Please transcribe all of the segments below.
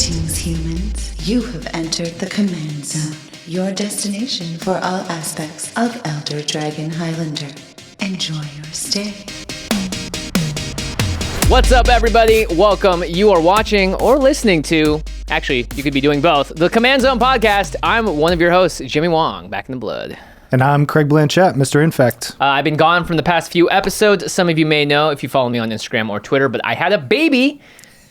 Greetings, humans. You have entered the Command Zone, your destination for all aspects of Elder Dragon Highlander. Enjoy your stay. What's up, everybody? Welcome. You are watching or listening to, actually, you could be doing both, the Command Zone podcast. I'm one of your hosts, Jimmy Wong, back in the blood. And I'm Craig Blanchette, Mr. Infect. I've been gone from the past few episodes. Some of you may know if you follow me on Instagram or Twitter, but I had a baby.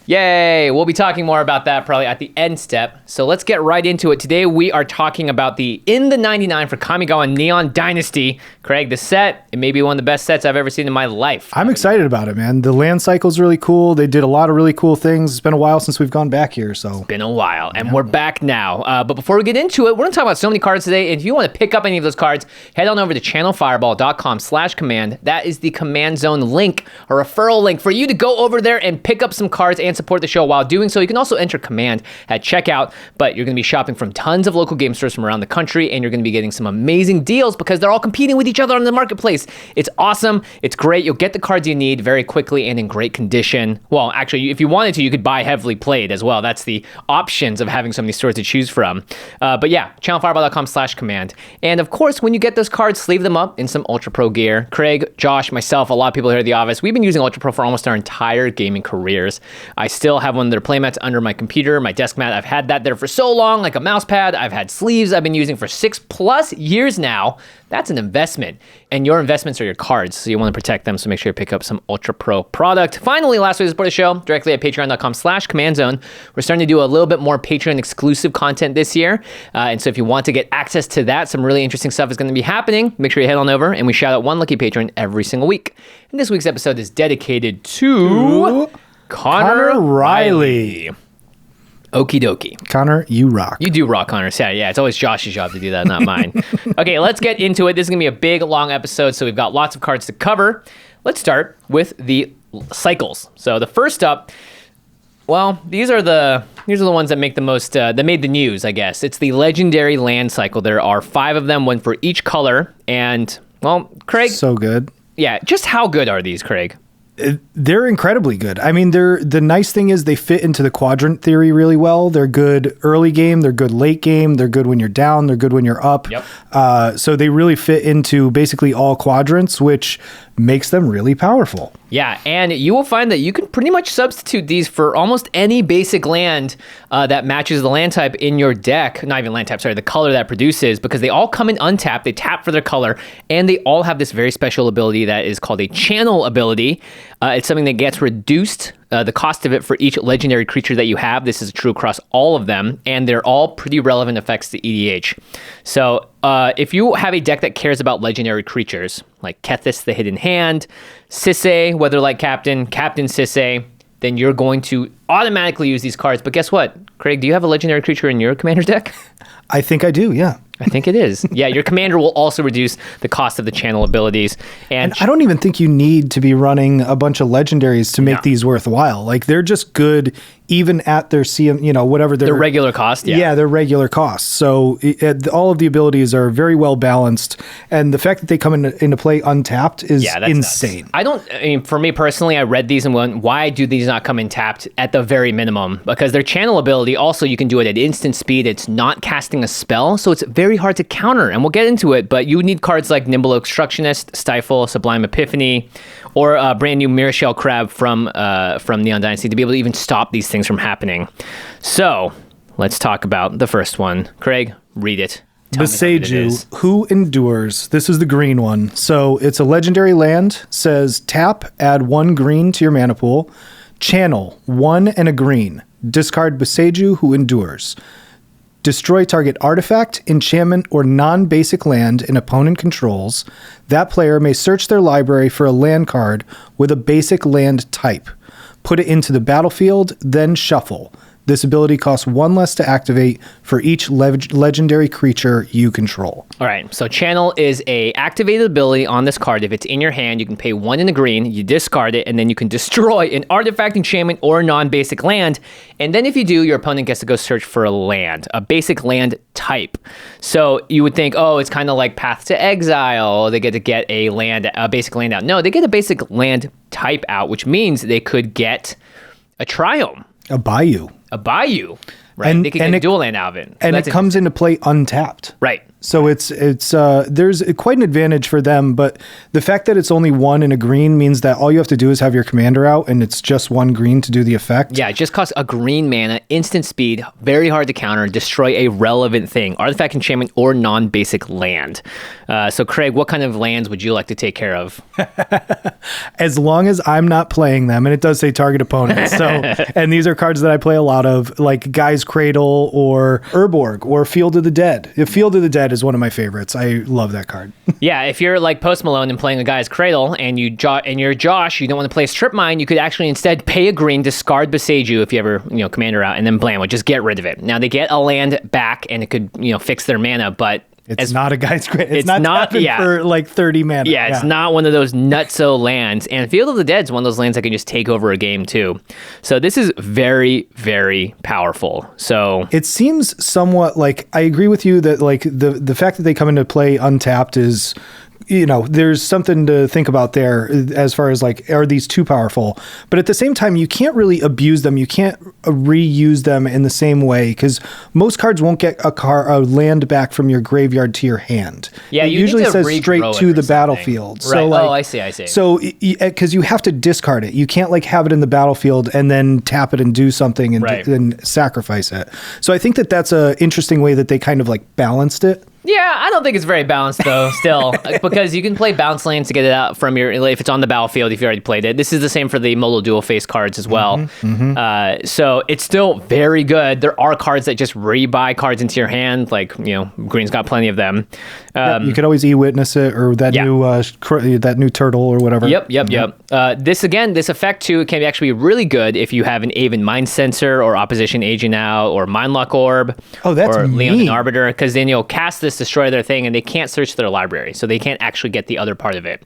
Yay! We'll be talking more about that probably at the end step. So let's get right into it. Today we are talking about the In the 99 for Kamigawa Neon Dynasty. Craig, the set, it may be one of the best sets I've ever seen in my life. I'm excited about it, man. The land cycle's really cool. They did a lot of really cool things. It's been a while since we've gone back here, so. It's been a while, and we're back now. But before we get into it, we're gonna talk about so many cards today. And if you want to pick up any of those cards, head on over to channelfireball.com/command. That is the Command Zone link, a referral link for you to go over there and pick up some cards and support the show while doing so. You can also enter command at checkout, but you're going to be shopping from tons of local game stores from around the country, and you're going to be getting some amazing deals because they're all competing with each other on the marketplace. It's awesome. It's great. You'll get the cards you need very quickly and in great condition. Well, actually, if you wanted to, you could buy heavily played as well. That's the options of having so many stores to choose from. But yeah, channelfireball.com/command. And of course, when you get those cards, sleeve them up in some UltraPro gear. Craig, Josh, myself, a lot of people here at the office, we've been using UltraPro for almost our entire gaming careers. I still have one of their playmats under my computer, my desk mat. I've had that there for so long, like a mouse pad. I've had sleeves I've been using for 6+ years now. That's an investment, and your investments are your cards, so you want to protect them, so make sure you pick up some UltraPro product. Finally, last way to support the show, directly at patreon.com/commandzone. We're starting to do a little bit more Patreon exclusive content this year, and so if you want to get access to that, some really interesting stuff is going to be happening. Make sure you head on over, and we shout out one lucky patron every single week. And this week's episode is dedicated to Connor Riley. Okie dokie. Connor, you rock. You do rock, Connor. Yeah, it's always Josh's job to do that, not mine. Okay, let's get into it. This is going to be a big, long episode, so we've got lots of cards to cover. Let's start with the cycles. So the first up, well, these are the ones that make the most, that made the news, I guess. It's the Legendary Land Cycle. There are 5 of them, one for each color, and, well, Craig. So good. Yeah, just how good are these, Craig? They're incredibly good. I mean, the nice thing is they fit into the quadrant theory really well. They're good early game. They're good late game. They're good when you're down. They're good when you're up. Yep. So they really fit into basically all quadrants, which makes them really powerful. Yeah, and you will find that you can pretty much substitute these for almost any basic land that matches the land type in your deck. Not even land type, sorry, the color that produces, because they all come in untapped, they tap for their color, and they all have this very special ability that is called a channel ability. It's something that gets reduced, the cost of it for each legendary creature that you have. This is true across all of them, and they're all pretty relevant effects to EDH. So if you have a deck that cares about legendary creatures, like Kethis the Hidden Hand, Sisay, Weatherlight Captain, Captain Sisay, then you're going to automatically use these cards. But guess what? Craig, do you have a legendary creature in your commander deck? I think I do, yeah. I think it is. Yeah, your commander will also reduce the cost of the channel abilities. And I don't even think you need to be running a bunch of legendaries to make these worthwhile. Like, they're just good even at their CM, whatever their regular cost. Yeah, their regular costs. So all of the abilities are very well balanced, and the fact that they come into play untapped is insane. Nuts. I mean, for me personally, I read these and went, why do these not come in tapped at the very minimum? Because their channel ability, also you can do it at instant speed. It's not casting a spell, so it's very hard to counter, and we'll get into it, but you need cards like Nimble Obstructionist, Stifle, Sublime Epiphany, or a brand new Mirror Shell Crab from Neon Dynasty to be able to even stop these things from happening. So let's talk about the first one. Craig, read it. BOSEIJU, Who Endures. This is the green one. So it's a legendary land, says tap, add 1 green to your mana pool, channel 1 and a green, discard BOSEIJU, Who Endures. Destroy target artifact, enchantment, or non-basic land an opponent controls. That player may search their library for a land card with a basic land type. Put it into the battlefield, then shuffle. This ability costs 1 less to activate for each legendary creature you control. All right, so Channel is a activated ability on this card. If it's in your hand, you can pay 1 in a green, you discard it, and then you can destroy an artifact, enchantment, or non-basic land. And then if you do, your opponent gets to go search for a land, a basic land type. So you would think, oh, it's kind of like Path to Exile. They get to get a basic land out. No, they get a basic land type out, which means they could get a Triome. A Bayou. a BOSEIJU, right? They can get a dual land out of it. And it comes into play untapped. Right. So it's there's quite an advantage for them, but the fact that it's only one in a green means that all you have to do is have your commander out, and it's just one green to do the effect. Yeah, it just costs a green mana, instant speed, very hard to counter, destroy a relevant thing, artifact, enchantment, or non-basic land. So Craig, what kind of lands would you like to take care of? As long as I'm not playing them, and it does say target opponents. So, and these are cards that I play a lot of, like Guy's Cradle or Urborg or Field of the Dead. If Field of the Dead is one of my favorites. I love that card. Yeah, if you're like Post Malone and playing a Guy's Cradle and you're Josh, you don't want to play a Strip Mine, you could actually instead pay a green, discard BOSEIJU if you ever, commander out, and then blam, just get rid of it. Now they get a land back and it could, fix their mana, but it's not a Guy's Cradle. It's not for like 30 mana. Yeah, it's not one of those nutso lands. And Field of the Dead is one of those lands that can just take over a game too. So this is very, very powerful. So it seems somewhat like, I agree with you that like the fact that they come into play untapped is, there's something to think about there as far as like, are these too powerful? But at the same time, you can't really abuse them. You can't reuse them in the same way because most cards won't get a land back from your graveyard to your hand. Yeah, it usually says straight to the battlefield. Right. So I see. So because you have to discard it. You can't like have it in the battlefield and then tap it and do something and then sacrifice it. So I think that that's an interesting way that they kind of like balanced it. Yeah, I don't think it's very balanced though, still, because you can play bounce lands to get it out from if it's on the battlefield, if you already played it. This is the same for the Modal Dual Face cards as well. So it's still very good. There are cards that just rebuy cards into your hand, like, Green's got plenty of them. You could always e-witness it or that new turtle or whatever. Yep. This effect too can actually be really good if you have an Aven Mind Sensor or Opposition Agent out or Mindlock Orb. Oh, that's or neat. Leon the Arbiter, because then you'll cast this, destroy their thing, and they can't search their library, so they can't actually get the other part of it.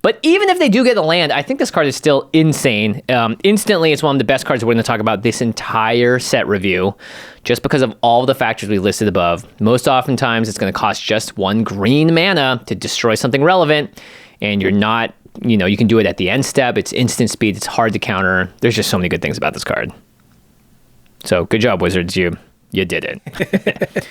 But even if they do get the land, I think this card is still insane. Instantly, it's one of the best cards we're going to talk about this entire set review, just because of all the factors we listed above. Most oftentimes, it's going to cost just one green mana to destroy something relevant, and you're not, you can do it at the end step. It's instant speed. It's hard to counter. There's just so many good things about this card. So good job, Wizards. You did it.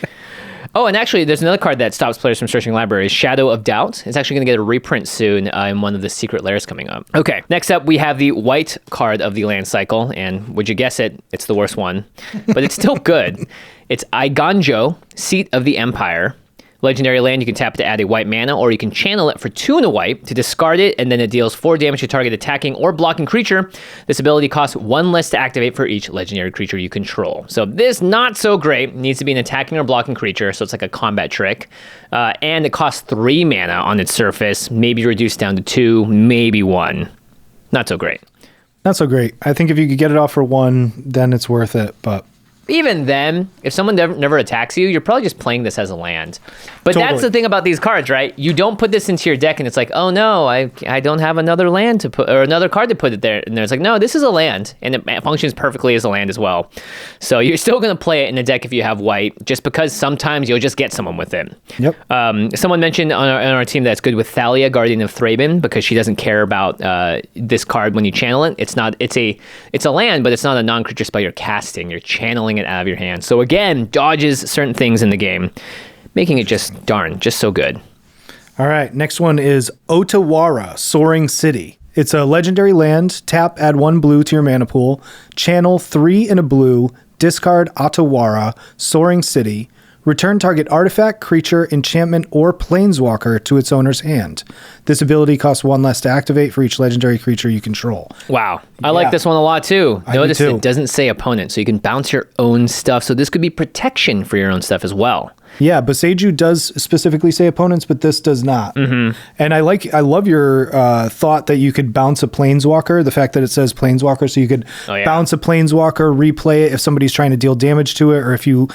Oh, and actually, there's another card that stops players from searching libraries, Shadow of Doubt. It's actually going to get a reprint soon in one of the secret layers coming up. Okay, next up, we have the white card of the land cycle, and would you guess it? It's the worst one, but it's still good. It's EIGANJO, Seat of the Empire. Legendary land, you can tap it to add a white mana, or you can channel it for 2 and a white to discard it, and then it deals 4 damage to target attacking or blocking creature. This ability costs 1 less to activate for each legendary creature you control. So this, not so great. It needs to be an attacking or blocking creature, so it's like a combat trick. And it costs 3 mana on its surface, maybe reduced down to 2, maybe 1. Not so great. Not so great. I think if you could get it off for 1, then it's worth it, but even then, if someone never attacks you, you're probably just playing this as a land. But Totally. That's the thing about these cards, right? You don't put this into your deck and it's like, oh no, I don't have another land to put, or another card to put it there. And it's like, no, this is a land. And it functions perfectly as a land as well. So you're still going to play it in a deck if you have white, just because sometimes you'll just get someone with it. Yep. Someone mentioned on our team that's good with Thalia, Guardian of Thraben, because she doesn't care about this card when you channel it. It's a land, but it's not a non-creature spell you're casting. You're channeling it out of your hand. So again, dodges certain things in the game, making it just so good. All right, next one is OTAWARA, Soaring City. It's a legendary land. Tap, add 1 blue to your mana pool. Channel 3 in a blue. Discard OTAWARA, Soaring City. Return target artifact, creature, enchantment, or planeswalker to its owner's hand. This ability costs 1 less to activate for each legendary creature you control. Wow. I like this one a lot too. Notice do too. It doesn't say opponent, so you can bounce your own stuff. So this could be protection for your own stuff as well. Yeah, BOSEIJU does specifically say opponents, but this does not. Mm-hmm. And I love your thought that you could bounce a planeswalker, the fact that it says planeswalker, so you could bounce a planeswalker, replay it if somebody's trying to deal damage to it, or if you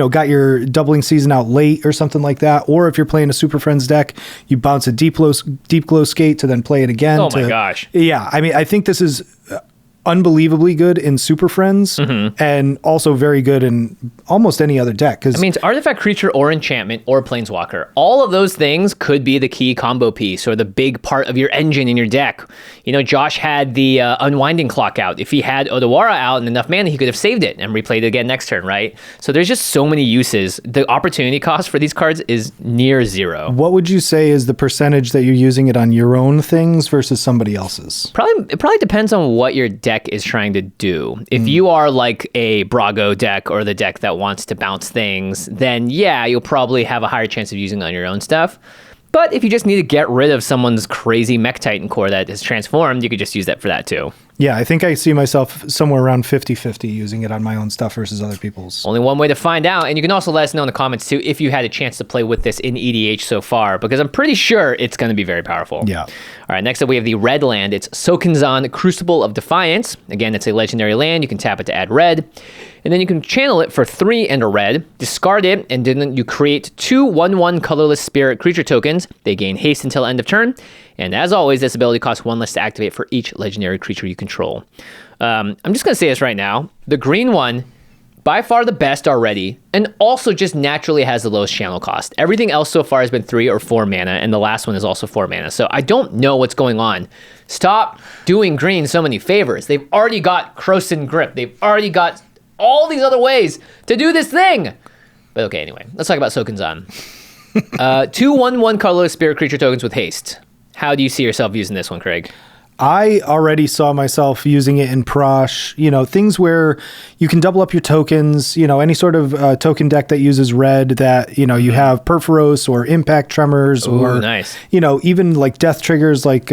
got your doubling season out late or something like that, or if you're playing a Super Friends deck, you bounce a deep glow skate to then play it again. Oh my gosh. Yeah, I mean, I think this is unbelievably good in Super Friends, and also very good in almost any other deck. I mean, it's artifact, creature, or enchantment, or planeswalker. All of those things could be the key combo piece or the big part of your engine in your deck. You know, Josh had the Unwinding Clock out. If he had Otawara out and enough mana, he could have saved it and replayed it again next turn, right? So there's just so many uses. The opportunity cost for these cards is near zero. What would you say is the percentage that you're using it on your own things versus somebody else's? It probably depends on what your deck is trying to do. If you are like a Brago deck or the deck that wants to bounce things, then yeah, you'll probably have a higher chance of using it on your own stuff. But if you just need to get rid of someone's crazy Mech Titan core that is transformed, you could just use that for that too. Yeah, I think I see myself somewhere around 50-50 using it on my own stuff versus other people's. Only one way to find out, and you can also let us know in the comments too if you had a chance to play with this in EDH so far, because I'm pretty sure it's going to be very powerful. Yeah. All right, next up we have the red land. It's Sokenzan, Crucible of Defiance. Again, it's a legendary land. You can tap it to add red, and then you can channel it for 3 and a red, discard it, and then you create 2 1/1 colorless spirit creature tokens. They gain haste until end of turn. And as always, this ability costs 1 less to activate for each legendary creature you control. I'm just going to say this right now. The green one, by far the best already, and also just naturally has the lowest channel cost. Everything else so far has been 3 or 4 mana, and the last one is also 4 mana. So I don't know what's going on. Stop doing green so many favors. They've already got Krosan Grip. They've already got all these other ways to do this thing. But okay, anyway, let's talk about Sokenzan. 2 1/1 colorless spirit creature tokens with haste. How do you see yourself using this one, Craig? I already saw myself using it in Prosh, you know, things where you can double up your tokens, you know, any sort of token deck that uses red that, you know, you have Perforos or Impact Tremors. Ooh, or, nice. You know, even like death triggers like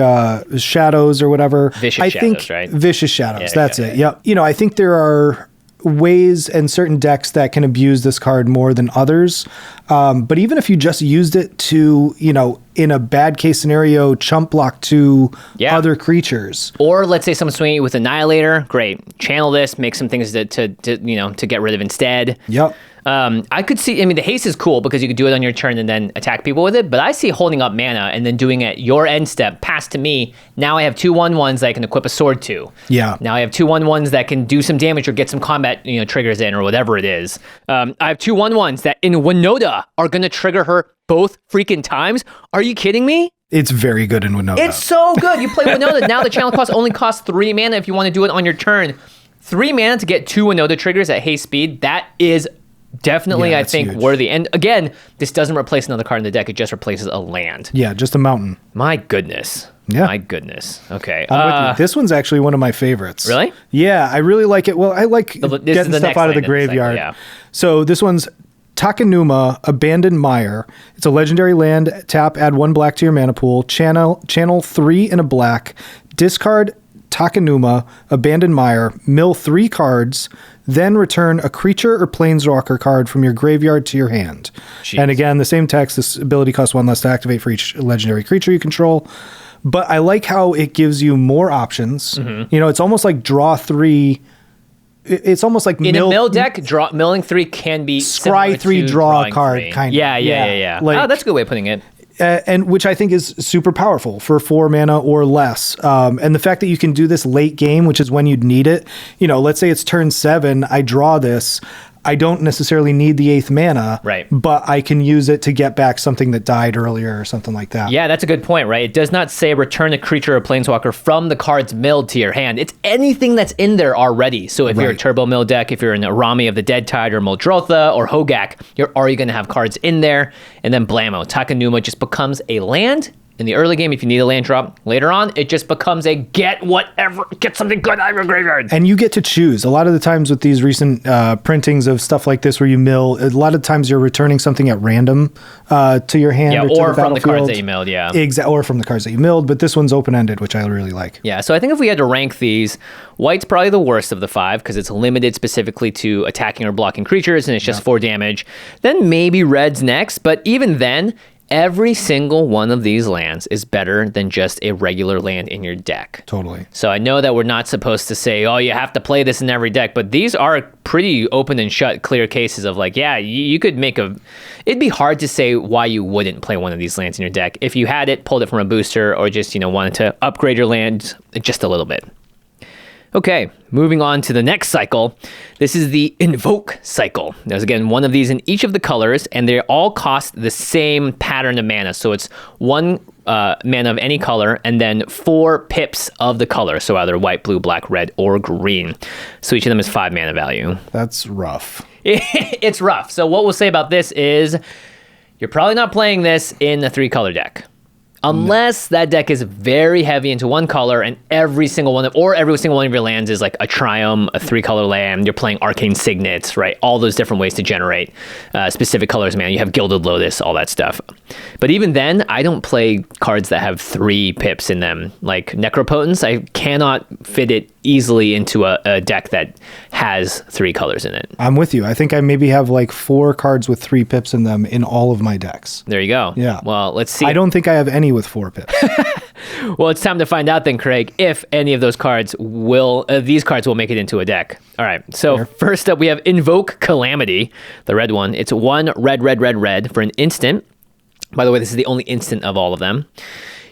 Shadows or whatever. Vicious Shadows, right? Vicious Shadows, Yeah, that's it. Yep. You know, I think there are ways and certain decks that can abuse this card more than others. But even if you just used it to, you know, in a bad case scenario, chump block to other creatures. Or let's say someone's swinging it with Annihilator. Great. Channel this, make some things to you know, to get rid of instead. Yep. I could see, I mean, the haste is cool because you could do it on your turn and then attack people with it, but I see holding up mana and then doing it your end step, pass to me. Now I have 2 1/1s that I can equip a sword to. Yeah. Now I have 2 1/1s that can do some damage or get some combat, you know, triggers in or whatever it is. I have 2 1/1s that in Winota are going to trigger her both freaking times. Are you kidding me? It's very good in Winota. It's so good. You play Winota. Now the channel cost only costs 3 mana if you want to do it on your turn. 3 mana to get 2 Winota triggers at haste speed. That is definitely, I think, huge. Worthy. And again, this doesn't replace another card in the deck. It just replaces a land. Yeah, just a mountain. My goodness. Yeah. My goodness. Okay. This one's actually one of my favorites. Really? Yeah, I really like it. Well, I like getting stuff out of the graveyard. Yeah. So this one's TAKENUMA, Abandoned Mire. It's a legendary land. Tap, add 1 black to your mana pool. Channel 3 and a black. Discard TAKENUMA, Abandoned Mire. Mill 3 cards. Then return a creature or planeswalker card from your graveyard to your hand. Jeez. And again, the same text. This ability costs 1 less to activate for each legendary creature you control. But I like how it gives you more options. Mm-hmm. You know, it's almost like draw 3. It's almost like in a mill deck, milling 3 can be scry 3, draw a card, kind of. Yeah. Like, oh, that's a good way of putting it. And which I think is super powerful for 4 mana or less. And the fact that you can do this late game, which is when you'd need it. You know, let's say it's turn 7, I draw this. I don't necessarily need the 8th mana, right? But I can use it to get back something that died earlier or something like that. Yeah, that's a good point, right? It does not say return a creature or planeswalker from the cards milled to your hand. It's anything that's in there already. So if you're a Turbo Mill deck, if you're an Arami of the Dead Tide or Muldrotha or Hogak, you're already going to have cards in there. And then blammo, TAKENUMA just becomes a land. In the early game, if you need a land drop, later on, it just becomes a get something good out of your graveyard. And you get to choose. A lot of the times with these recent printings of stuff like this where you mill, a lot of times you're returning something at random to your hand or from the cards that you milled, yeah. Or from the cards that you milled, but this one's open-ended, which I really like. Yeah, so I think if we had to rank these, white's probably the worst of the 5 because it's limited specifically to attacking or blocking creatures and it's just 4 damage. Then maybe red's next, but even then, every single one of these lands is better than just a regular land in your deck. Totally. So I know that we're not supposed to say, oh, you have to play this in every deck, but these are pretty open and shut, clear cases of like, yeah, you could make it'd be hard to say why you wouldn't play one of these lands in your deck if you had it, pulled it from a booster, or just, you know, wanted to upgrade your land just a little bit. Okay, moving on to the next cycle. This is the Invoke cycle. There's again one of these in each of the colors, and they all cost the same pattern of mana. So it's 1 mana of any color, and then 4 pips of the color. So either white, blue, black, red, or green. So each of them is 5 mana value. That's rough. It's rough. So what we'll say about this is you're probably not playing this in a 3-color deck. Unless that deck is very heavy into 1 color and every single one of your lands is like a Triumph, a 3-color land. You're playing Arcane Signets, right? All those different ways to generate specific colors, man. You have Gilded Lotus, all that stuff. But even then, I don't play cards that have 3 pips in them. Like Necropotence, I cannot fit it easily into a deck that has 3 colors in it. I'm with you. I think I maybe have like 4 cards with 3 pips in them in all of my decks. There you go. Yeah. Well, let's see. I don't think I have any with 4 pips. Well, it's time to find out then, Craig, if any of those cards these cards will make it into a deck. All right. So first up, we have Invoke Calamity, the red one. It's 1 red, red, red, red for an instant. By the way, this is the only instant of all of them.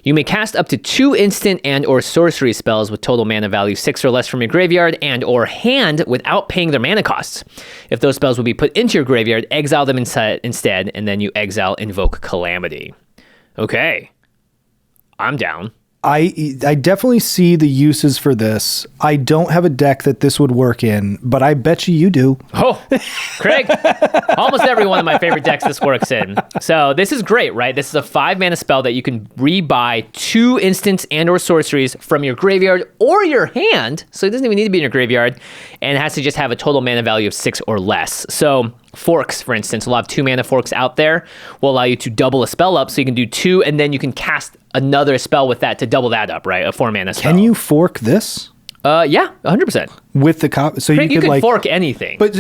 You may cast up to 2 instant and or sorcery spells with total mana value 6 or less from your graveyard and or hand without paying their mana costs. If those spells will be put into your graveyard, exile them instead, and then you exile Invoke Calamity. Okay. I'm down. I definitely see the uses for this. I don't have a deck that this would work in, but I bet you do. Oh, Craig, almost every one of my favorite decks this works in. So this is great, right? This is a 5 mana spell that you can rebuy 2 instants and or sorceries from your graveyard or your hand. So it doesn't even need to be in your graveyard. And it has to just have a total mana value of 6 or less. So Forks, for instance, we'll have 2 mana Forks out there. Will allow you to double a spell up. So you can do 2 and then you can cast another spell with that to double that up, right? A 4 mana spell. Can you fork this? Yeah, 100%. With the copy, so Craig, you could can like fork anything. But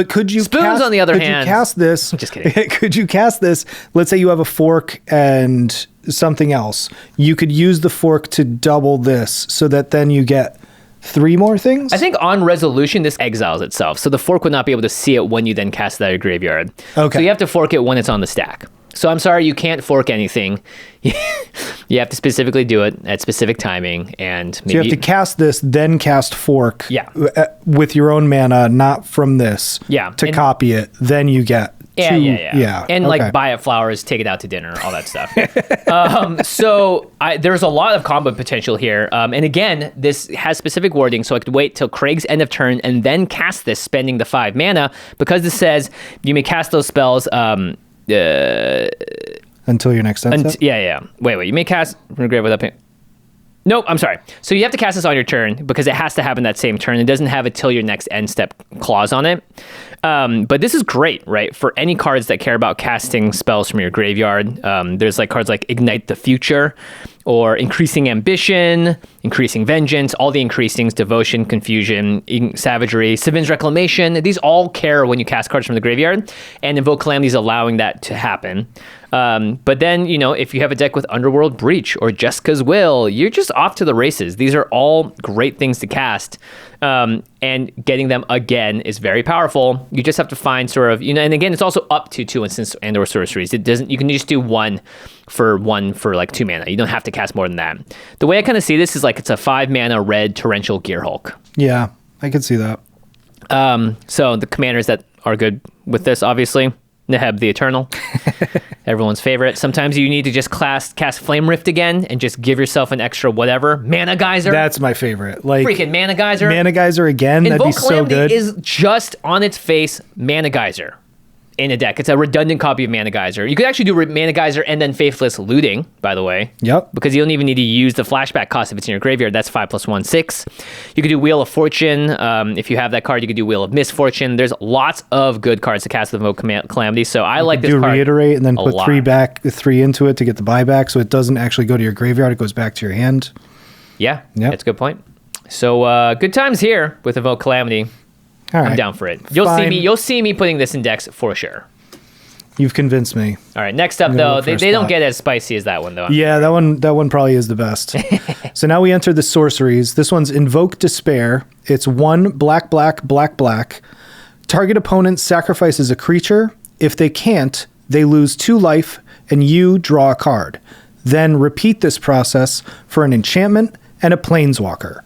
could you Spoons, on the other hand? Could you cast this? I'm just kidding. Could you cast this? Let's say you have a fork and something else. You could use the fork to double this, so that then you get 3 more things. I think on resolution, this exiles itself, so the fork would not be able to see it when you then cast it out of your graveyard. Okay. So you have to fork it when it's on the stack. So I'm sorry, you can't fork anything. You have to specifically do it at specific timing, and maybe So you have to cast this, then cast fork. Yeah. With your own mana, not from this. Yeah. To copy it, then you get. Yeah. And okay. like buy it flowers, take it out to dinner, all that stuff. So there's a lot of combo potential here. And again, this has specific wording, so I could wait till Craig's end of turn and then cast this, spending the 5 mana, because this says you may cast those spells. Until your next end step? Yeah. Wait. You may cast from your grave without paying. Nope, I'm sorry. So you have to cast this on your turn because it has to happen that same turn. It doesn't have a till your next end step clause on it. But this is great, right? For any cards that care about casting spells from your graveyard. There's like cards like Ignite the Future or Increasing Ambition, Increasing Vengeance, all the increasings, Devotion, Confusion, Savagery, Savin's Reclamation. These all care when you cast cards from the graveyard, and Invoke Calamity is allowing that to happen. But then, if you have a deck with Underworld Breach or Jessica's Will, you're just off to the races. These are all great things to cast. And getting them again is very powerful. You just have to find sort of, and again, it's also up to 2 instants and or sorceries. You can just do one for like 2 mana. You don't have to cast more than that. The way I kind of see this is like it's a 5 mana red torrential Gearhulk. Yeah, I could see that. So the commanders that are good with this, obviously, Neheb the Eternal, everyone's favorite. Sometimes you need to just cast Flame Rift again and just give yourself an extra whatever. Mana Geyser. That's my favorite. Like freaking Mana Geyser. Mana Geyser again. That'd be so good. Is just on its face Mana Geyser in a deck. It's a redundant copy of Mana Geyser. You could actually do Mana Geyser and then Faithless Looting, by the way. Yep. Because you don't even need to use the flashback cost if it's in your graveyard. That's 5+1, 6. You could do Wheel of Fortune. If you have that card, you could do Wheel of Misfortune. There's lots of good cards to cast with Invoke Calamity. So I like this card. Reiterate and then put 3 into it to get the buyback, so it doesn't actually go to your graveyard. It goes back to your hand. Yeah, that's a good point. So good times here with Invoke Calamity. All right. I'm down for it. You'll see me putting this in decks for sure. You've convinced me. All right. Next up, though, they don't get as spicy as that one, though. Yeah, that one probably is the best. So now we enter the sorceries. This one's Invoke Despair. It's 1 black, black, black, black. Target opponent sacrifices a creature. If they can't, they lose 2 life, and you draw a card. Then repeat this process for an enchantment and a planeswalker.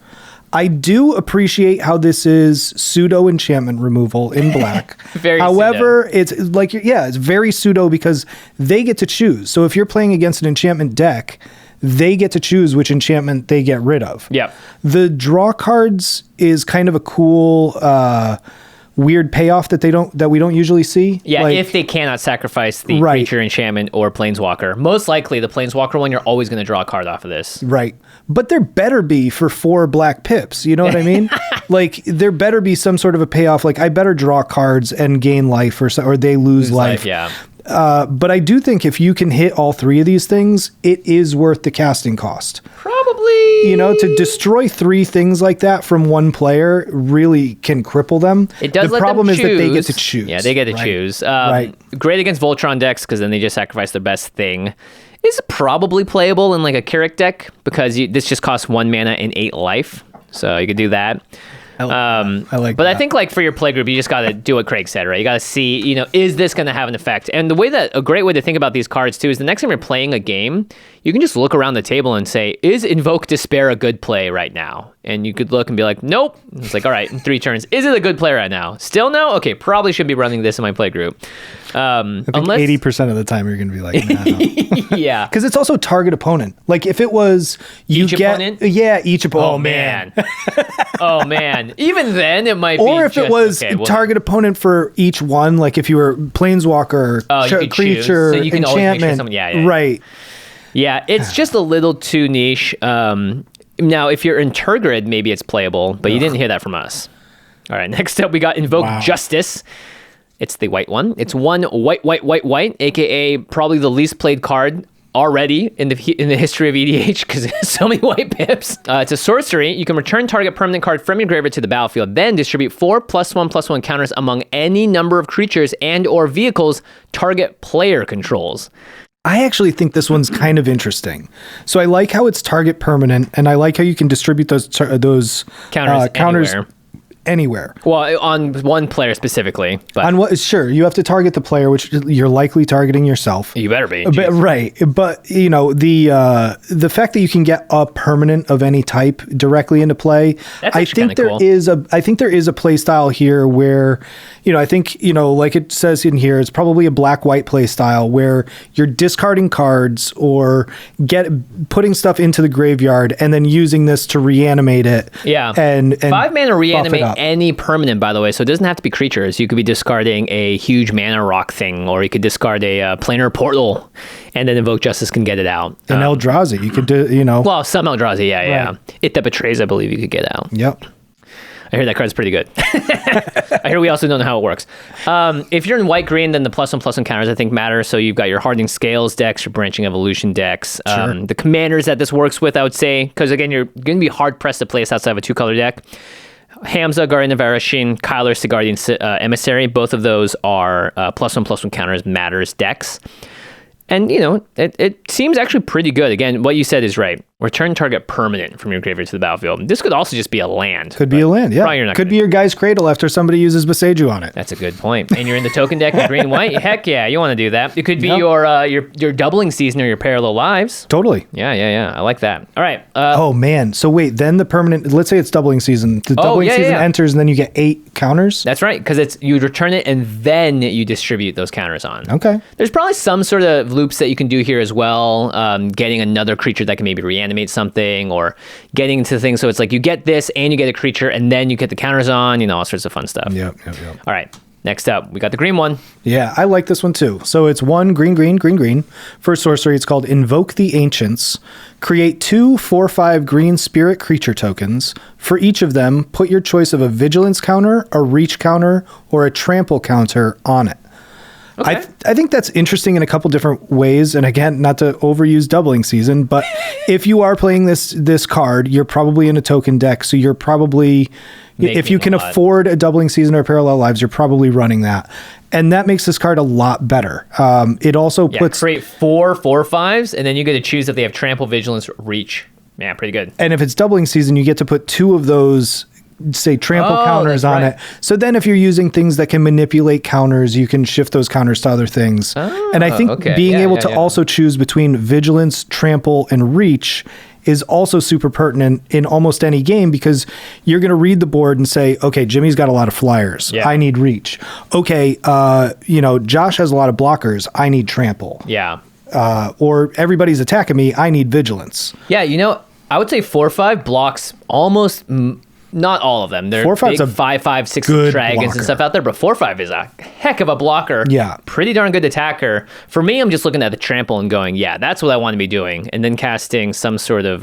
I do appreciate how this is pseudo enchantment removal in black. Very However, it's like, it's very pseudo because they get to choose. So if you're playing against an enchantment deck, they get to choose which enchantment they get rid of. Yeah. The draw cards is kind of a cool, weird payoff that we don't usually see. Yeah, like, if they cannot sacrifice the creature, enchantment, or planeswalker. Most likely, the planeswalker one, you're always going to draw a card off of this. Right. But there better be for 4 black pips. You know what I mean? Like, there better be some sort of a payoff. Like, I better draw cards and gain life, or they lose life. Yeah. But I do think if you can hit all 3 of these things, it is worth the casting cost. Probably. You know, to destroy 3 things like that from one player really can cripple them. It does. The problem is that they get to choose. Yeah, they get to choose. Right. Great against Voltron decks because then they just sacrifice their best thing. Is probably playable in like a Keurig deck because this just costs 1 mana and 8 life. So you could do that. I like but that. I think like for your playgroup, you just got to do what Craig said, right? You got to see, you know, is this going to have an effect? And a great way to think about these cards too is the next time you're playing a game, you can just look around the table and say, is Invoke Despair a good play right now? And you could look and be like, nope. It's like, all right, in 3 turns, is it a good play right now? Still no? Okay, probably should be running this in my playgroup. I think 80% of the time you're going to be like, no. Yeah. Because it's also target opponent. Like if it was each opponent? Yeah, each opponent. Oh, man. Oh, man. Even then, it might be. Or if it was target opponent for each one, like if you were planeswalker, creature, so you can enchantment. Right. Yeah, it's just a little too niche. Now, if you're in Turgid, maybe it's playable, but you didn't hear that from us. All right, next up, we got Invoke Justice. It's the white one. It's 1 white, aka probably the least played card already in the history of EDH because there's so many white pips. It's a sorcery. You can return target permanent card from your graveyard to the battlefield, then distribute 4 +1/+1 counters among any number of creatures and or vehicles target player controls. I actually think this one's kind of interesting. So I like how it's target permanent, and I like how you can distribute those counters anywhere. Well, on one player specifically, but on what? Sure, you have to target the player, which you're likely targeting yourself. You better be. But, right, but you know the fact that you can get a permanent of any type directly into play. I think there is a play style here where, I think like it says in here, it's probably a black-white play style where you're discarding cards or putting stuff into the graveyard and then using this to reanimate it. Yeah, and 5 mana reanimate any permanent, by the way, so it doesn't have to be creatures. You could be discarding a huge mana rock thing, or you could discard a planar portal, and then Invoke Justice can get it out. And Eldrazi, you could do, Well, some Eldrazi, yeah. It that betrays, I believe you could get out. Yep. I hear that card's pretty good. I hear we also don't know how it works. If you're in white-green, then the +1/+1 counters, I think, matter. So you've got your Hardening Scales decks, your Branching Evolution decks. Sure. The commanders that this works with, I would say, because, again, you're going to be hard-pressed to play this outside of a 2-color deck. Hamza, Guardian of Erashin, Kyler, Guardian Emissary. Both of those are +1/+1 counters matters decks. And, it seems actually pretty good. Again, what you said is right. Return target permanent from your graveyard to the battlefield. This could also just be a land. Could be a land, yeah. Could be your guy's cradle after somebody uses BOSEIJU on it. That's a good point. And you're in the token deck with green and white. Heck yeah, you want to do that. It could be your doubling season or your parallel lives. Totally. Yeah. I like that. All right. Oh, man. So wait, then the permanent, let's say it's doubling season. The doubling season enters and then you get 8 counters? That's right, because you return it and then you distribute those counters on. Okay. There's probably some sort of loops that you can do here as well. Getting another creature that can maybe reanimate something, or getting into things so it's like you get this and you get a creature and then you get the counters on, all sorts of fun stuff. Yep. All right, next up, we got the green one. Yeah, I like this one too. So it's 1 green. For sorcery, it's called Invoke the Ancients. Create 2 4/5 green spirit creature tokens. For each of them, put your choice of a vigilance counter, a reach counter, or a trample counter on it. Okay. I think that's interesting in a couple different ways. And again, not to overuse doubling season, but if you are playing this card, you're probably in a token deck. So you're probably, if you can afford a doubling season or parallel lives, you're probably running that. And that makes this card a lot better. It also puts... create 4 4/5s, and then you get to choose if they have trample, vigilance, reach. Yeah, pretty good. And if it's doubling season, you get to put 2 of those, say, trample counters on it. So then if you're using things that can manipulate counters, you can shift those counters to other things. And I think being able to also choose between vigilance, trample, and reach is also super pertinent in almost any game because you're going to read the board and say, okay, Jimmy's got a lot of flyers. Yeah. I need reach. Okay, Josh has a lot of blockers. I need trample. Yeah. Or everybody's attacking me. I need vigilance. Yeah, I would say 4/5 blocks almost not all of them. There are 4/5's big a 5/5, 6 good dragons blocker. and stuff out there, but 4/5 is a heck of a blocker. Yeah. Pretty darn good attacker. For me, I'm just looking at the trample and going, yeah, that's what I want to be doing. And then casting some sort of,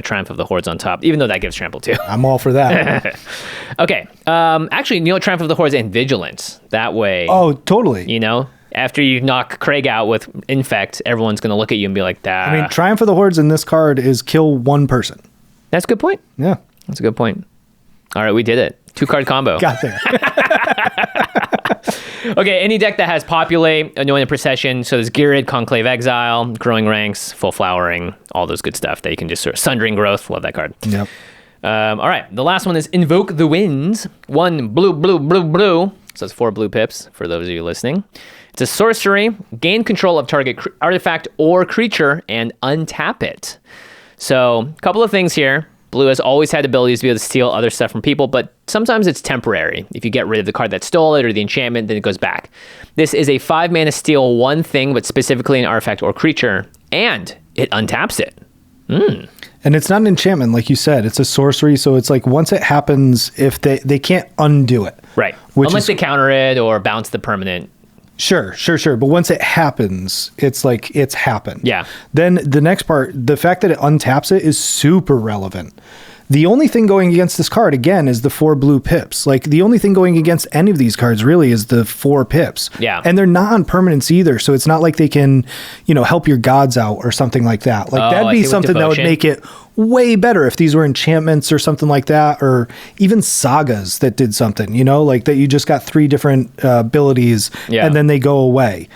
Triumph of the Hordes on top, even though that gives trample too. I'm all for that. Okay. Actually, Triumph of the Hordes and Vigilance. That way. Oh, totally. After you knock Craig out with Infect, everyone's going to look at you and be like, that. I mean, Triumph of the Hordes in this card is kill one person. That's a good point. Yeah. That's a good point. All right, we did it. 2-card combo. Got there. Okay, any deck that has Populate, Anointed Procession, so there's Girid, Conclave Exile, Growing Ranks, Full Flowering, all those good stuff that you can just sort of Sundering Growth. Love that card. Yep. All right, the last one is Invoke the Winds. 1 blue, blue, blue, blue. So it's 4 blue pips for those of you listening. It's a sorcery. Gain control of target artifact or creature and untap it. So a couple of things here. Blue has always had abilities to be able to steal other stuff from people, but sometimes it's temporary. If you get rid of the card that stole it or the enchantment, then it goes back. This is a 5 mana steal one thing, but specifically an artifact or creature, and it untaps it. And it's not an enchantment, like you said. It's a sorcery, so it's like once it happens, if they can't undo it. Right. Unless they counter it or bounce the permanent. Sure. But once it happens, it's like it's happened. Yeah. Then the next part, the fact that it untaps it is super relevant. The only thing going against this card, again, is the 4 blue pips. Like, the only thing going against any of these cards, really, is the 4 pips. Yeah. And they're not on permanents either, so it's not like they can, help your gods out or something like that. Like, that'd be something that would make it way better if these were enchantments or something like that, or even sagas that did something, like that you just got 3 different abilities, and then they go away.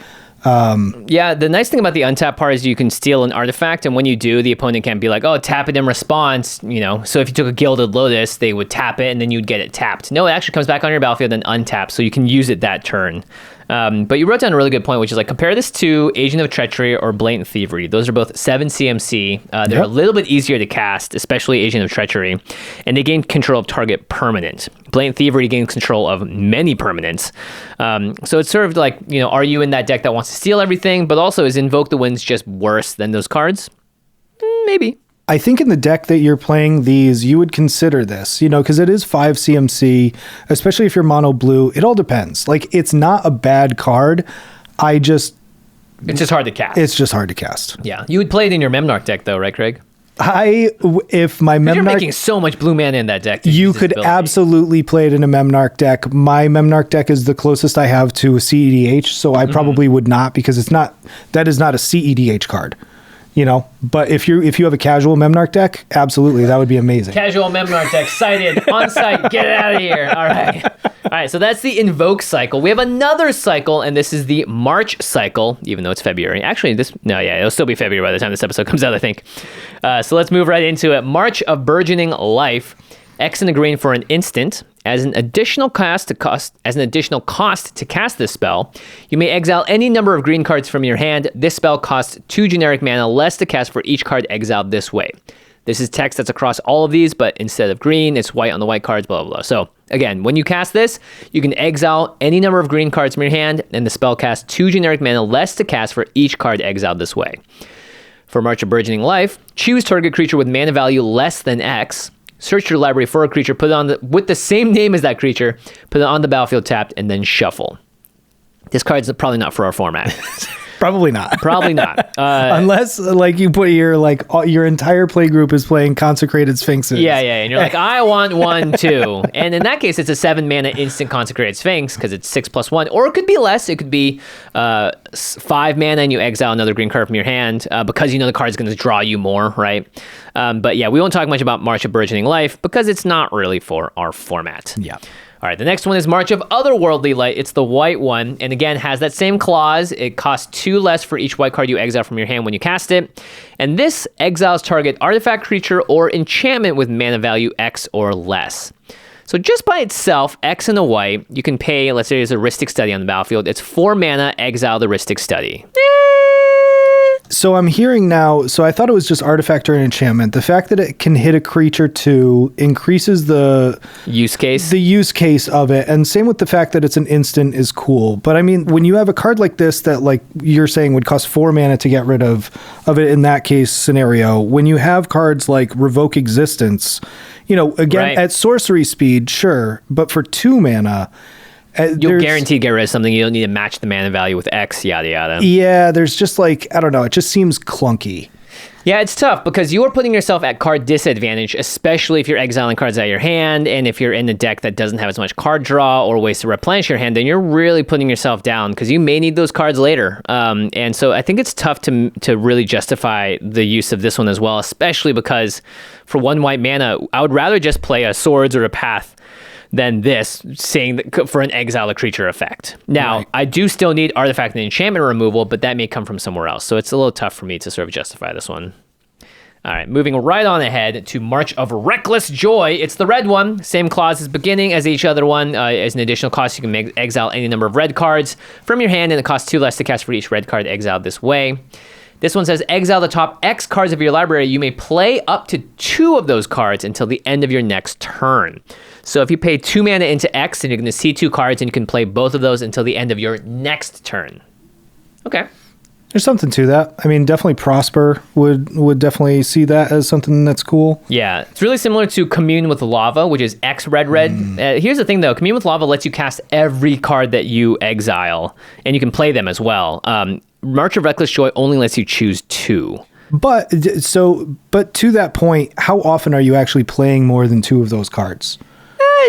Yeah, the nice thing about the untap part is you can steal an artifact, and when you do, the opponent can be like, oh, tap it in response, So if you took a Gilded Lotus, they would tap it, and then you'd get it tapped. No, it actually comes back on your battlefield and untaps, so you can use it that turn. But you wrote down a really good point, which is like, compare this to Agent of Treachery or Blatant Thievery. Those are both 7 CMC. They're a little bit easier to cast, especially Agent of Treachery, and they gain control of target permanent. Blatant Thievery gains control of many permanents. So it's sort of like, are you in that deck that wants to steal everything, but also is Invoke the Winds just worse than those cards? Maybe. I think in the deck that you're playing these, you would consider this, because it is 5 CMC, especially if you're mono blue. It all depends. Like, it's not a bad card. It's just hard to cast. It's just hard to cast. Yeah. You would play it in your Memnarch deck, though, right, Craig? If my Memnarch... You're making so much blue mana in that deck. You could absolutely play it in a Memnarch deck. My Memnarch deck is the closest I have to a CEDH, so I probably would not, because that is not a CEDH card. But if you have a casual Memnarch deck, absolutely, that would be amazing. Casual Memnarch deck, sighted, on site, get it out of here. All right, so that's the Invoke cycle. We have another cycle, and this is the March cycle, even though it's February. Actually, it'll still be February by the time this episode comes out, I think. So let's move right into it. March of Burgeoning Life. X and a green for an instant. As an additional cost to cast this spell, you may exile any number of green cards from your hand. This spell costs 2 generic mana less to cast for each card exiled this way. This is text that's across all of these, but instead of green, it's white on the white cards, blah, blah, blah. So again, when you cast this, you can exile any number of green cards from your hand, and the spell casts 2 generic mana less to cast for each card exiled this way. For March of Burgeoning Life, choose target creature with mana value less than X. Search your library for a creature, put it on with the same name as that creature, put it on the battlefield tapped, and then shuffle. This card's probably not for our format. Probably not. Probably not. Unless, you put your entire play group is playing Consecrated Sphinxes. Yeah, and you're like, I want 1, 2. And in that case, it's a 7 mana instant Consecrated Sphinx, because it's 6+1. Or it could be less. It could be 5 mana and you exile another green card from your hand, because the card's going to draw you more, right? But yeah, we won't talk much about March of Burgeoning Life, because it's not really for our format. Yeah. All right, the next one is March of Otherworldly Light. It's the white one, and again, has that same clause. It costs 2 less for each white card you exile from your hand when you cast it. And this exiles target artifact, creature, or enchantment with mana value X or less. So just by itself, X and a white, you can pay, let's say there's a Rhystic Study on the battlefield. It's 4 mana, exile the Rhystic Study. So I'm hearing now, so I thought it was just artifact or an enchantment. The fact that it can hit a creature too increases the use case. The use case of it. And same with the fact that it's an instant is cool. But I mean, when you have a card like this that like you're saying would cost 4 mana to get rid of it in that case scenario, when you have cards like Revoke Existence, you know, again, at sorcery speed, sure, but for 2 mana, you'll guarantee get rid of something. You don't need to match the mana value with X, yada, yada. Yeah, there's just like, I don't know, it just seems clunky. Yeah, it's tough because you are putting yourself at card disadvantage, especially if you're exiling cards out of your hand, and if you're in a deck that doesn't have as much card draw or ways to replenish your hand, then you're really putting yourself down because you may need those cards later. And so I think it's tough to really justify the use of this one as well, especially because for 1 white mana, I would rather just play a Swords or a Path than this, saying that for an exile a creature effect. Now, I do still need artifact and enchantment removal, but that may come from somewhere else. So it's a little tough for me to sort of justify this one. All right, moving right on ahead to March of Reckless Joy. It's the red one. Same clause as beginning as each other one. As an additional cost, you can exile any number of red cards from your hand, and it costs 2 less to cast for each red card exiled this way. This one says, exile the top X cards of your library. You may play up to 2 of those cards until the end of your next turn. So if you pay 2 mana into X, then you're going to see 2 cards, and you can play both of those until the end of your next turn. Okay. There's something to that. I mean, definitely Prosper would definitely see that as something that's cool. Yeah, it's really similar to Commune with Lava, which is X red. Here's the thing, though. Commune with Lava lets you cast every card that you exile, and you can play them as well. March of Reckless Joy only lets you choose 2. But to that point, how often are you actually playing more than 2 of those cards?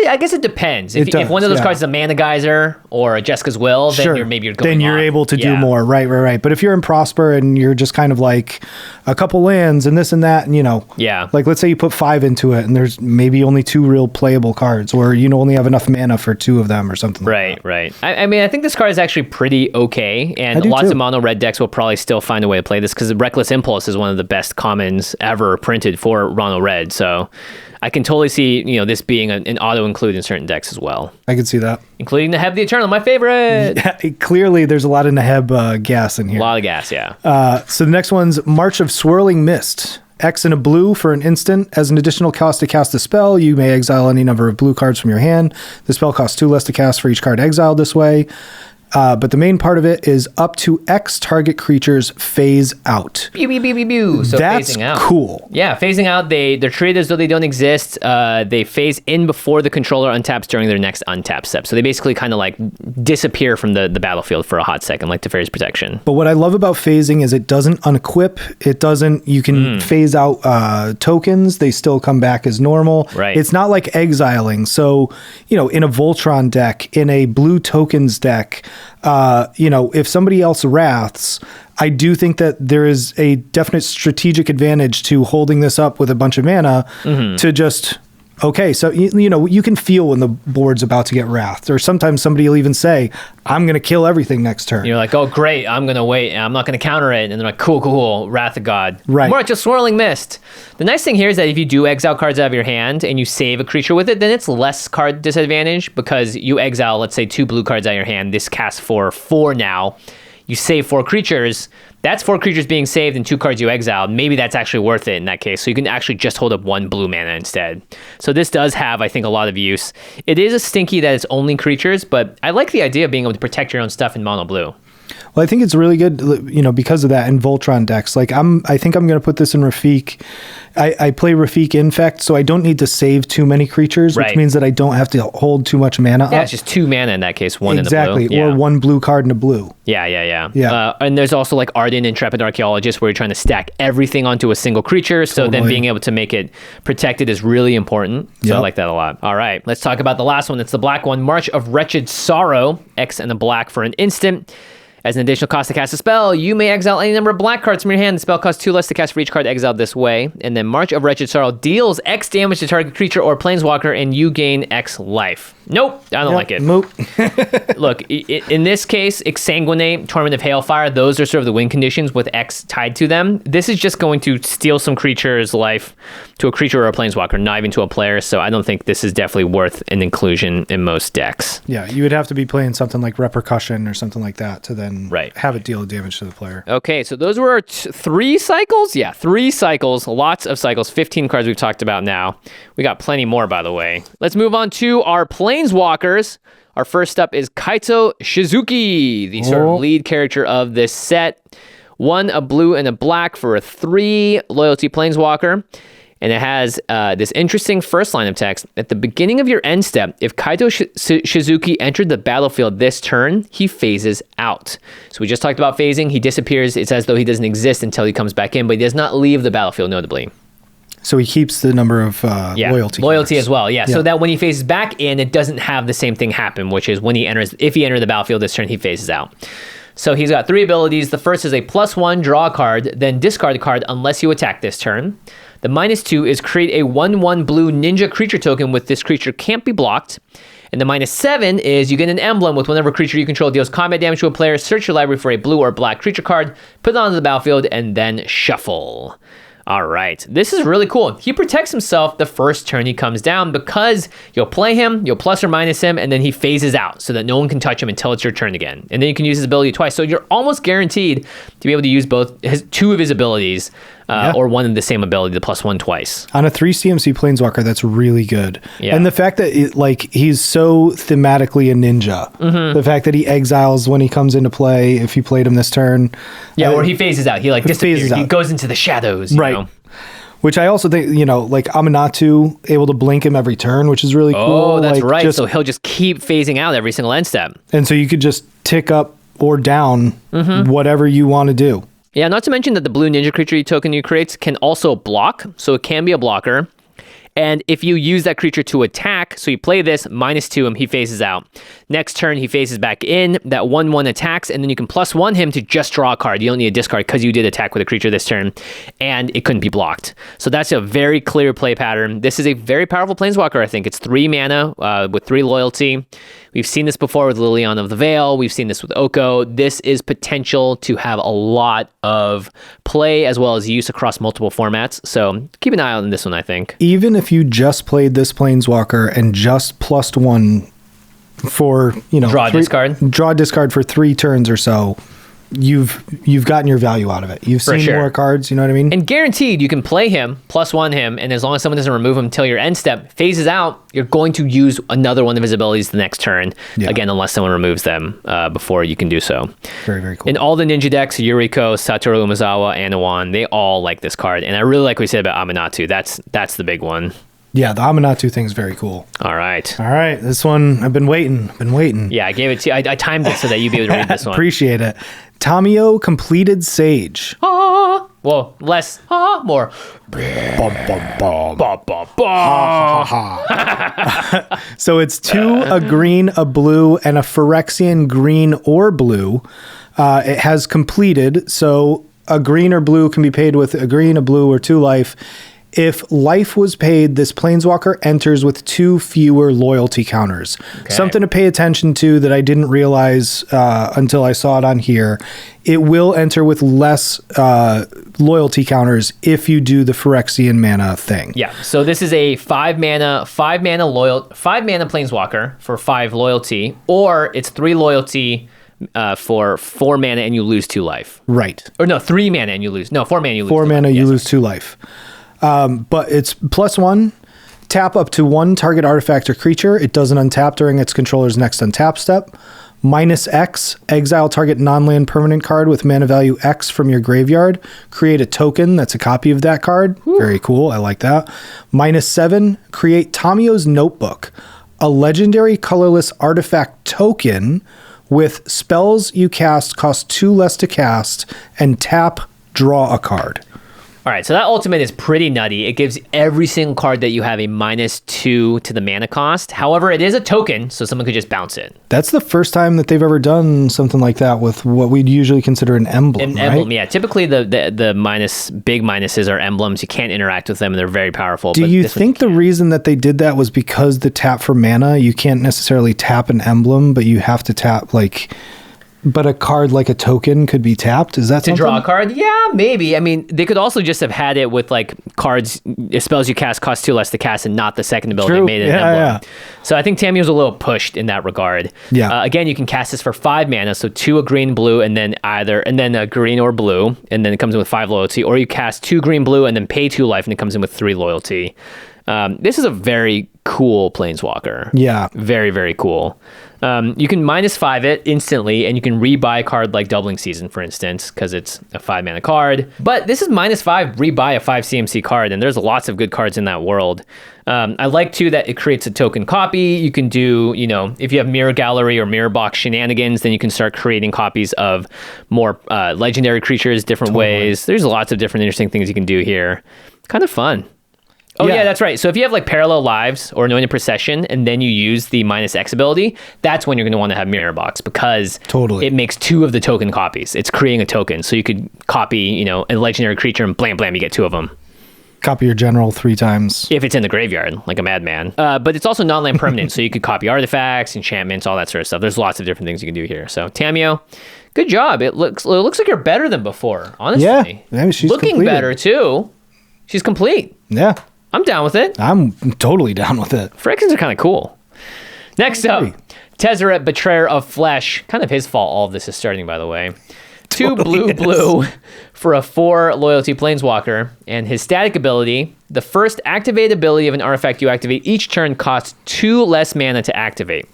I guess it depends. If one of those cards is a Mana Geyser or a Jessica's Will, then you're going then you're able to do more. Right. But if you're in Prosper and you're just kind of like a couple lands and this and that, and you know, like let's say you put 5 into it and there's maybe only 2 real playable cards, or you only have enough mana for 2 of them or something. Right. I mean, I think this card is actually pretty okay, and lots of mono red decks will probably still find a way to play this because Reckless Impulse is one of the best commons ever printed for mono red. So I can totally see, this being an auto include in certain decks as well. I can see that. Including Neheb the Eternal, my favorite. Yeah, clearly there's a lot of Neheb gas in here. A lot of gas, yeah. So the next one's March of Swirling Mist. X and a blue for an instant. As an additional cost to cast a spell, you may exile any number of blue cards from your hand. The spell costs 2 less to cast for each card exiled this way. But the main part of it is up to X target creatures phase out. Pew, pew, pew, pew, pew. So that's phasing out. Cool. Yeah, phasing out. They're treated as though they don't exist. They phase in before the controller untaps during their next untap step. So they basically kind of like disappear from the battlefield for a hot second, like Teferi's Protection. But what I love about phasing is it doesn't unequip. It doesn't, you can phase out tokens. They still come back as normal. Right. It's not like exiling. So, in a Voltron deck, in a blue tokens deck, if somebody else wraths, I do think that there is a definite strategic advantage to holding this up with a bunch of mana to just, so, you can feel when the board's about to get wrathed, or sometimes somebody will even say, I'm going to kill everything next turn. You're like, oh, great, I'm going to wait, and I'm not going to counter it. And they're like, cool, Wrath of God. Right. March of Swirling Mist. The nice thing here is that if you do exile cards out of your hand and you save a creature with it, then it's less card disadvantage because you exile, let's say, 2 blue cards out of your hand. This casts for 4 now. You save 4 creatures. That's 4 creatures being saved and 2 cards you exiled. Maybe that's actually worth it in that case. So you can actually just hold up 1 blue mana instead. So this does have, I think, a lot of use. It is a stinky that it's only creatures, but I like the idea of being able to protect your own stuff in mono blue. Well, I think it's really good, because of that in Voltron decks. Like I think I'm going to put this in Rafik. I play Rafik Infect, so I don't need to save too many creatures, which means that I don't have to hold too much mana. Yeah, it's just 2 mana in that case, 1 exactly, in the blue. or 1 blue card in a blue. Yeah. And there's also like Ardent Intrepid Archaeologist, where you're trying to stack everything onto a single creature. So then being able to make it protected is really important. So I like that a lot. All right, let's talk about the last one. It's the black one, March of Wretched Sorrow. X and a black for an instant. As an additional cost to cast a spell, you may exile any number of black cards from your hand. The spell costs 2 less to cast for each card exiled this way. And then March of Wretched Sorrow deals X damage to target creature or planeswalker, and you gain X life. Nope, I don't like it. Nope. Look, in this case, Exsanguinate, Torment of Hailfire, those are sort of the win conditions with X tied to them. This is just going to steal some creature's life to a creature or a planeswalker, not even to a player. So I don't think this is definitely worth an inclusion in most decks. Yeah, you would have to be playing something like Repercussion or something like that to then and Right. have it deal damage to the player. Okay, so those were our 3 cycles? Yeah, 3 cycles. Lots of cycles. 15 cards we've talked about now. We got plenty more, by the way. Let's move on to our Planeswalkers. Our first up is Kaito Shizuki, the sort of lead character of this set. 1, a blue and a black for a 3 loyalty Planeswalker. And it has this interesting first line of text. At the beginning of your end step, if Kaito Shizuki entered the battlefield this turn, he phases out. So we just talked about phasing. He disappears. It's as though he doesn't exist until he comes back in, but he does not leave the battlefield, notably. So he keeps the number of loyalty cards. As well, yeah. So that when he phases back in, it doesn't have the same thing happen, which is when he enters, if he enters the battlefield this turn, he phases out. So he's got 3 abilities. The first is a +1, draw a card, then discard a card unless you attack this turn. The -2 is create a 1/1 blue ninja creature token with this creature can't be blocked. And the -7 is you get an emblem with whenever creature you control deals combat damage to a player, search your library for a blue or black creature card, put it onto the battlefield, and then shuffle. All right, this is really cool. He protects himself the first turn he comes down because you'll play him, you'll plus or minus him, and then he phases out so that no one can touch him until it's your turn again. And then you can use his ability twice. So you're almost guaranteed to be able to use both 2 of his abilities or one of the same ability, the +1 twice. On a 3 CMC Planeswalker, that's really good. Yeah. And the fact that he's so thematically a ninja. The fact that he exiles when he comes into play, if you played him this turn. Yeah, or he phases out. He disappears. He goes into the shadows. You know? Which I also think, like Amanatu, able to blink him every turn, which is really cool. Oh, that's right. So he'll just keep phasing out every single end step. And so you could just tick up or down whatever you want to do. Yeah, not to mention that the blue ninja creature token you create can also block, so it can be a blocker. And if you use that creature to attack, so you play this, -2 him, he phases out. Next turn, he phases back in, that 1/1 attacks, and then you can +1 him to just draw a card. You don't need a discard because you did attack with a creature this turn, and it couldn't be blocked. So that's a very clear play pattern. This is a very powerful Planeswalker, I think. It's 3 mana with 3 loyalty. We've seen this before with Liliana of the Veil. We've seen this with Oko. This is potential to have a lot of play as well as use across multiple formats. So keep an eye out on this one, I think. Even if you just played this Planeswalker and just +1 for, draw a discard for 3 turns or so, you've gotten your value out of it. You've seen more cards, you know what I mean? And guaranteed you can play him, +1 him, and as long as someone doesn't remove him until your end step phases out, you're going to use another one of his abilities the next turn. Yeah. Again, unless someone removes them before you can do so. Very, very cool. In all the ninja decks, Yuriko, Satoru Umezawa, Anawan, they all like this card. And I really like what we said about Amanatu. That's the big one. Yeah, the Amanatu thing is very cool. All right. This one, I've been waiting. Yeah, I gave it to you. I timed it so that you'd be able to read this one. Appreciate it. Tamiyo Completed Sage. Well, less, more. So it's 2, a green, a blue, and a Phyrexian green or blue. It has completed, so a green or blue can be paid with a green, a blue, or 2 life. If life was paid, this Planeswalker enters with 2 fewer loyalty counters. Okay. Something to pay attention to that I didn't realize until I saw it on here. It will enter with less loyalty counters if you do the Phyrexian mana thing. Yeah, so this is a 5 mana Planeswalker for 5 loyalty, or it's 3 loyalty for 4 mana and you lose 2 life. Right. Or no, 3 mana and you lose. No, 4 mana you lose. 4 mana you lose 2 life. But it's +1, tap up to 1 target artifact or creature. It doesn't untap during its controller's next untap step. -X, exile target non-land permanent card with mana value X from your graveyard. Create a token that's a copy of that card. Ooh. Very cool. I like that. -7, create Tamiyo's Notebook, a legendary colorless artifact token with spells you cast cost 2 less to cast and tap, draw a card. All right, so that ultimate is pretty nutty. It gives every single card that you have a -2 to the mana cost. However, it is a token, so someone could just bounce it. That's the first time that they've ever done something like that with what we'd usually consider an emblem, An emblem, yeah. Typically, the big minuses are emblems. You can't interact with them, and they're very powerful. Do you think the reason that they did that was because the tap for mana, you can't necessarily tap an emblem, but you have to tap, But a card like a token could be tapped? Is that To something? draw a card? Yeah, maybe. I mean, they could also just have had it with like cards, spells you cast cost 2 less to cast and not the second ability True. made an Yeah, emblem. yeah. So I think Tamiyo's a little pushed in that regard. Yeah. Again, you can cast this for 5 mana, so 2 a green, blue, and then a green or blue, and then it comes in with 5 loyalty, or you cast 2 green, blue, and then pay 2 life, and it comes in with 3 loyalty. This is a very cool Planeswalker. Yeah. Very, very cool. You can -5 it instantly, and you can rebuy a card like Doubling Season, for instance, because it's a 5 mana card. But this is -5, rebuy a 5 CMC card, and there's lots of good cards in that world. I like, too, that it creates a token copy. You can do, if you have Mirror Gallery or Mirror Box shenanigans, then you can start creating copies of more legendary creatures different ways. There's lots of different interesting things you can do here. Kind of fun. Oh, yeah, that's right. So if you have like Parallel Lives or Anointed Procession, and then you use the -X ability, that's when you're going to want to have Mirror Box, because it makes 2 of the token copies. It's creating a token. So you could copy, a legendary creature, and blam, blam, you get 2 of them. Copy your general 3 times. If it's in the graveyard, like a madman. But it's also non-land permanent, so you could copy artifacts, enchantments, all that sort of stuff. There's lots of different things you can do here. So Tamiyo, good job. It looks like you're better than before, honestly. Yeah, maybe she's looking completed. better, too. She's complete. Yeah. I'm down with it. I'm totally down with it. Frictions are kind of cool. Next up, Tezzeret, Betrayer of Flesh. Kind of his fault all of this is starting, by the way. 2 blue for a 4 loyalty Planeswalker. And his static ability, the first activated ability of an artifact you activate each turn costs 2 less mana to activate.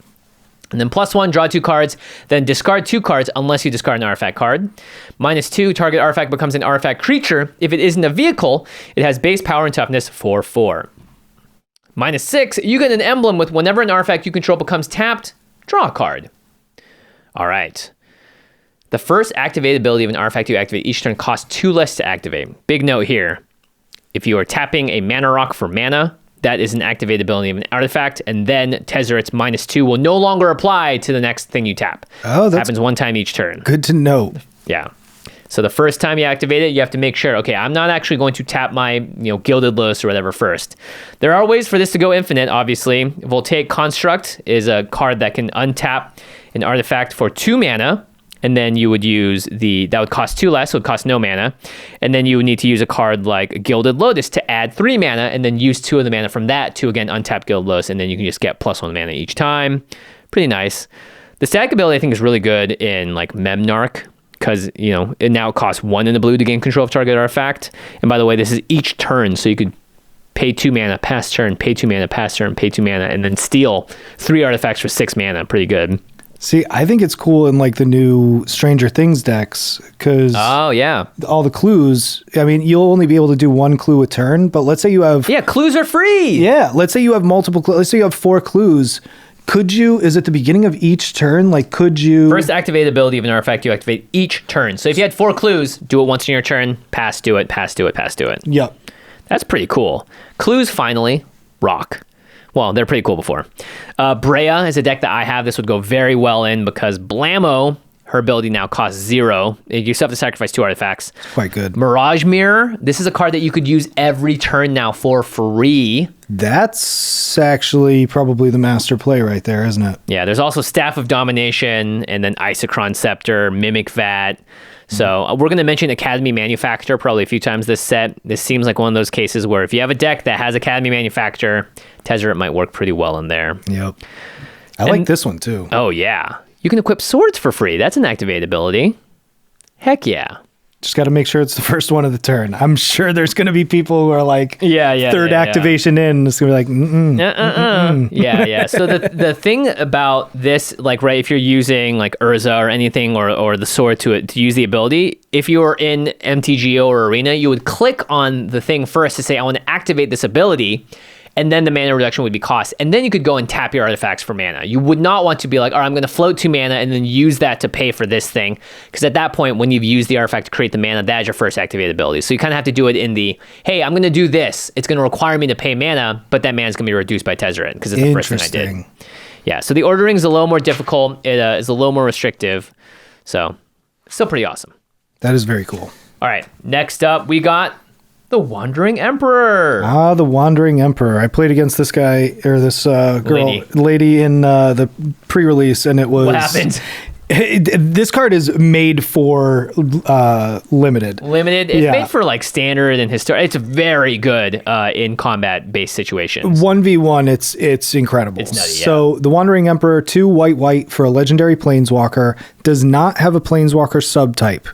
And then +1, draw 2 cards, then discard 2 cards unless you discard an artifact card. -2, target artifact becomes an artifact creature. If it isn't a vehicle, it has base power and toughness 4/4. -6, you get an emblem with whenever an artifact you control becomes tapped, draw a card. All right. The first activated ability of an artifact you activate each turn costs 2 less to activate. Big note here. If you are tapping a mana rock for mana, that is an activated ability of an artifact, and then Tezzeret's -2 will no longer apply to the next thing you tap. Oh, that happens 1 time each turn. Good to know. Yeah. So the first time you activate it, you have to make sure, okay, I'm not actually going to tap my, Gilded Lotus or whatever first. There are ways for this to go infinite, obviously. Voltaic Construct is a card that can untap an artifact for 2 mana, and then you would use that would cost 2 less, so it would cost no mana. And then you would need to use a card like Gilded Lotus to add 3 mana, and then use 2 of the mana from that to, again, untap Gilded Lotus, and then you can just get +1 mana each time. Pretty nice. The static ability, I think, is really good in, like, Memnarch, because, it now costs 1 in the blue to gain control of target artifact. And by the way, this is each turn, so you could pay 2 mana, pass turn, pay 2 mana, pass turn, pay 2 mana, and then steal 3 artifacts for 6 mana. Pretty good. See, I think it's cool in like the new Stranger Things decks, because all the clues, I mean, you'll only be able to do 1 clue a turn, but let's say you have... Yeah, clues are free! Yeah, let's say you have multiple clues. Let's say you have 4 clues. Could you, is it the beginning of each turn? Like, could you... First activated ability of an artifact you activate each turn. So if you had 4 clues, do it once in your turn, pass, do it, pass, do it, pass, do it. Yep. That's pretty cool. Clues, finally, rock. Well, they're pretty cool before. Brea is a deck that I have. This would go very well in because Blammo, her ability now costs 0. You still have to sacrifice 2 artifacts. Quite good. Mirage Mirror. This is a card that you could use every turn now for free. That's actually probably the master play right there, isn't it? Yeah, there's also Staff of Domination and then Isochron Scepter, Mimic Vat. So we're going to mention Academy Manufacturer probably a few times this set. This seems like one of those cases where if you have a deck that has Academy Manufacturer, Tezzeret might work pretty well in there. Yep. I like this one too. Oh, yeah. You can equip swords for free. That's an activated ability. Heck yeah. Just got to make sure it's the first one of the turn. I'm sure there's going to be people who are like, third activation in. It's going to be like, Yeah. So the thing about this, like, right, if you're using like Urza or anything or the sword to use the ability, if you're in MTGO or Arena, you would click on the thing first to say, I want to activate this ability. And then the mana reduction would be cost. And then you could go and tap your artifacts for mana. You would not want to be like, all right, I'm going to float 2 mana and then use that to pay for this thing. Because at that point, when you've used the artifact to create the mana, that is your first activated ability. So you kind of have to do it in the, hey, I'm going to do this. It's going to require me to pay mana, but that mana is going to be reduced by Tezzeret because it's the first thing I did. Yeah, so the ordering is a little more difficult. It is a little more restrictive. So still pretty awesome. That is very cool. All right, next up, we got the Wandering Emperor. Ah, the Wandering Emperor. I played against this guy, or this lady in the pre-release, and it was... What happened? This card is made for limited. Limited. It's made for like standard and historic. It's very good in combat-based situations. 1v1, it's incredible. It's nutty, So the Wandering Emperor, 2 white for a legendary planeswalker, does not have a planeswalker subtype.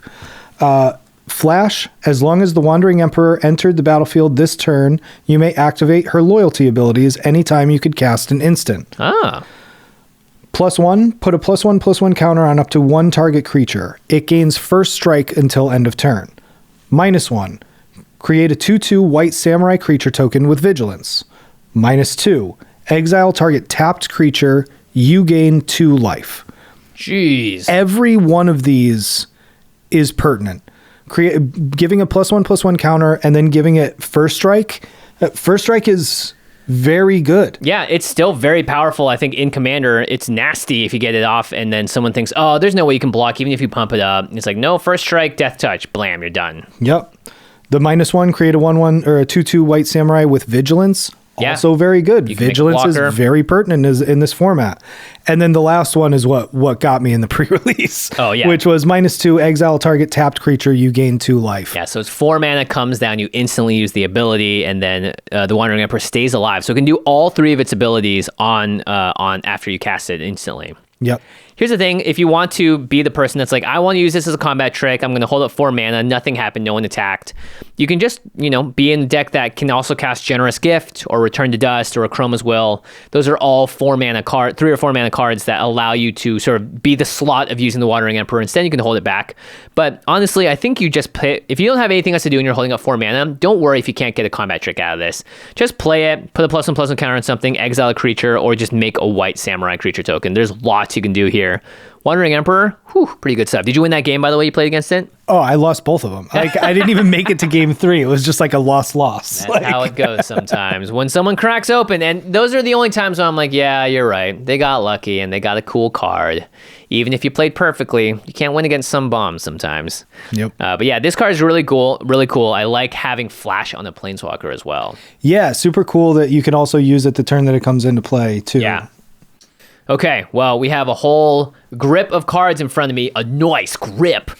Flash, as long as the Wandering Emperor entered the battlefield this turn, you may activate her loyalty abilities anytime you could cast an instant. +1, put a +1/+1 counter on up to 1 target creature. It gains first strike until end of turn. -1, create a 2/2 white samurai creature token with vigilance. -2, exile target tapped creature, you gain 2 life. Jeez. Every one of these is pertinent. Giving a +1/+1 counter and then giving it first strike. First strike is very good. Yeah, it's still very powerful. I think in Commander, it's nasty if you get it off and then someone thinks, oh, there's no way you can block even if you pump it up. It's like, no, first strike, death touch, blam, you're done. Yep. The -1, create a 1/1 or a 2/2 white samurai with vigilance. Yeah. Also very good. Vigilance is very pertinent in this format. And then the last one is what got me in the pre-release. Oh, yeah. Which was -2, exile target tapped creature, you gain 2 life. Yeah, so it's 4 mana, comes down, you instantly use the ability, and then the Wandering Emperor stays alive. So it can do all 3 of its abilities on after you cast it instantly. Yep. Here's the thing, if you want to be the person that's like, I want to use this as a combat trick, I'm going to hold up 4 mana, nothing happened, no one attacked. You can just, be in a deck that can also cast Generous Gift or Return to Dust or a Chroma's Will. Those are all 3 or 4 mana cards that allow you to sort of be the slot of using the Wandering Emperor. Instead, you can hold it back. But honestly, I think you just play, if you don't have anything else to do and you're holding up 4 mana, don't worry if you can't get a combat trick out of this. Just play it, put a +1/+1 counter on something, exile a creature, or just make a white samurai creature token. There's lots you can do here. Wandering Emperor, pretty good stuff. Did you win that game, by the way, you played against it? Oh, I lost both of them. I didn't even make it to game 3. It was just like a loss. That's how it goes sometimes. When someone cracks open, and those are the only times when I'm like, yeah, you're right. They got lucky, and they got a cool card. Even if you played perfectly, you can't win against some bombs sometimes. Yep. But yeah, this card is really cool. Really cool. I like having Flash on the Planeswalker as well. Yeah, super cool that you can also use it the turn that it comes into play, too. Yeah. Okay, well, we have a whole grip of cards in front of me, a nice grip,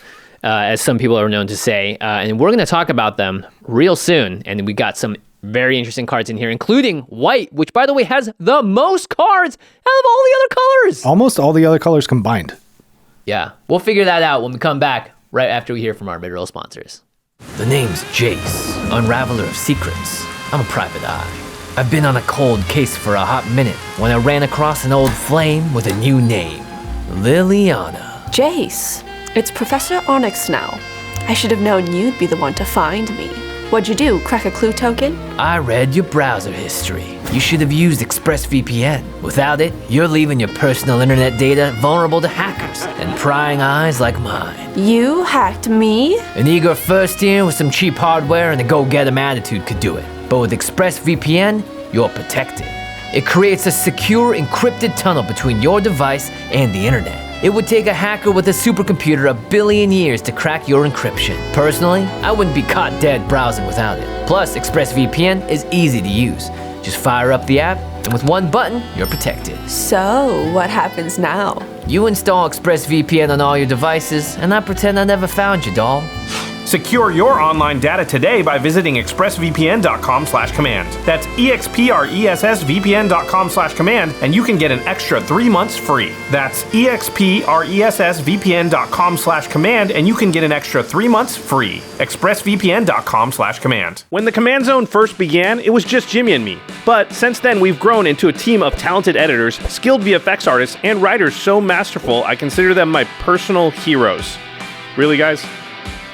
as some people are known to say, and we're going to talk about them real soon, and we got some very interesting cards in here, including white, which, by the way, has the most cards out of all the other colors. Almost all the other colors combined. Yeah, we'll figure that out when we come back, right after we hear from our mid-roll sponsors. The name's Jace, Unraveler of Secrets. I'm a private eye. I've been on a cold case for a hot minute when I ran across an old flame with a new name, Liliana. Jace, it's Professor Onyx now. I should have known you'd be the one to find me. What'd you do, crack a clue token? I read your browser history. You should have used ExpressVPN. Without it, you're leaving your personal internet data vulnerable to hackers and prying eyes like mine. You hacked me? An eager first year with some cheap hardware and a go-get-em attitude could do it. But with ExpressVPN, you're protected. It creates a secure, encrypted tunnel between your device and the internet. It would take a hacker with a supercomputer 1 billion years to crack your encryption. Personally, I wouldn't be caught dead browsing without it. Plus, ExpressVPN is easy to use. Just fire up the app, and with one button, you're protected. So, what happens now? You install ExpressVPN on all your devices, and I pretend I never found you, doll. Secure your online data today by visiting expressvpn.com/command. That's expressvpn.com/command, and you can get an extra 3 months free. That's expressvpn.com/command, and you can get an extra 3 months free. expressvpn.com/command. When the Command Zone first began, it was just Jimmy and me. But since then, we've grown into a team of talented editors, skilled VFX artists, and writers so masterful, I consider them my personal heroes. Really, guys?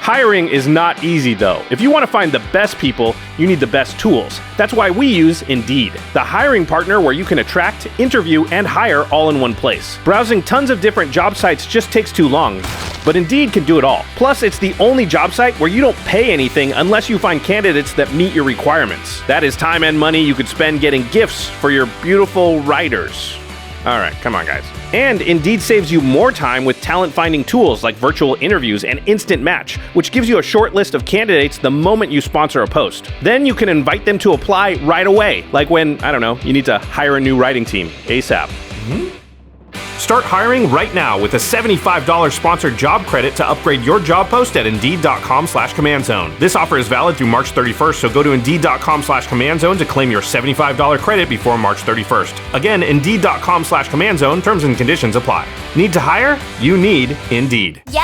Hiring is not easy, though. If you want to find the best people, you need the best tools. That's why we use Indeed, the hiring partner where you can attract, interview, and hire all in one place. Browsing tons of different job sites just takes too long, but Indeed can do it all. Plus, it's the only job site where you don't pay anything unless you find candidates that meet your requirements. That is time and money you could spend getting gifts for your beautiful writers. All right, come on, guys. And Indeed saves you more time with talent-finding tools like virtual interviews and Instant Match, which gives you a short list of candidates the moment you sponsor a post. Then you can invite them to apply right away, like when, I don't know, you need to hire a new writing team ASAP. Start hiring right now with a $75 sponsored job credit to upgrade your job post at Indeed.com/CommandZone. This offer is valid through March 31st, so go to Indeed.com/CommandZone to claim your $75 credit before March 31st. Again, Indeed.com/CommandZone. Terms and conditions apply. Need to hire? You need Indeed. Yo,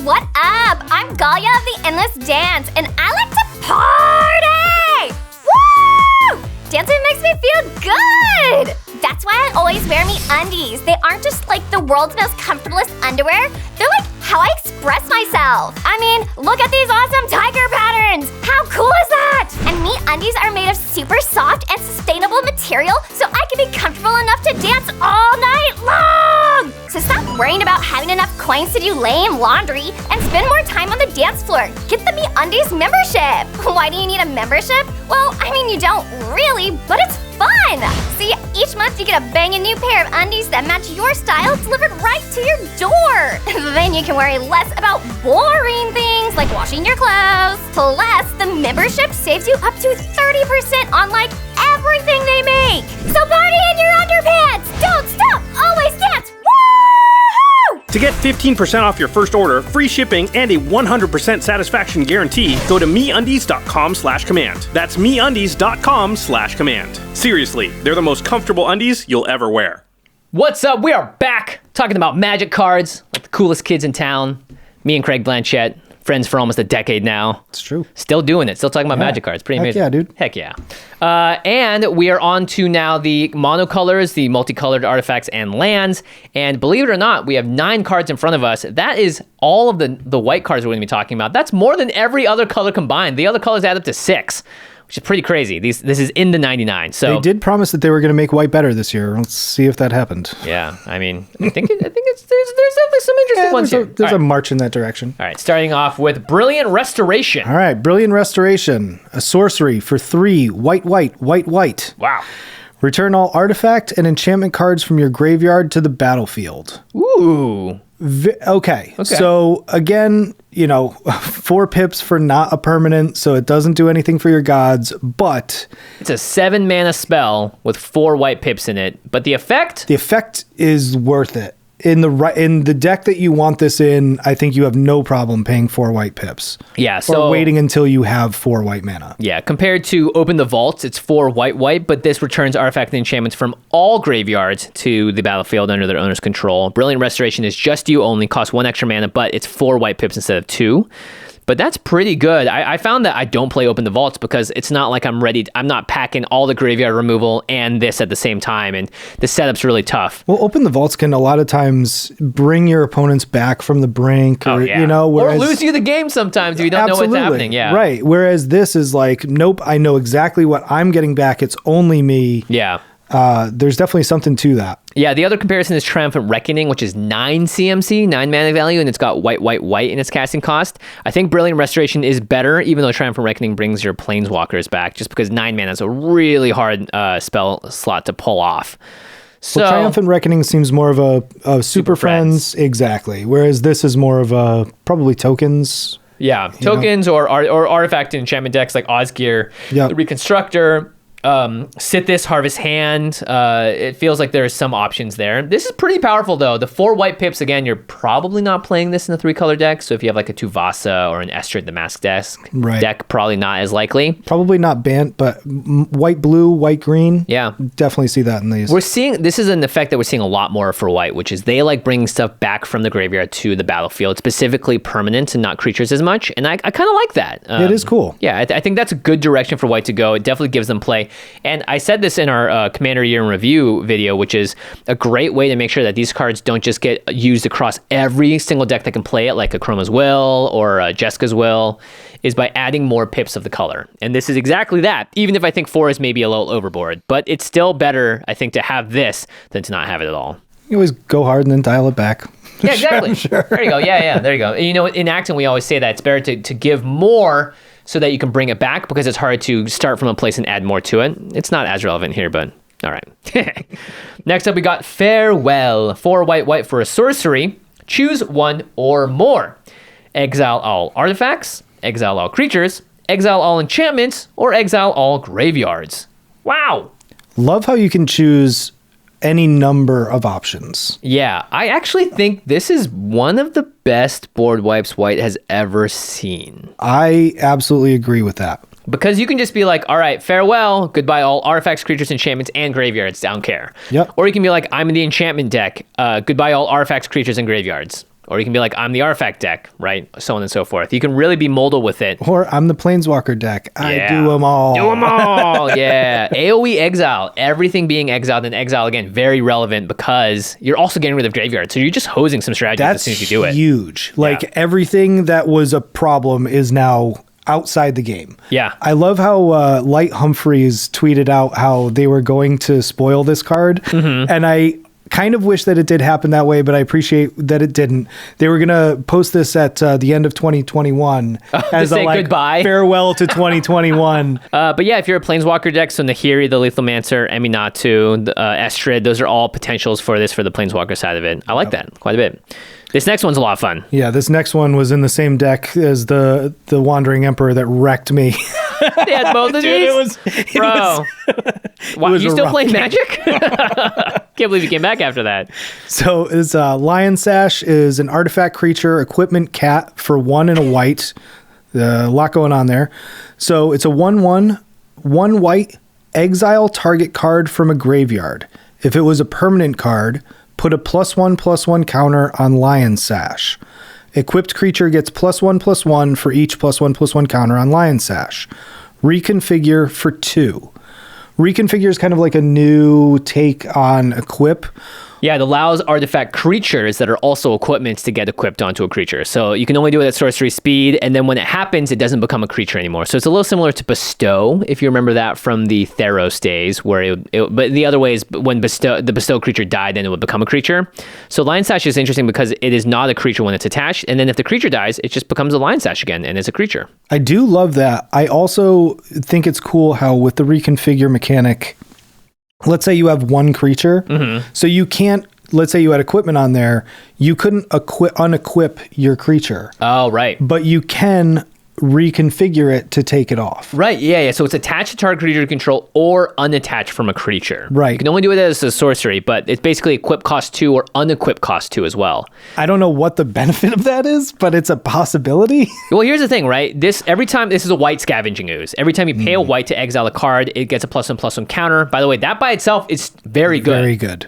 what up? I'm Galia of the Endless Dance, and I like to party! Woo! Dancing makes me feel good! That's why I always wear MeUndies. They aren't just like the world's most comfortablest underwear. They're like how I express myself. I mean, look at these awesome tiger patterns. How cool is that? And MeUndies are made of super soft and sustainable material, so I can be comfortable enough to dance all night long. So stop worrying about having enough coins to do lame laundry and spend more time on the dance floor. Get the MeUndies membership. Why do you need a membership? Well, I mean, you don't really, but it's fun! See, each month you get a banging new pair of undies that match your style delivered right to your door. Then you can worry less about boring things like washing your clothes. Plus, the membership saves you up to 30% on like everything they make. So party in your underpants! Don't stop! Always dance! Woo! To get 15% off your first order, free shipping, and a 100% satisfaction guarantee, go to MeUndies.com/command. That's MeUndies.com/command. Seriously, they're the most comfortable undies you'll ever wear. What's up? We are back talking about Magic cards, like the coolest kids in town. Me and Craig Blanchette, friends for almost a decade now. It's true. Still doing it. Still talking about Magic cards. Pretty amazing. Heck yeah, dude. Heck yeah. And we are on to now the monocolors, the multicolored artifacts and lands. And believe it or not, we have 9 cards in front of us. That is all of the white cards we're going to be talking about. That's more than every other color combined. The other colors add up to 6. Which is pretty crazy. This is in the 99. So they did promise that they were going to make white better this year. Let's see if that happened. Yeah, I mean, I think there's definitely some interesting ones here. There's a march in that direction. All right, starting off with Brilliant Restoration. All right, Brilliant Restoration, a sorcery for 3, white, white, white, white. Wow. Return all artifact and enchantment cards from your graveyard to the battlefield. Ooh. Okay. So again, 4 pips for not a permanent, so it doesn't do anything for your gods, but it's a 7 mana spell with 4 white pips in it. But the effect is worth it. In the deck that you want this in, I think you have no problem paying 4 white pips. Yeah, so or waiting until you have 4 white mana. Yeah, compared to Open the Vaults, it's 4 white, but this returns artifact and enchantments from all graveyards to the battlefield under their owner's control. Brilliant Restoration is just you only, costs 1 extra mana, but it's 4 white pips instead of 2. But that's pretty good. I found that I don't play Open the Vaults because it's not like I'm not packing all the graveyard removal and this at the same time, and the setup's really tough. Well, Open the Vaults can a lot of times bring your opponents back from the brink, or or lose you the game sometimes if you don't know what's happening. Yeah, right. Whereas this is like, nope, I know exactly what I'm getting back. It's only me. Yeah. There's definitely something to that. Yeah, the other comparison is Triumphant Reckoning, which is 9 CMC, 9 mana value, and it's got white, white, white in its casting cost. I think Brilliant Restoration is better, even though Triumphant Reckoning brings your Planeswalkers back, just because 9 mana is a really hard spell slot to pull off. So Triumphant Reckoning seems more of a Super Friends, exactly. Whereas this is more of a probably tokens. Yeah, tokens or artifact and enchantment decks like Osgear, the Reconstructor. Sit this, Harvest Hand. It feels like there's some options there. This is pretty powerful though. The 4 white pips, again, you're probably not playing this in the 3-color deck. So if you have like a Tuvasa or an Estrid the Mask deck, probably not as likely. Probably not Bant, but white, blue, white, green. Yeah. Definitely see that in these. This is an effect that we're seeing a lot more for white, which is they like bringing stuff back from the graveyard to the battlefield, specifically permanents and not creatures as much. And I kind of like that. It is cool. Yeah, I think that's a good direction for white to go. It definitely gives them play. And I said this in our Commander Year in Review video, which is a great way to make sure that these cards don't just get used across every single deck that can play it, like a Chroma's Will or Jessica's Will, is by adding more pips of the color. And this is exactly that, even if I think 4 is maybe a little overboard. But it's still better, I think, to have this than to not have it at all. You always go hard and then dial it back. Yeah, exactly. Sure. There you go. Yeah, there you go. In Acton, we always say that it's better to give more so that you can bring it back, because it's hard to start from a place and add more to it. It's not as relevant here, but all right. Next up, we got Farewell. 4 white, white for a sorcery. Choose 1 or more. Exile all artifacts, exile all creatures, exile all enchantments, or exile all graveyards. Wow. Love how you can choose any number of options. Yeah, I actually think this is one of the best board wipes White has ever seen. I absolutely agree with that. Because you can just be like, all right, farewell, goodbye all artifacts, creatures, enchantments, and graveyards, don't care. Yep. Or you can be like, I'm in the enchantment deck, goodbye all artifacts, creatures, and graveyards. Or you can be like, I'm the artifact deck, right? So on and so forth. You can really be molded with it. Or I'm the Planeswalker deck. I do them all. Do them all, yeah. AoE exile, everything being exiled, and exile, again, very relevant because you're also getting rid of graveyard. So you're just hosing some strategies as soon as you do it. That's huge. Like everything that was a problem is now outside the game. Yeah. I love how Light Humphreys tweeted out how they were going to spoil this card. And I kind of wish that it did happen that way, but I appreciate that it didn't. They were going to post this at the end of 2021 as say a like, goodbye. farewell to 2021. But yeah, if you're a Planeswalker deck, so Nahiri, the Lethal Mancer, Eminatu, Estrid, those are all potentials for this for the Planeswalker side of it. I like that quite a bit. This next one's a lot of fun. Yeah, this next one was in the same deck as the Wandering Emperor that wrecked me. They had both of these? Bro. Wow, you still playing Magic? Can't believe you came back after that. So is Lion Sash is an artifact creature, equipment cat for 1 and a white. A lot going on there. So it's a 1/1, 1 white, exile target card from a graveyard. If it was a permanent card, put a +1/+1 counter on Lion Sash. Equipped creature gets +1/+1 for each +1/+1 counter on Lion Sash. Reconfigure for 2. Reconfigure is kind of like a new take on equip. Yeah, it allows artifact creatures that are also equipments to get equipped onto a creature. So you can only do it at sorcery speed, and then when it happens, it doesn't become a creature anymore. So it's a little similar to Bestow, if you remember that from the Theros days, where but the other way is when the Bestow creature died, then it would become a creature. So Lion Sash is interesting because it is not a creature when it's attached, and then if the creature dies, it just becomes a Lion Sash again, and it's a creature. I do love that. I also think it's cool how with the reconfigure mechanic, let's say you have one creature, so you can't, let's say you had equipment on there, you couldn't unequip your creature. Oh, right. But you can reconfigure it to take it off. Right, yeah. So it's attached to target creature to control or unattached from a creature. Right. You can only do it as a sorcery, but it's basically equip cost 2 or unequip cost 2 as well. I don't know what the benefit of that is, but it's a possibility. Well, here's the thing, right? Every time, this is a white scavenging ooze. Every time you pay a white to exile a card, it gets a +1/+1 counter. By the way, that by itself is very good. Very good.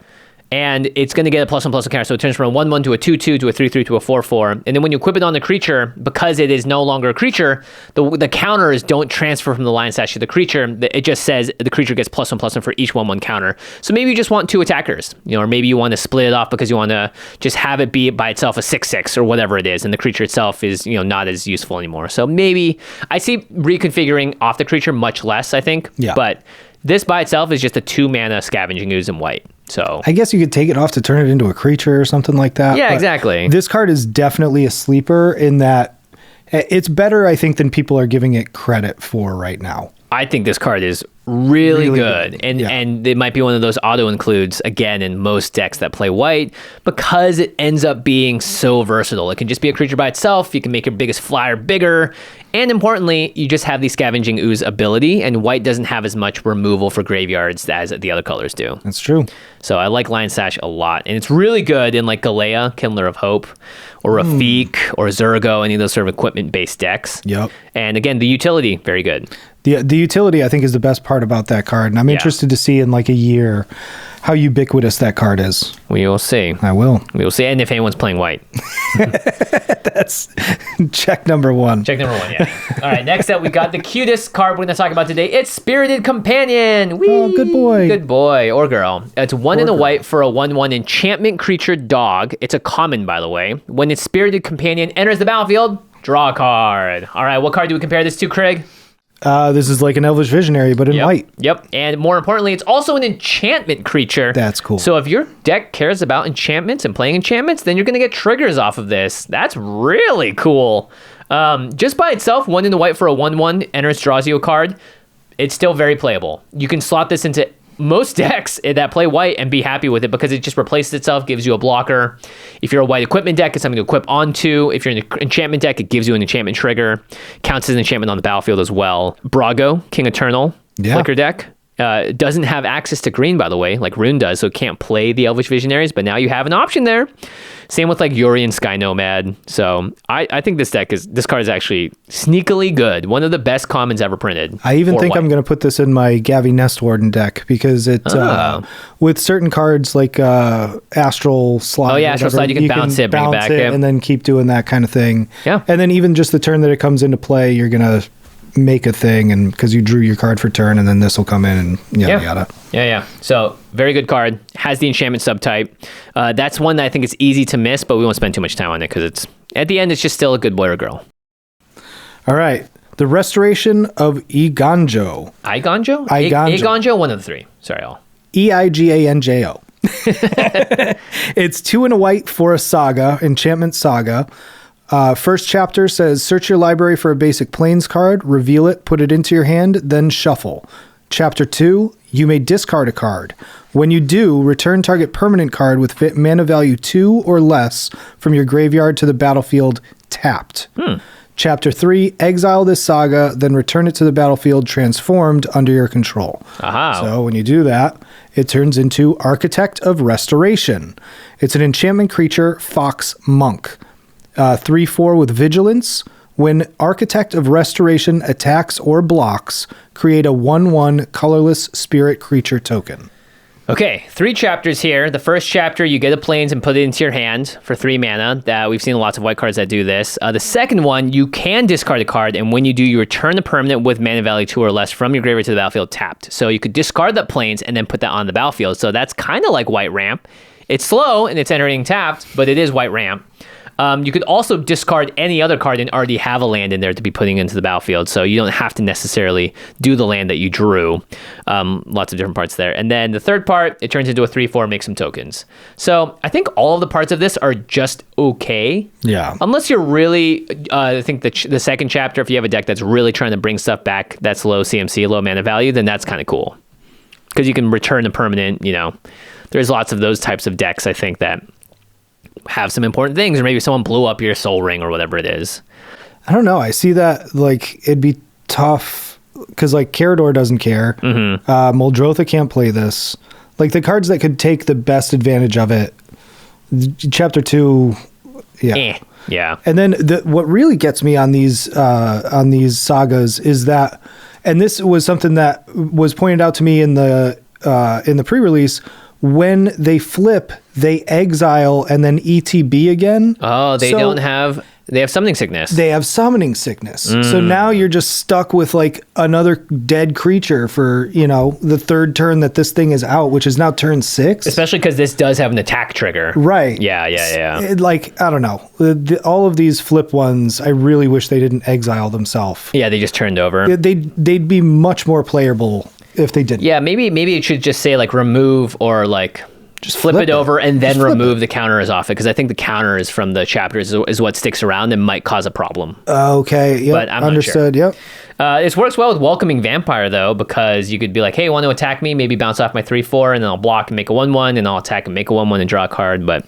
And it's going to get a +1/+1 counter. So it turns from a 1/1 to a 2/2 to a 3/3 to a 4/4. And then when you equip it on the creature, because it is no longer a creature, the counters don't transfer from the Lion Sash to the creature. It just says the creature gets +1/+1 for each 1/1 counter. So maybe you just want 2 attackers, or maybe you want to split it off because you want to just have it be by itself a 6/6 or whatever it is, and the creature itself is not as useful anymore. So maybe I see reconfiguring off the creature much less, I think. Yeah. But this by itself is just a 2-mana scavenging ooze in white. So I guess you could take it off to turn it into a creature or something like that. Yeah, but exactly. This card is definitely a sleeper in that it's better, I think, than people are giving it credit for right now. I think this card is really good. And Yeah. and it might be one of those auto includes again in most decks that play white because it ends up being so versatile. It can just be a creature by itself. You can make your biggest flyer bigger. And importantly, you just have the scavenging ooze ability, and white doesn't have as much removal for graveyards as the other colors do. That's true. So I like Lion Sash a lot. And it's really good in like Galea, Kindler of Hope, or Rafik, or Zurgo, any of those sort of equipment-based decks. Yep. And again, the utility, very good. The utility, I think, is the best part about that card. And I'm interested to see in like a year how ubiquitous that card is. We will see. I will. We will see. And if anyone's playing white. That's check number 1. Check number 1, yeah. All right, next up, we got the cutest card we're going to talk about today. It's Spirited Companion. Whee! Oh, good boy. Good boy or girl. It's 1 and a white for a 1/1 enchantment creature dog. It's a common, by the way. When its Spirited Companion enters the battlefield, draw a card. All right, what card do we compare this to, Craig? This is like an Elvish Visionary, but in white. Yep. And more importantly, it's also an enchantment creature. That's cool. So if your deck cares about enchantments and playing enchantments, then you're going to get triggers off of this. That's really cool. Just by itself, 1 in the white for a 1/1, enters, draws you a card. It's still very playable. You can slot this into most decks that play white and be happy with it because it just replaces itself, gives you a blocker. If you're a white equipment deck, it's something to equip onto. If you're an enchantment deck, it gives you an enchantment trigger. Counts as an enchantment on the battlefield as well. Brago, King Eternal, flicker deck. Doesn't have access to green, by the way, like Rune does, so it can't play the Elvish Visionaries, but now you have an option there. Same with like Yuri and Sky Nomad. So I think this card is actually sneakily good. One of the best commons ever printed. I even think I'm going to put this in my Gavi Nest Warden deck because it, with certain cards like Astral Slide. Oh yeah, Astral Slide, you can bounce it, bring it back. And then keep doing that kind of thing. Yeah. And then even just the turn that it comes into play, you're going to make a thing, and because you drew your card for turn, and then this will come in and yada yada. Yeah. So very good card. Has the enchantment subtype. That's one that I think is easy to miss, but we won't spend too much time on it because it's at the end it's just still a good boy or girl. All right, the restoration of EIGANJO. EIGANJO? EIGANJO. EIGANJO, one of the three. Sorry, all. EIGANJO. It's 2 and a white for a saga, enchantment saga. First chapter says, search your library for a basic plains card, reveal it, put it into your hand, then shuffle. Chapter 2, you may discard a card. When you do, return target permanent card with mana value 2 or less from your graveyard to the battlefield tapped. Chapter 3, exile this saga, then return it to the battlefield transformed under your control. So when you do that, it turns into Architect of Restoration. It's an enchantment creature, Fox Monk. 3/4 with vigilance. When Architect of Restoration attacks or blocks, create a 1/1 colorless spirit creature token. Okay, 3 chapters here. The first chapter, you get a plains and put it into your hand for 3 mana. We've seen lots of white cards that do this. The second one, you can discard a card, and when you do, you return the permanent with mana value 2 or less from your graveyard to the battlefield tapped. So you could discard that plains and then put that on the battlefield. So that's kind of like white ramp. It's slow and it's entering tapped, but it is white ramp. You could also discard any other card and already have a land in there to be putting into the battlefield, so you don't have to necessarily do the land that you drew. Lots of different parts there. And then the third part, it turns into a 3/4, make some tokens. So I think all of the parts of this are just okay. Yeah. Unless you're really, I think the second chapter, if you have a deck that's really trying to bring stuff back that's low CMC, low mana value, then that's kind of cool. Because you can return a permanent, There's lots of those types of decks, I think, that have some important things, or maybe someone blew up your Soul Ring or whatever it is. I don't know. I see that like it'd be tough because like Carador doesn't care. Muldrotha can't play this. Like the cards that could take the best advantage of it. Chapter 2, yeah. Yeah. And then what really gets me on these sagas is that, and this was something that was pointed out to me in the pre-release. When they flip, they exile and then ETB again. Oh, they have summoning sickness. They have summoning sickness. So now you're just stuck with like another dead creature for, the third turn that this thing is out, which is now turn 6. Especially because this does have an attack trigger. Right. Yeah. I don't know. All of these flip ones, I really wish they didn't exile themselves. Yeah, they just turned over. They'd be much more playable if they didn't. Yeah, maybe it should just say like remove or like just flip it over and then remove the counters off it, because I think the counters from the chapters is what sticks around and might cause a problem. Okay, yeah, but I'm understood. Not sure. Yep. This works well with Welcoming Vampire though, because you could be like, hey, want to attack me? Maybe bounce off my 3/4, and then I'll block and make a 1/1, and I'll attack and make a 1/1 and draw a card. But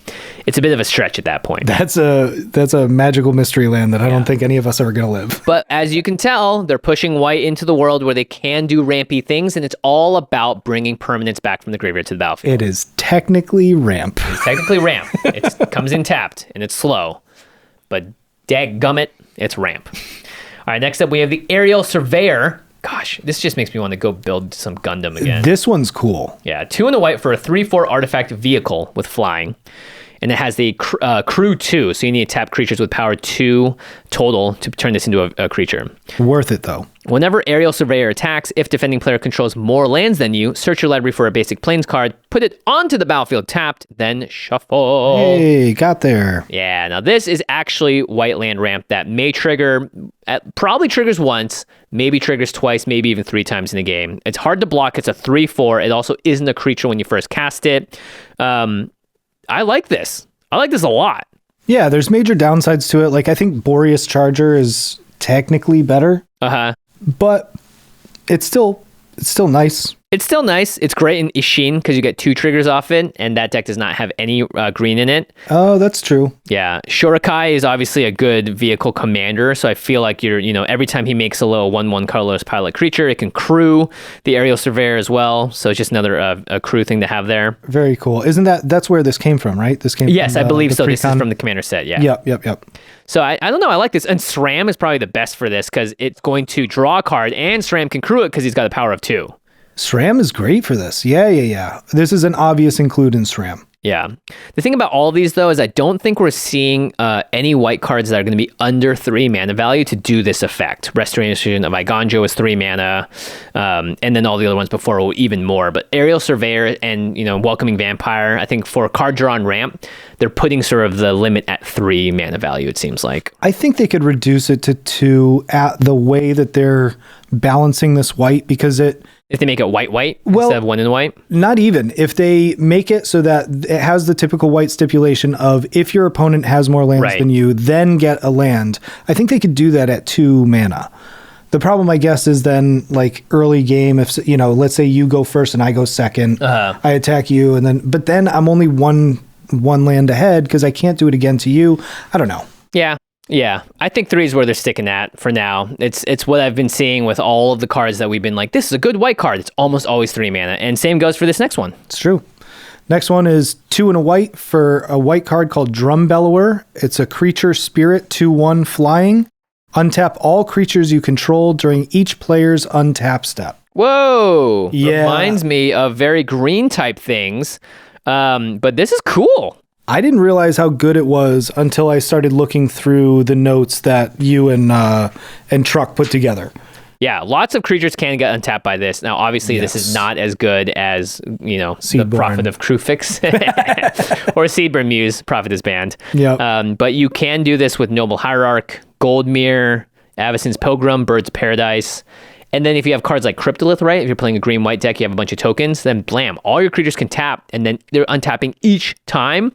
it's a bit of a stretch at that point. That's a magical mystery land that I don't think any of us are going to live. But as you can tell, they're pushing white into the world where they can do rampy things, and it's all about bringing permanents back from the graveyard to the battlefield. It is technically ramp. It's technically ramp. It comes in tapped, and it's slow. But dadgummit, it's ramp. All right, next up we have the Aerial Surveyor. Gosh, this just makes me want to go build some Gundam again. This one's cool. Yeah, 2 and a white for a 3/4 artifact vehicle with flying. And it has the crew 2, so you need to tap creatures with power 2 total to turn this into a creature. Worth it, though. Whenever Aerial Surveyor attacks, if defending player controls more lands than you, search your library for a basic plains card, put it onto the battlefield tapped, then shuffle. Hey, got there. Yeah, now this is actually white land ramp that may trigger, probably triggers once, maybe triggers twice, maybe even 3 times in the game. It's hard to block. It's a 3/4. It also isn't a creature when you first cast it. I like this. I like this a lot. Yeah, there's major downsides to it. Like, I think Boreas Charger is technically better. Uh-huh. But it's still nice. It's still nice. It's great in Ishin because you get 2 triggers off it, and that deck does not have any green in it. Oh, that's true. Yeah, Shurikai is obviously a good vehicle commander, so I feel like every time he makes a little 1/1 colorless pilot creature, it can crew the aerial surveyor as well. So it's just another a crew thing to have there. Very cool. Isn't that's where this came from, right? This came. Yes, from I believe so. Precon. This is from the commander set. Yeah. Yep. So I don't know. I like this, and SRAM is probably the best for this because it's going to draw a card, and SRAM can crew it because he's got a power of 2. SRAM is great for this. Yeah. This is an obvious include in SRAM. Yeah. The thing about all of these, though, is I don't think we're seeing any white cards that are going to be under 3 mana value to do this effect. Restoration of EIGANJO is 3 mana, and then all the other ones before were even more. But Aerial Surveyor and, Welcoming Vampire, I think for card draw on ramp, they're putting sort of the limit at 3 mana value, it seems like. I think they could reduce it to 2 at the way that they're balancing this white, because if they make it white instead of 1 in white? Not even. If they make it so that it has the typical white stipulation of if your opponent has more lands than you, then get a land. I think they could do that at 2 mana. The problem, I guess, is then like early game, if, let's say you go first and I go second, I attack you, but then I'm only one land ahead because I can't do it again to you. I don't know. Yeah, I think 3 is where they're sticking at for now. It's what I've been seeing with all of the cards that we've been like, this is a good white card. It's almost always 3 mana. And same goes for this next one. It's true. Next one is 2 and a white for a white card called Drumbellower. It's a creature spirit 2/1 flying. Untap all creatures you control during each player's untap step. Whoa! Yeah. Reminds me of very green type things. But this is cool. I didn't realize how good it was until I started looking through the notes that you and Truck put together. Yeah, lots of creatures can get untapped by this. Now, obviously, this is not as good as, the Prophet of Crufix or Seedburn Muse. Prophet is banned. Yep. But you can do this with Noble Hierarch, Goldmere, Avacyn's Pilgrim, Bird's Paradise. And then if you have cards like Cryptolith, right? If you're playing a green-white deck, you have a bunch of tokens, then blam, all your creatures can tap, and then they're untapping each time.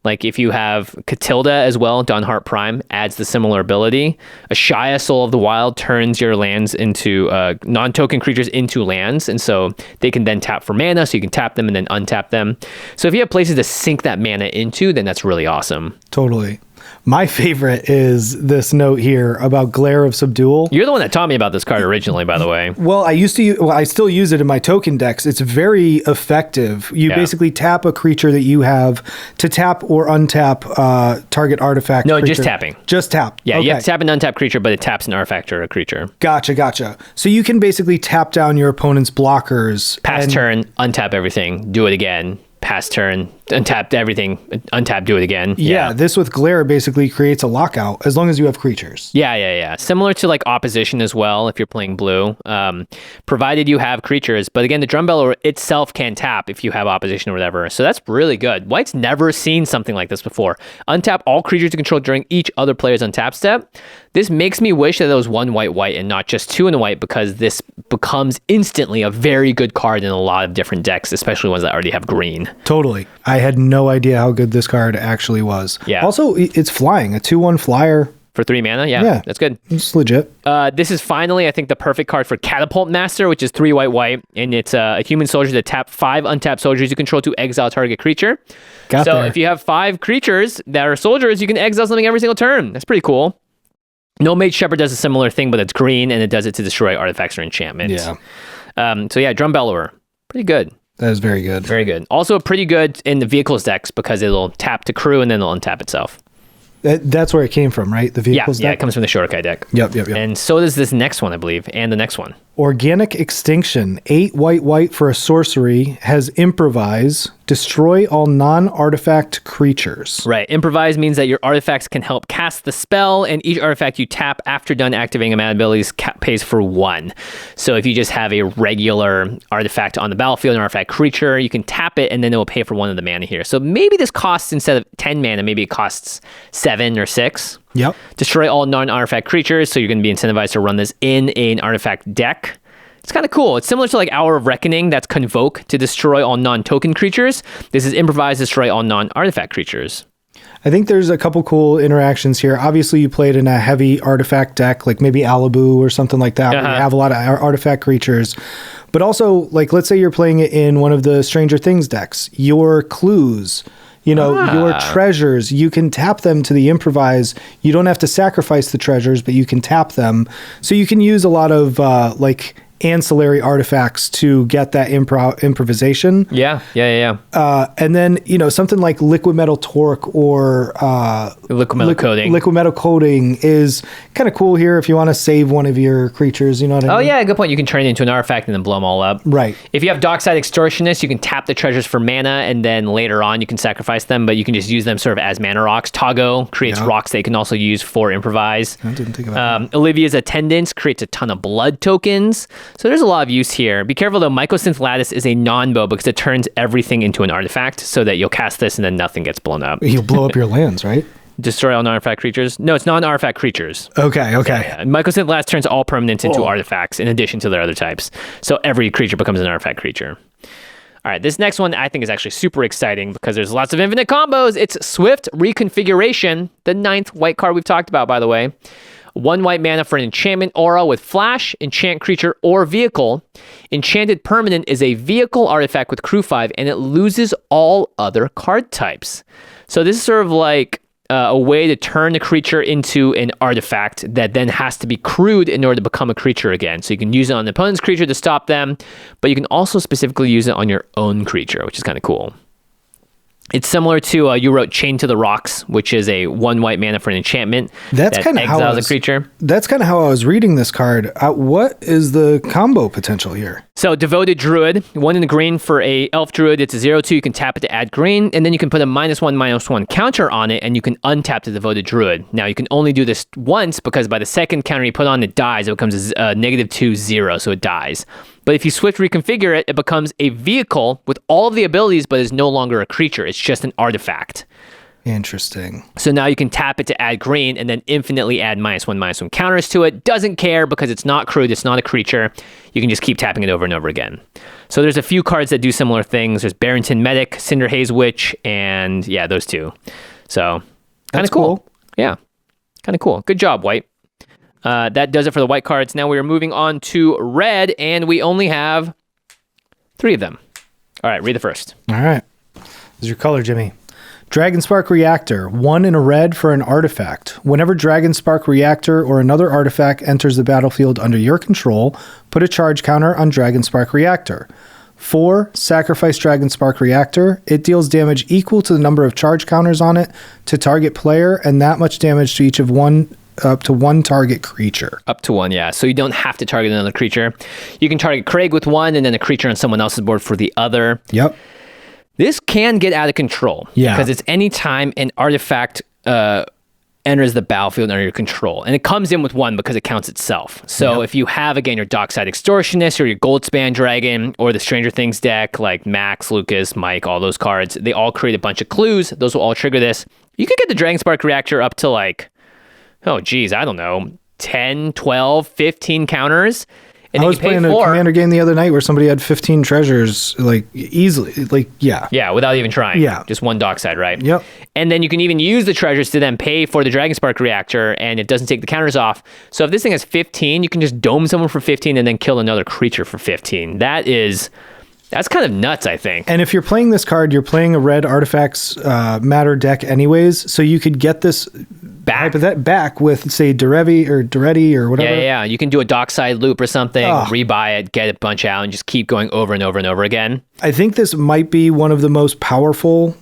Like if you have Catilda as well, Dawnheart Prime adds the similar ability. Ashaya, Soul of the Wild, turns your lands into non-token creatures into lands, and so they can then tap for mana, so you can tap them and then untap them. So if you have places to sink that mana into, then that's really awesome. Totally. My favorite is this note here about Glare of Subdual. You're the one that taught me about this card originally, by the way. Well, I still use it in my token decks. It's very effective. You basically tap a creature that you have to tap or untap target artifact. No, creature. just tapping. Just tap. Yeah, okay. You have to tap an untap creature, but it taps an artifact or a creature. Gotcha. So you can basically tap down your opponent's blockers. Pass turn, untap everything, do it again. Pass turn, untap everything, untap, do it again. Yeah, this with Glare basically creates a lockout as long as you have creatures. Yeah. Similar to like Opposition as well if you're playing blue, provided you have creatures. But again, the Drumbellower itself can tap if you have Opposition or whatever. So that's really good. White's never seen something like this before. Untap all creatures to control during each other player's untap step. This makes me wish that there was 1 white and not just 2 in the white, because this becomes instantly a very good card in a lot of different decks, especially ones that already have green. Totally. I had no idea how good this card actually was. Yeah. Also, it's flying, a 2/1 flyer. For 3 mana? Yeah, that's good. It's legit. This is finally, I think, the perfect card for Catapult Master, which is 3 white, and it's a human soldier that tap 5 untapped soldiers you control to exile target creature. If you have 5 creatures that are soldiers, you can exile something every single turn. That's pretty cool. No Mage Shepherd does a similar thing, but it's green, and it does it to destroy artifacts or enchantments. Yeah. Drumbellower. Pretty good. That is very good. Very good. Also pretty good in the vehicles decks because it'll tap to crew and then it'll untap itself. That's where it came from, right? The vehicles deck? Yeah, it comes from the Shurikai deck. Yep. And so does this next one, I believe, and the next one. Organic Extinction, 8 white for a sorcery, has Improvise, destroy all non-artifact creatures. Right. Improvise means that your artifacts can help cast the spell, and each artifact you tap after done activating a mana ability pays for 1. So if you just have a regular artifact on the battlefield, an artifact creature, you can tap it, and then it will pay for 1 of the mana here. So maybe this costs, instead of 10 mana, maybe it costs 7 or 6. Yep. Destroy all non-artifact creatures, so you're going to be incentivized to run this in an artifact deck. It's kind of cool. It's similar to like Hour of Reckoning, that's Convoke to destroy all non-token creatures. This is Improvise, destroy all non-artifact creatures. I think there's a couple cool interactions here. Obviously, you played in a heavy artifact deck, like maybe Alibu or something like that, where you have a lot of artifact creatures. But also, like, let's say you're playing it in one of the Stranger Things decks. Your clues, your treasures, you can tap them to the improvise. You don't have to sacrifice the treasures, but you can tap them. So you can use a lot of, ancillary artifacts to get that improvisation. Yeah. And then, something like liquid metal torque or Liquid metal coating. Liquid metal coating is kind of cool here if you want to save one of your creatures, you know what I mean? Oh yeah, good point. You can turn it into an artifact and then blow them all up. Right. If you have Dockside Extortionist, you can tap the treasures for mana and then later on you can sacrifice them, but you can just use them sort of as mana rocks. Tago creates rocks that you can also use for improvise. I didn't think about that. Olivia's Attendance creates a ton of blood tokens. So there's a lot of use here. Be careful though, Mycosynth Lattice is a non-bow because it turns everything into an artifact so that you'll cast this and then nothing gets blown up. You'll blow up your lands, right? Destroy all non-artifact creatures? No, it's non-artifact creatures. Okay. Yeah. Mycosynth Lattice turns all permanents into artifacts in addition to their other types. So every creature becomes an artifact creature. All right, this next one I think is actually super exciting because there's lots of infinite combos. It's Swift Reconfiguration, the 9th white card we've talked about, by the way. 1 white mana for an enchantment aura with flash, enchant creature, or vehicle. Enchanted permanent is a vehicle artifact with crew 5, and it loses all other card types. So this is sort of like a way to turn the creature into an artifact that then has to be crewed in order to become a creature again. So you can use it on the opponent's creature to stop them, but you can also specifically use it on your own creature, which is kind of cool. It's similar to you wrote Chain to the Rocks, which is a 1 white mana for an enchantment that exiles a creature. That's kind of how I was reading this card. What is the combo potential here? So Devoted Druid, 1 in the green for a Elf Druid. It's a 0/2. You can tap it to add green, and then you can put a -1/-1 counter on it, and you can untap the Devoted Druid. Now you can only do this once because by the second counter you put on, it dies. It becomes a -2/0, so it dies. But if you Swift Reconfigure it, it becomes a vehicle with all of the abilities, but is no longer a creature. It's just an artifact. Interesting. So now you can tap it to add green and then infinitely add -1/-1 counters to it. Doesn't care because it's not crewed, it's not a creature. You can just keep tapping it over and over again. So there's a few cards that do similar things. There's Barrington Medic, Cinderhaze Witch, and yeah, those two. So kind of cool. Yeah, kind of cool. Good job, White. That does it for the white cards. Now we are moving on to red, and we only have 3 of them. All right, read the first. All right. This is your color, Jimmy. Dragonspark Reactor, 1 in a red for an artifact. Whenever Dragonspark Reactor or another artifact enters the battlefield under your control, put a charge counter on Dragonspark Reactor. 4, sacrifice Dragonspark Reactor. It deals damage equal to the number of charge counters on it to target player, and that much damage to each of up to 1 target creature. Up to 1, yeah. So you don't have to target another creature. You can target Craig with 1 and then a creature on someone else's board for the other. Yep. This can get out of control. Yeah. Because it's any time an artifact enters the battlefield under your control. And it comes in with 1 because it counts itself. So if you have, again, your Dockside Extortionist or your Goldspan Dragon or the Stranger Things deck, like Max, Lucas, Mike, all those cards, they all create a bunch of clues. Those will all trigger this. You could get the Dragonspark Reactor up to like, oh, geez, I don't know, 10, 12, 15 counters. And I was playing a Commander game the other night where somebody had 15 treasures, like, easily. Like, yeah. Yeah, without even trying. Yeah. Just 1 Dockside, right? Yep. And then you can even use the treasures to then pay for the Dragonspark Reactor, and it doesn't take the counters off. So if this thing has 15, you can just dome someone for 15 and then kill another creature for 15. That's kind of nuts, I think. And if you're playing this card, you're playing a red artifacts matter deck anyways, so you could get this back with, say, Duretti or whatever. Yeah. You can do a Dockside loop or something, rebuy it, get a bunch out, and just keep going over and over and over again. I think this might be one of the most powerful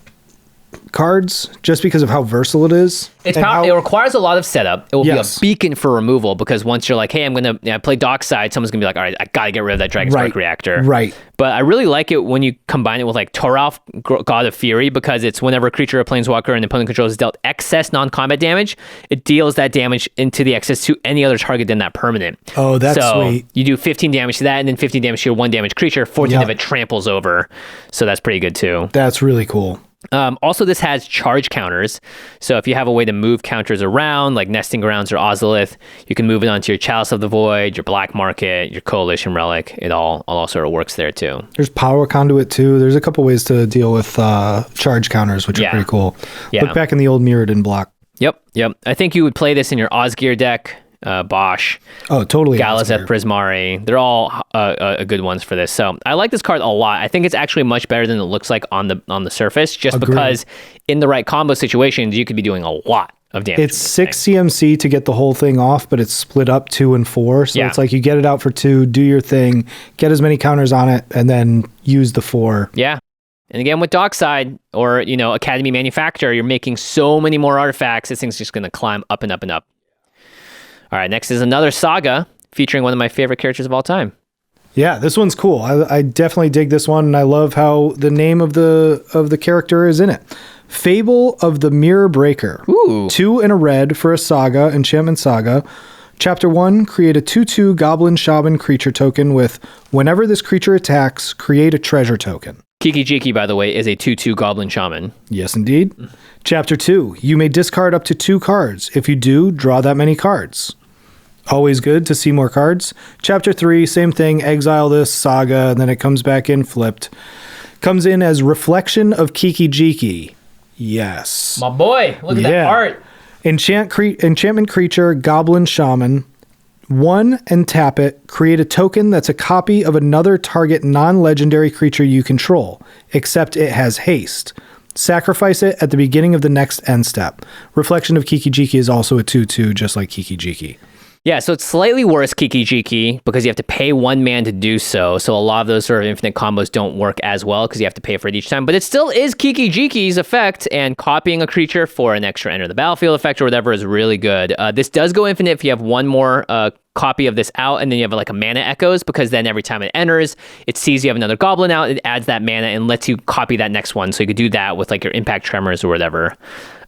cards just because of how versatile it is. It requires a lot of setup. It will be a beacon for removal because once you're like, hey, I'm going to play Dockside, someone's going to be like, all right, I got to get rid of that Dragonspark Reactor. Right. But I really like it when you combine it with like Toralf, God of Fury, because it's whenever a creature or planeswalker and opponent controls is dealt excess non-combat damage, it deals that damage into the excess to any other target than that permanent. Oh, that's sweet. You do 15 damage to that and then 15 damage to your 1 damage creature, 14 of it tramples over. So that's pretty good too. That's really cool. Also, this has charge counters. So if you have a way to move counters around, like Nesting Grounds or Ozolith, you can move it onto your Chalice of the Void, your Black Market, your Coalition Relic. It all sort of works there too. There's Power Conduit too. There's a couple ways to deal with charge counters, which are pretty cool. Yeah. Look back in the old Mirrodin block. Yep. I think you would play this in your Osgear deck. Bosch. Oh, totally. Galazeth Prismari. They're all good ones for this. So I like this card a lot. I think it's actually much better than it looks like on the surface, just because in the right combo situations, you could be doing a lot of damage. It's 6 CMC to get the whole thing off, but it's split up 2 and 4. So it's like you get it out for 2, do your thing, get as many counters on it, and then use the 4. Yeah. And again, with Dockside or, Academy Manufacturer, you're making so many more artifacts. This thing's just going to climb up and up and up. All right, next is another saga featuring one of my favorite characters of all time. Yeah, this one's cool. I definitely dig this one, and I love how the name of the character is in it. Fable of the Mirror Breaker. Ooh. 2 and a red for a saga, enchantment saga. Chapter 1, create a 2/2 Goblin Shaman creature token with whenever this creature attacks, create a treasure token. Kiki-Jiki, by the way, is a 2/2 Goblin Shaman. Yes, indeed. Chapter 2, you may discard up to 2 cards. If you do, draw that many cards. Always good to see more cards. Chapter 3, same thing, exile this saga, and then it comes back in flipped. Comes in as Reflection of Kiki-Jiki. Yes. My boy, look at that art. Enchantment creature, Goblin Shaman. 1 and tap it. Create a token that's a copy of another target non-legendary creature you control, except it has haste. Sacrifice it at the beginning of the next end step. Reflection of Kiki-Jiki is also a 2/2, just like Kiki-Jiki. Yeah, so it's slightly worse Kiki-Jiki because you have to pay 1 man to do so. So a lot of those sort of infinite combos don't work as well because you have to pay for it each time. But it still is Kiki-Jiki's effect, and copying a creature for an extra enter the battlefield effect or whatever is really good. This does go infinite if you have 1 more copy of this out, and then you have like a mana echoes, because then every time it enters, it sees you have another goblin out, it adds that mana and lets you copy that next one. So you could do that with like your impact tremors or whatever.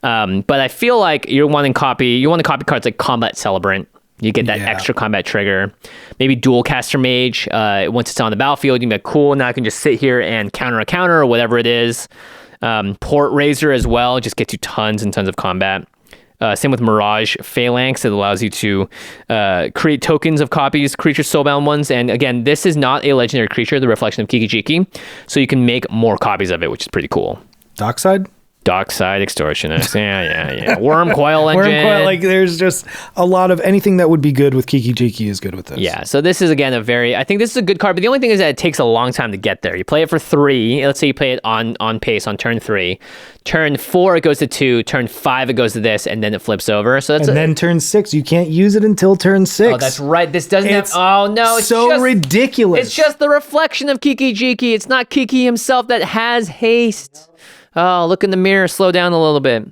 But I feel like you want to copy cards like Combat Celebrant. You get that extra combat trigger. Maybe Dual Caster Mage. Once it's on the battlefield, you can be like, cool, now I can just sit here and counter a counter or whatever it is. Port Razor as well, just gets you tons and tons of combat. Same with Mirage Phalanx. It allows you to create tokens of copies, creature soulbound ones. And again, this is not a legendary creature, the Reflection of Kiki-Jiki. So you can make more copies of it, which is pretty cool. Dockside? Dockside Extortionist. Yeah. Worm Coil Engine. Worm Coil, like there's just a lot of anything that would be good with Kiki-Jiki is good with this. Yeah, so this is again I think this is a good card, but the only thing is that it takes a long time to get there. You play it for 3. Let's say you play it on pace on turn 3. Turn 4 it goes to 2. Turn 5 it goes to this, and then it flips over. So that's then turn 6 you can't use it until turn 6. Oh, that's right. This doesn't have. Oh no, it's so ridiculous. It's just the reflection of Kiki-Jiki. It's not Kiki himself that has haste. Oh, look in the mirror, slow down a little bit.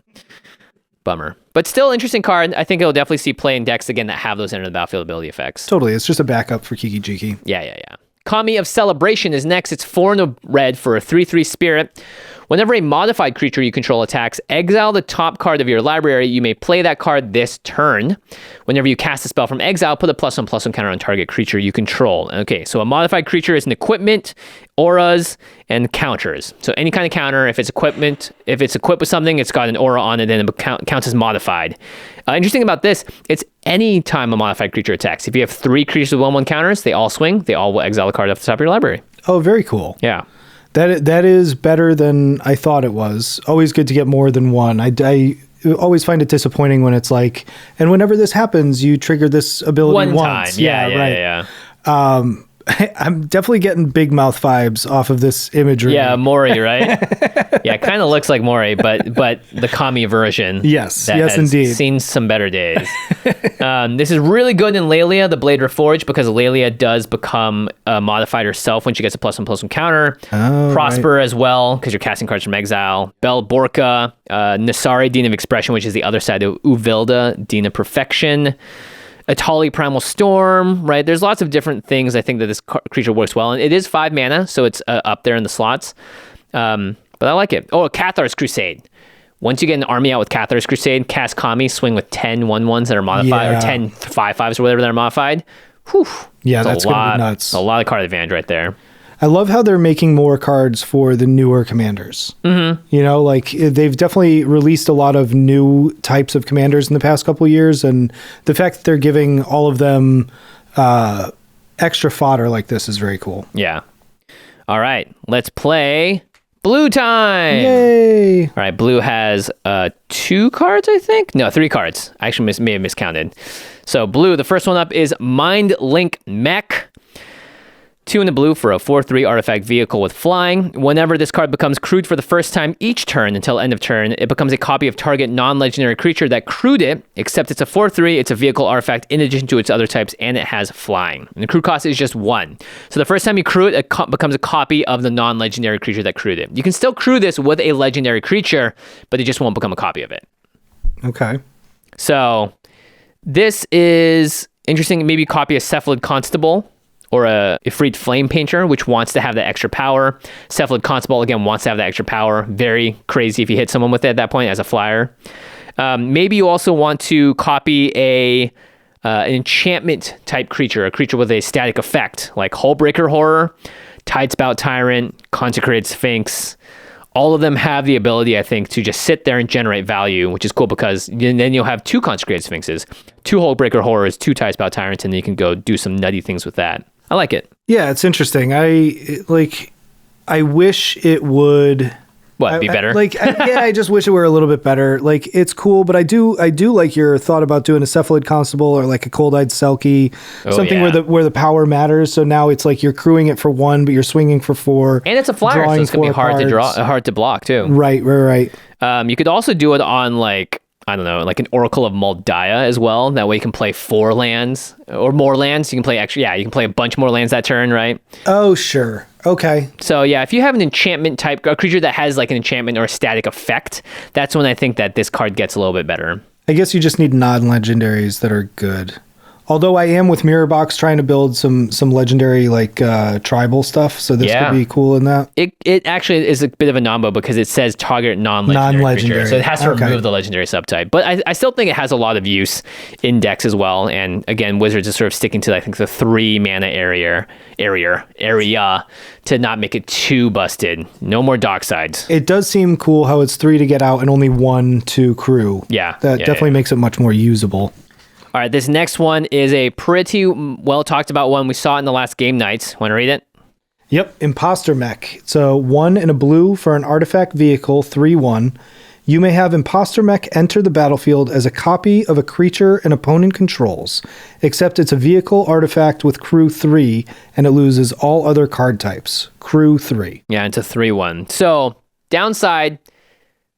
Bummer. But still interesting card. I think it'll definitely see play in decks again that have those enter the battlefield ability effects. Totally. It's just a backup for Kiki-Jiki. Yeah. Kami of Celebration is next. It's 4 and a red for a 3/3 spirit. Whenever a modified creature you control attacks, exile the top card of your library. You may play that card this turn. Whenever you cast a spell from exile, put a +1/+1 counter on target creature you control. Okay, so a modified creature is an equipment, auras, and counters. So any kind of counter, if it's equipped with something, it's got an aura on it, and it counts as modified. Interesting about this, it's any time a modified creature attacks. If you have 3 creatures with 1/1 counters, they all swing. They all will exile a card off the top of your library. Oh, very cool. Yeah. That is better than I thought it was. Always good to get more than 1. I always find it disappointing when it's like, and whenever this happens, you trigger this ability one once. time. Yeah. I'm definitely getting Big Mouth vibes off of this imagery. Yeah, Mori, right? Yeah, it kind of looks like Mori, but the Kami version. Yes, that yes, has indeed. Seen some better days. This is really good in Lelia, the Blade Reforged, because Lelia does become modified herself when she gets a +1/+1 counter. Prosper as well, because you're casting cards from exile. Bel Borka, Nasari, Dean of Expression, which is the other side of Uvilda, Dean of Perfection. Atali Primal Storm, right? There's lots of different things I think that this creature works well. And it is 5 mana, so it's up there in the slots. But I like it. Oh, Cathar's Crusade. Once you get an army out with Cathar's Crusade, cast Kami, swing with 10 1/1s that are modified, or 10 5/5s or whatever that are modified. Whew. Yeah, that's going to be nuts. A lot of card advantage right there. I love how they're making more cards for the newer commanders. Mm-hmm. You know, like they've definitely released a lot of new types of commanders in the past couple of years, and the fact that they're giving all of them extra fodder like this is very cool. Yeah. All right, let's play Blue time. Yay! All right, blue has 2 cards, I think. No, 3 cards. I actually may have miscounted. So blue, the first one up is Mind Link Mech. 2 in the blue for a 4/3 artifact vehicle with flying. Whenever this card becomes crewed for the first time each turn until end of turn, it becomes a copy of target non-legendary creature that crewed it, except it's a 4/3, it's a vehicle artifact in addition to its other types, and it has flying. And the crew cost is just 1. So the first time you crew it, it becomes a copy of the non-legendary creature that crewed it. You can still crew this with a legendary creature, but it just won't become a copy of it. Okay. So this is interesting. Maybe copy a Cephalid Constable or a Ifrit Flame Painter, which wants to have that extra power. Cephalid Constable, again, wants to have that extra power. Very crazy if you hit someone with it at that point as a flyer. Maybe you also want to copy an enchantment type creature, a creature with a static effect, like Hullbreaker Horror, Tidespout Tyrant, Consecrated Sphinx. All of them have the ability, I think, to just sit there and generate value, which is cool because then you'll have 2 Consecrated Sphinxes, 2 Hullbreaker Horrors, 2 Tidespout Tyrants, and then you can go do some nutty things with that. I like it. Yeah, it's interesting. I wish it would be better. I just wish it were a little bit better. Like, it's cool, but I do like your thought about doing a Cephalid Constable or like a Cold-Eyed Selkie, something where the power matters. So now it's like you're crewing it for 1, but you're swinging for 4, and it's a flyer, so it's gonna be hard to block too. Right. You could also do it on like, I don't know, like an Oracle of Moldiah as well. That way you can play 4 lands or more lands. You can play you can play a bunch more lands that turn, right? Oh, sure. Okay. So yeah, if you have an enchantment type, a creature that has like an enchantment or a static effect, that's when I think that this card gets a little bit better. I guess you just need non-legendaries that are good. Although I am with Mirror Box trying to build some legendary like tribal stuff, so this could be cool in that. It actually is a bit of a nombo because it says target non-legendary creature, so it has to remove the legendary subtype. But I still think it has a lot of use in decks as well. And again, Wizards is sort of sticking to I think the 3 mana area to not make it too busted. No more Docksides. It does seem cool how it's 3 to get out and only 1 to crew. Yeah, that definitely makes it much more usable. All right, this next one is a pretty well talked about one. We saw it in the last game nights. Want to read it? Yep, Imposter Mech. So 1 and a blue for an artifact vehicle, 3/1. You may have Imposter Mech enter the battlefield as a copy of a creature an opponent controls, except it's a vehicle artifact with crew 3, and it loses all other card types. Crew 3. Yeah, it's a 3/1. So downside,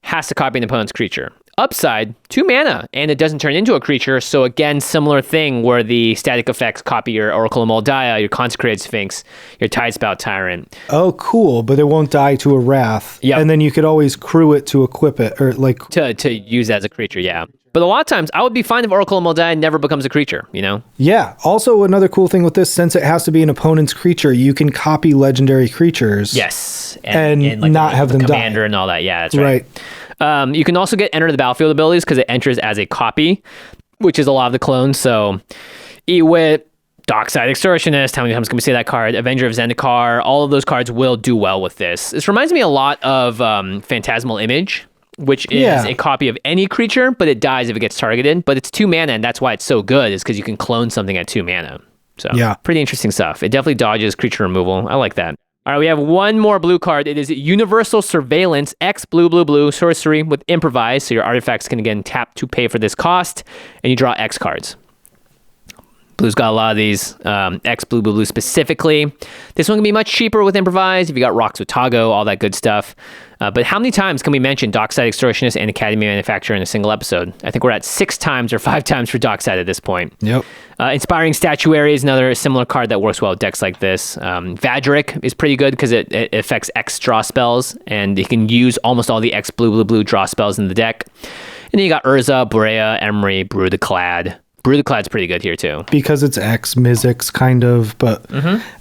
has to copy an opponent's creature. Upside, 2 mana, and it doesn't turn into a creature. So again, similar thing where the static effects copy your Oracle of Moldiah, your Consecrated Sphinx, your Tidespout Tyrant. Oh, cool, but it won't die to a Wrath. Yep. And then you could always crew it to equip it, or like... To use as a creature, yeah. But a lot of times, I would be fine if Oracle of Moldiah never becomes a creature, you know? Yeah. Also, another cool thing with this, since it has to be an opponent's creature, you can copy legendary creatures. Yes. And like not have them die. Commander and all that, yeah, that's right. You can also get Enter the Battlefield abilities because it enters as a copy, which is a lot of the clones. So, Ewit, Dockside Extortionist, how many times can we say that card? Avenger of Zendikar, all of those cards will do well with this. This reminds me a lot of Phantasmal Image, which is a copy of any creature, but it dies if it gets targeted. But it's 2 mana, and that's why it's so good, is because you can clone something at 2 mana. So, pretty interesting stuff. It definitely dodges creature removal. I like that. All right, we have one more blue card. It is Universal Surveillance, X blue, sorcery with Improvise. So your artifacts can again tap to pay for this cost, and you draw X cards. Blue's got a lot of these, X blue specifically. This one can be much cheaper with Improvise if you got Rocks with Tago, all that good stuff. But how many times can we mention Dockside Extortionist and Academy Manufacturer in a single episode? I think we're at 6 times or 5 times for Dockside at this point. Yep. Inspiring Statuary is another similar card that works well with decks like this. Vadric is pretty good because it affects X draw spells, and you can use almost all the X blue draw spells in the deck. And then you got Urza, Borea, Emery, Brew the Clad. Brew the Clad's pretty good here too. Because it's X, Mizzix kind of, but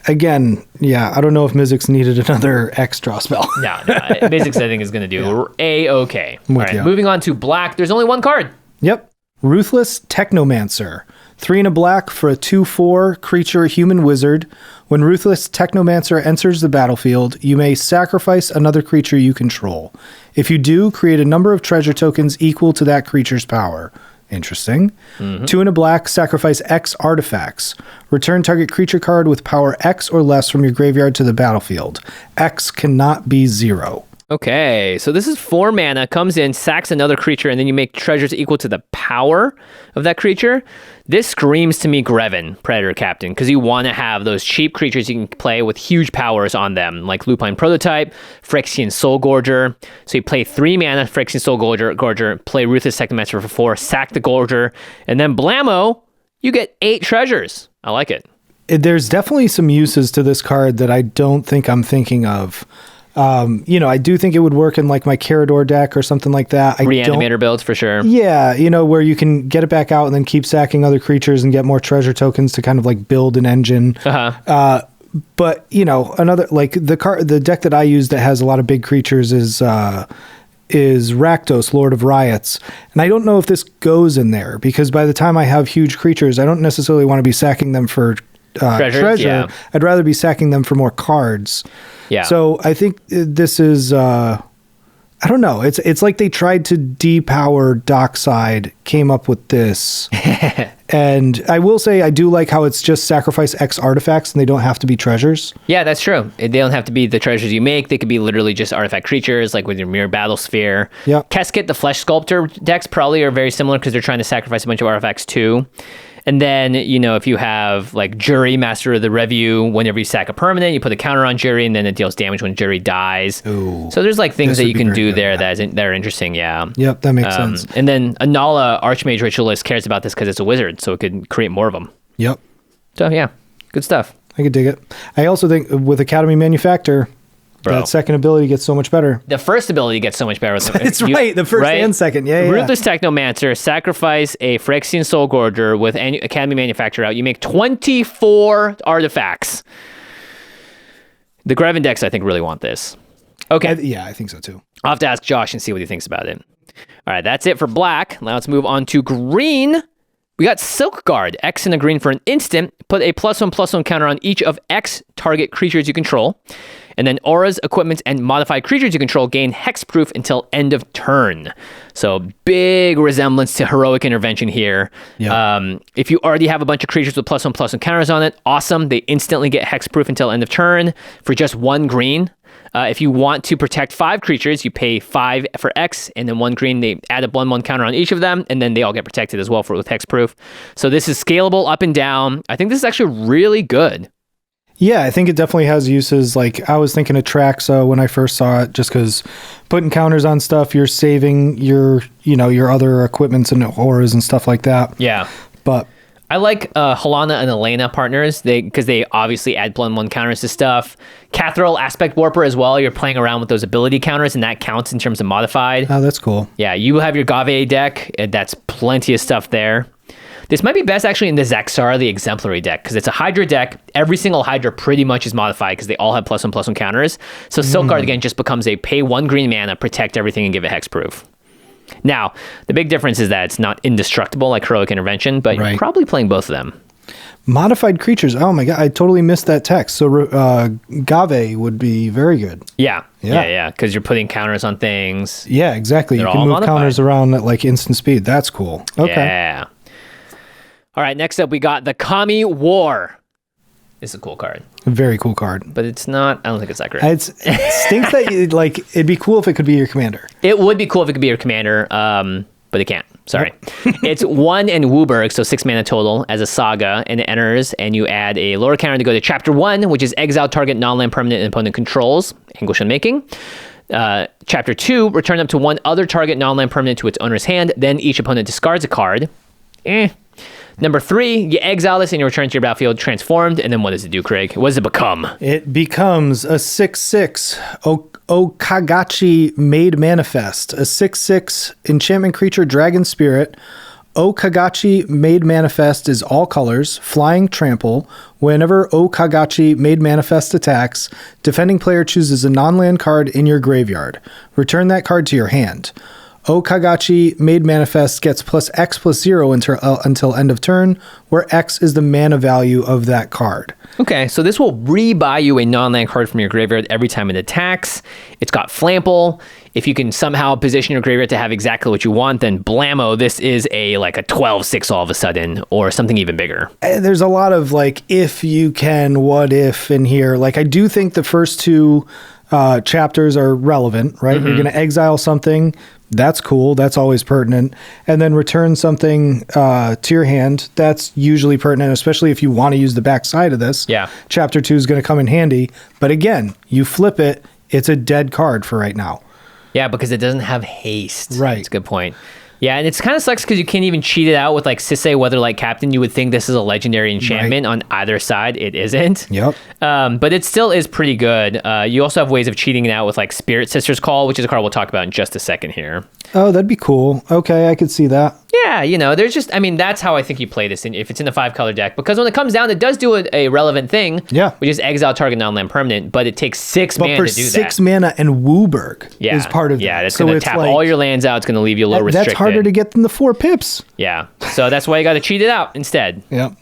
again, I don't know if Mizzix needed another X draw spell. No, Mizzix I think is going to do A-okay. All right, moving on to black. There's only one card. Yep. Ruthless Technomancer. 3 and a black for a 2/4 creature human wizard. When Ruthless Technomancer enters the battlefield, you may sacrifice another creature you control. If you do, create a number of treasure tokens equal to that creature's power. Interesting. 2 and a black, sacrifice X artifacts. Return target creature card with power X or less from your graveyard to the battlefield. X cannot be 0. Okay, so this is 4 mana, comes in, sacks another creature, and then you make treasures equal to the power of that creature. This screams to me Greven, Predator Captain, because you want to have those cheap creatures you can play with huge powers on them, like Lupine Prototype, Phyrexian Soul Gorger. So you play 3 mana, Phyrexian Soul Gorger, play Ruthless Technomancer for 4, sack the Gorger, and then blammo, you get 8 treasures. I like it. There's definitely some uses to this card that I don't think I'm thinking of. I do think it would work in like my Carador deck or something like that. Reanimator builds for sure. Yeah, where you can get it back out and then keep sacking other creatures and get more treasure tokens to kind of like build an engine. But another like the deck that I use that has a lot of big creatures is Rakdos, Lord of Riots. And I don't know if this goes in there because by the time I have huge creatures, I don't necessarily want to be sacking them for treasure. Yeah. I'd rather be sacking them for more cards. Yeah. So I think this is, I don't know. It's like they tried to depower Dockside, came up with this. And I will say I do like how it's just sacrifice X artifacts and they don't have to be treasures. Yeah, that's true. They don't have to be the treasures you make. They could be literally just artifact creatures, like with your Mirror Battle Sphere. Yeah. Keskit, the Flesh Sculptor decks probably are very similar because they're trying to sacrifice a bunch of artifacts too. And then, if you have like Jury, Master of the Review, whenever you sack a permanent, you put a counter on Jury and then it deals damage when Jury dies. Ooh, so there's like things that you can do there that are interesting, yeah. Yep, that makes sense. And then Anala, Archmage Ritualist, cares about this because it's a wizard, so it could create more of them. Yep. So yeah, good stuff. I could dig it. I also think with Academy Manufactor, that second ability gets so much better. The first ability gets so much better. That's right. The first and second. Yeah. Ruthless Technomancer, sacrifice a Phyrexian Soul Gorger with Academy Manufacturer out. You make 24 artifacts. The Greven decks, I think, really want this. Okay. I think so too. I'll have to ask Josh and see what he thinks about it. All right, that's it for black. Now let's move on to green. We got Silk Guard, X and a green for an instant. Put a +1/+1 counter on each of X target creatures you control. And then auras, equipments, and modified creatures you control gain hexproof until end of turn. So big resemblance to Heroic Intervention here. Yeah. If you already have a bunch of creatures with +1/+1 counters on it, awesome. They instantly get hexproof until end of turn for just 1 green. If you want to protect 5 creatures, you pay 5 for X, and then 1 green. They add a 1/1 counter on each of them, and then they all get protected as well with hexproof. So this is scalable up and down. I think this is actually really good. Yeah, I think it definitely has uses. Like I was thinking of Traxa when I first saw it, just because putting counters on stuff, you're saving your other equipments and auras and stuff like that. Yeah, but I like Halana and Elena partners because they obviously add +1 counters to stuff. Cathril, Aspect Warper as well. You're playing around with those ability counters, and that counts in terms of modified. Oh, that's cool. Yeah, you have your Gave deck. That's plenty of stuff there. This might be best actually in the Zaxara, the Exemplary deck, because it's a Hydra deck. Every single Hydra pretty much is modified because they all have +1/+1 counters. So Silk Guard, again, just becomes a pay 1 green mana, protect everything, and give it hexproof. Now, the big difference is that it's not indestructible like Heroic Intervention, but you're probably playing both of them. Modified creatures. Oh my god, I totally missed that text. So Gave would be very good. Yeah, because you're putting counters on things. Yeah, exactly. You can move modified. Counters around at like instant speed. That's cool. Okay. Yeah. All right, next up we got the Kami War. It's a cool card. A very cool card. But it's not, I don't think it's that great. It stinks that it'd be cool if it could be your commander. It would be cool if it could be your commander, but it can't. Sorry. It's 1 and Wooburg, so 6 mana total as a saga, and it enters, and you add a lower counter to go to Chapter 1, which is exile target non-land permanent and opponent controls, Anguish Unmaking. Chapter 2, return up to 1 other target non-land permanent to its owner's hand, then each opponent discards a card. Number 3, you exile this and you return to your battlefield transformed, and then what does it do, Craig? What does it become? It becomes a 6/6 Okagachi Made Manifest, a 6/6 enchantment creature dragon spirit. Okagachi Made Manifest is all colors, flying, trample. Whenever Okagachi Made Manifest attacks, defending player chooses a non-land card in your graveyard. Return that card to your hand. Okagachi Made Manifest gets +X+0 until end of turn, where X is the mana value of that card. Okay, so this will re-buy you a non-land card from your graveyard every time it attacks. It's got Flample. If you can somehow position your graveyard to have exactly what you want, then blammo, this is a 12/6 all of a sudden, or something even bigger. There's a lot of if you can, what if in here. I do think the first 2 chapters are relevant, right? You're going to exile something. That's cool. That's always pertinent. And then return something to your hand. That's usually pertinent, especially if you want to use the back side of this. Yeah. Chapter 2 is going to come in handy. But again, you flip it, it's a dead card for right now. Yeah, because it doesn't have haste. Right. That's a good point. Yeah, and it's kind of sucks because you can't even cheat it out with like Sisei Weatherlight Captain. You would think this is a legendary enchantment on either side. It isn't. Yep. But it still is pretty good. You also have ways of cheating it out with like Spirit Sister's Call, which is a card we'll talk about in just a second here. Oh, that'd be cool. Okay, I could see that. Yeah, you know, there's just, I mean, that's how I think you play this if it's in the 5-color deck. Because when it comes down, it does do a relevant thing. Yeah. Which is exile target non-land permanent, but it takes 6 mana to do that. But for 6 mana and Wooburg is part of that. Yeah, it's going to tap all your lands out. It's going to leave you a little restricted. That's harder to get than the 4 pips. Yeah, so that's why you got to cheat it out instead. Yep.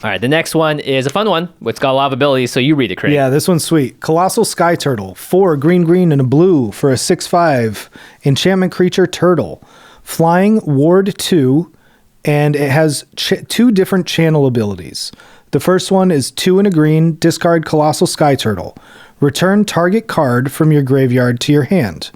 All right, the next one is a fun one. It's got a lot of abilities, so you read it, Craig. Yeah, this one's sweet. Colossal Sky Turtle. 4 green, and a blue for a 6/5 enchantment creature turtle. Flying, ward 2, and it has 2 different channel abilities. The first one is 2 and a green, discard Colossal Sky Turtle. Return target card from your graveyard to your hand.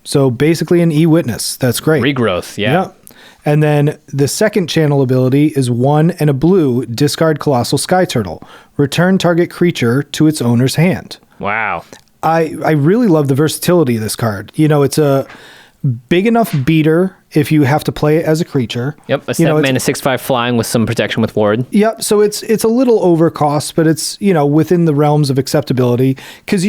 So basically an E-Witness. That's great. Regrowth, yeah. Yep. And then the second channel ability is 1 and a blue, discard Colossal Sky Turtle. Return target creature to its owner's hand. Wow. I really love the versatility of this card. You know, it's a big enough beater if you have to play it as a creature. Yep, a 7-mana 6/5 flying with some protection with ward. Yep, so it's a little overcost, but it's, you know, within the realms of acceptability because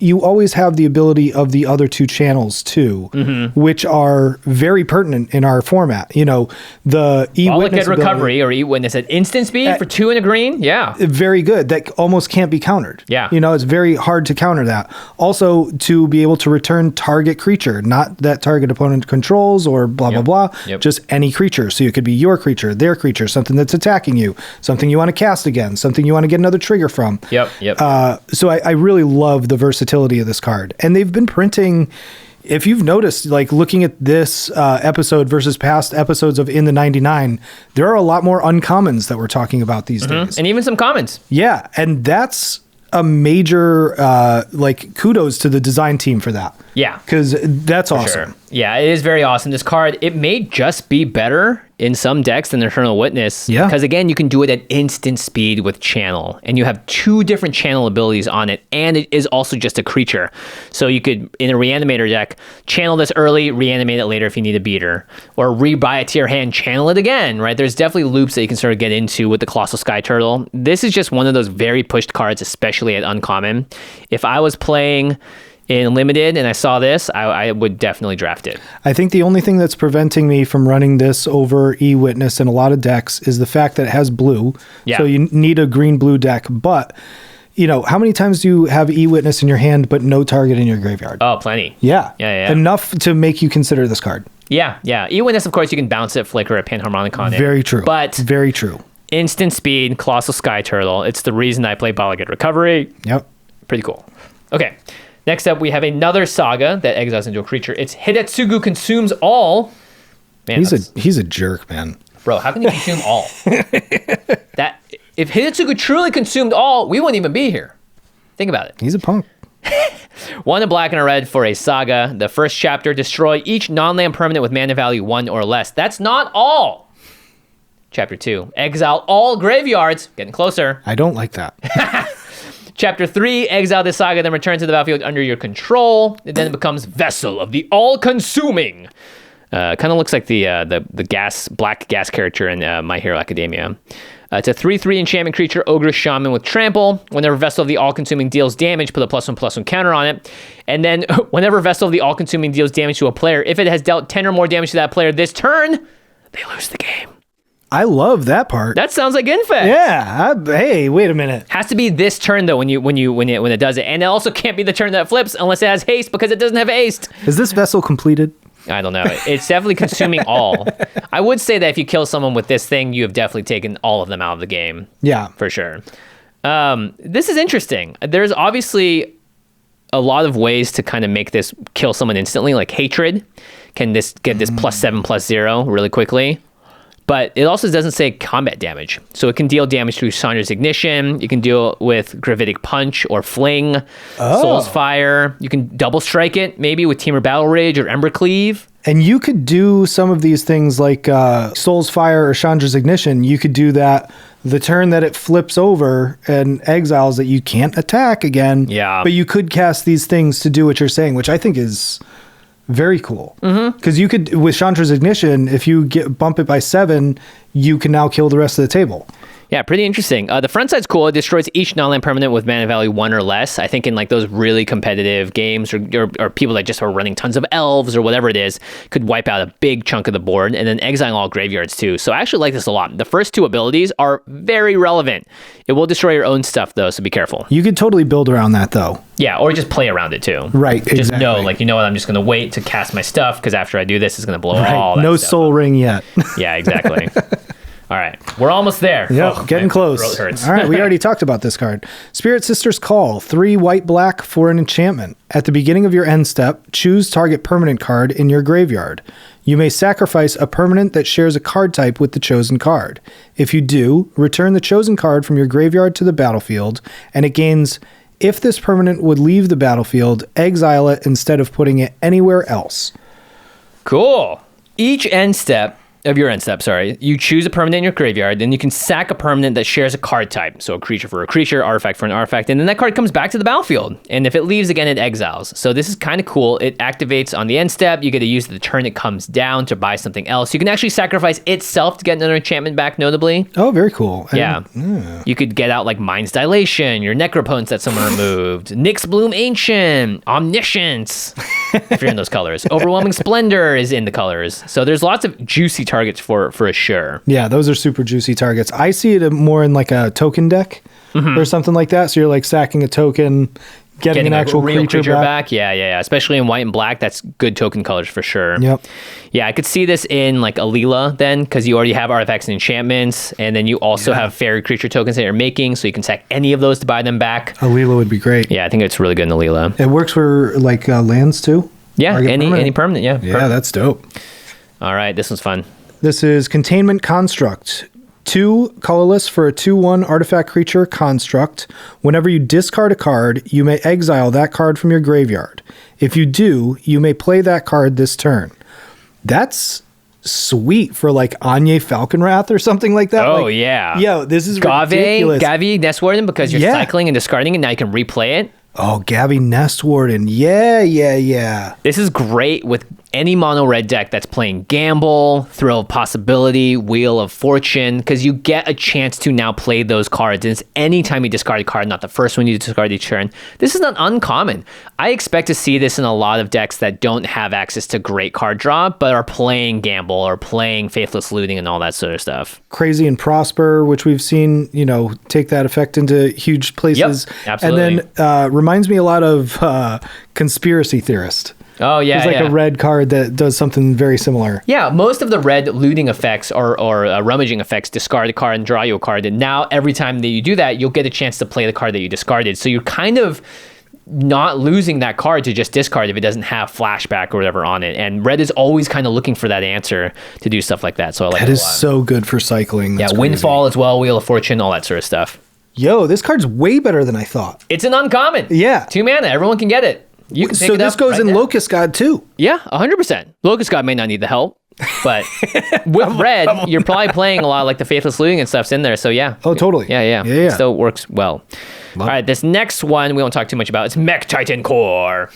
you always have the ability of the other 2 channels too, which are very pertinent in our format. You know, the E-Witness Recovery or E-Witness at instant speed for 2 and a green. Yeah. Very good. That almost can't be countered. Yeah. You know, it's very hard to counter that. Also, to be able to return target creature, not that target opponent controls or blah, blah, blah, just any creature. So it could be your creature, their creature, something that's attacking you, something you want to cast again, something you want to get another trigger from. Yep. So I really love the versatility of this card. And they've been printing, if you've noticed, like looking at this episode versus past episodes of In the 99, there are a lot more uncommons that we're talking about these days. And even some commons. Yeah. And that's a major, like, kudos to the design team for that. Yeah. Because that's awesome. Sure. Yeah, it is very awesome. This card, it may just be better in some decks than Eternal Witness. Yeah. Because again, you can do it at instant speed with Channel. And you have 2 different channel abilities on it. And it is also just a creature. So you could, in a Reanimator deck, channel this early, reanimate it later if you need a beater. Or rebuy it to your hand, channel it again, right? There's definitely loops that you can sort of get into with the Colossal Sky Turtle. This is just one of those very pushed cards, especially at Uncommon. If I was playing in Limited and I saw this, I would definitely draft it. I think the only thing that's preventing me from running this over E-Witness in a lot of decks is the fact that it has blue. Yeah. So you need a green-blue deck. But, you know, how many times do you have E-Witness in your hand but no target in your graveyard? Oh, plenty. Yeah. Yeah. Enough to make you consider this card. Yeah. E-Witness, of course, you can bounce it, flicker it, Panharmonic on it. Very true. But very true. Instant speed, Colossal Sky Turtle. It's the reason I play Bala Get Recovery. Yep. Pretty cool. Okay. Next up, we have another saga that exiles into a creature. It's Hidetsugu Consumes All. Man, he's a jerk, man. Bro, how can you consume all? That if Hidetsugu truly consumed all, we wouldn't even be here. Think about it. He's a punk. 1 a black and a red for a saga. The first chapter, destroy each non-land permanent with mana value 1 or less. That's not all. Chapter 2, exile all graveyards. Getting closer. I don't like that. Chapter 3, exile this saga, then return to the battlefield under your control. And then it becomes Vessel of the All-Consuming. Kind of looks like the black gas character in My Hero Academia. It's a 3/3 enchantment creature, Ogre Shaman with Trample. Whenever Vessel of the All-Consuming deals damage, put a +1/+1 counter on it. And then whenever Vessel of the All-Consuming deals damage to a player, if it has dealt 10 or more damage to that player this turn, they lose the game. I love that part. That sounds like Infect. Yeah. Hey, wait a minute. Has to be this turn though when it does it, and it also can't be the turn that flips unless it has haste because it doesn't have haste. Is this Vessel completed? I don't know. It's definitely consuming all. I would say that if you kill someone with this thing, you have definitely taken all of them out of the game. Yeah, for sure. This is interesting. There's obviously a lot of ways to kind of make this kill someone instantly, like Hatred. Can this get this +7/+0 really quickly? But it also doesn't say combat damage. So it can deal damage through Chandra's Ignition. You can deal with Gravitic Punch or Fling, Soul's Fire. You can double strike it, maybe with Temur Battle Rage or Ember Cleave. And you could do some of these things like Soul's Fire or Chandra's Ignition. You could do that the turn that it flips over and exiles that you can't attack again. Yeah. But you could cast these things to do what you're saying, which I think is very cool. Because you could, with Chandra's Ignition, if you bump it by 7, you can now kill the rest of the table. Yeah, pretty interesting. The front side's cool. It destroys each non-land permanent with mana value 1 or less. I think in like those really competitive games or people that just are running tons of elves or whatever it is, could wipe out a big chunk of the board and then exile all graveyards too. So I actually like this a lot. The first 2 abilities are very relevant. It will destroy your own stuff though, so be careful. You could totally build around that though. Yeah, or just play around it too. Right, Just exactly. know, like, you know what, I'm just going to wait to cast my stuff because after I do this, it's going to blow all that No stuff Soul Ring yet. Yeah, exactly. All right, we're almost there. Yeah, Oh, getting my close. throat hurts. All right, we already talked about this card. Spirit Sister's Call, 3 white-black for an enchantment. At the beginning of your end step, choose target permanent card in your graveyard. You may sacrifice a permanent that shares a card type with the chosen card. If you do, return the chosen card from your graveyard to the battlefield, and it gains, if this permanent would leave the battlefield, exile it instead of putting it anywhere else. Cool. Each end step of your end step, you choose a permanent in your graveyard, then you can sack a permanent that shares a card type. So a creature for a creature, artifact for an artifact, and then that card comes back to the battlefield. And if it leaves again, it exiles. So this is kind of cool. It activates on the end step. You get to use the turn it comes down to buy something else. You can actually sacrifice itself to get another enchantment back, notably. Oh, very cool. Yeah. You could get out like Mind's Dilation, your Necropotence that someone removed, Nyx Bloom Ancient, Omniscience, if you're in those colors. Overwhelming Splendor is in the colors. So there's lots of juicy targets for sure. Yeah, those are super juicy targets. I see it more in like a token deck or something like that. So you're like sacking a token, getting an actual real creature back. Yeah. Especially in white and black, that's good token colors for sure. Yep. Yeah, I could see this in like Alila then, because you already have artifacts and enchantments, and then you also have fairy creature tokens that you're making, so you can sack any of those to buy them back. Alila would be great. Yeah, I think it's really good in Alila. It works for like lands too. Yeah, Target any permanent. Yeah. Yeah, that's dope. All right, this one's fun. This is Containment Construct. 2 colorless for a 2/1 artifact creature construct. Whenever you discard a card, you may exile that card from your graveyard. If you do, you may play that card this turn. That's sweet for like Anya Falconwrath or something like that. Oh, like, yeah. Yo, this is ridiculous. Gavi Nest Warden, because you're cycling and discarding it, now you can replay it. Oh, Gavi Nest Warden. Yeah. This is great with any mono red deck that's playing Gamble, Thrill of Possibility, Wheel of Fortune, because you get a chance to now play those cards. And it's anytime you discard a card, not the first one you discard each turn. This is not uncommon. I expect to see this in a lot of decks that don't have access to great card draw, but are playing Gamble or playing Faithless Looting and all that sort of stuff. Crazy and Prosper, which we've seen, take that effect into huge places. Yep, absolutely. And then reminds me a lot of Conspiracy Theorist. Oh, yeah. There's like a red card that does something very similar. Yeah, most of the red looting effects or rummaging effects discard a card and draw you a card. And now every time that you do that, you'll get a chance to play the card that you discarded. So you're kind of not losing that card to just discard if it doesn't have flashback or whatever on it. And red is always kind of looking for that answer to do stuff like that. So I like that it is a lot. so good for cycling. That's crazy. Windfall as well, Wheel of Fortune, all that sort of stuff. Yo, this card's way better than I thought. It's an uncommon. Yeah. 2 mana, everyone can get it. You can pick so it this up goes right in now. Locust God too. Yeah, 100%. Locust God may not need the help, but with red, you're probably playing a lot of like the Faithless Looting and stuff's in there. So yeah. Oh, totally. Yeah. It still works well. All right, this next one we won't talk too much about. It's Mech Titan Core.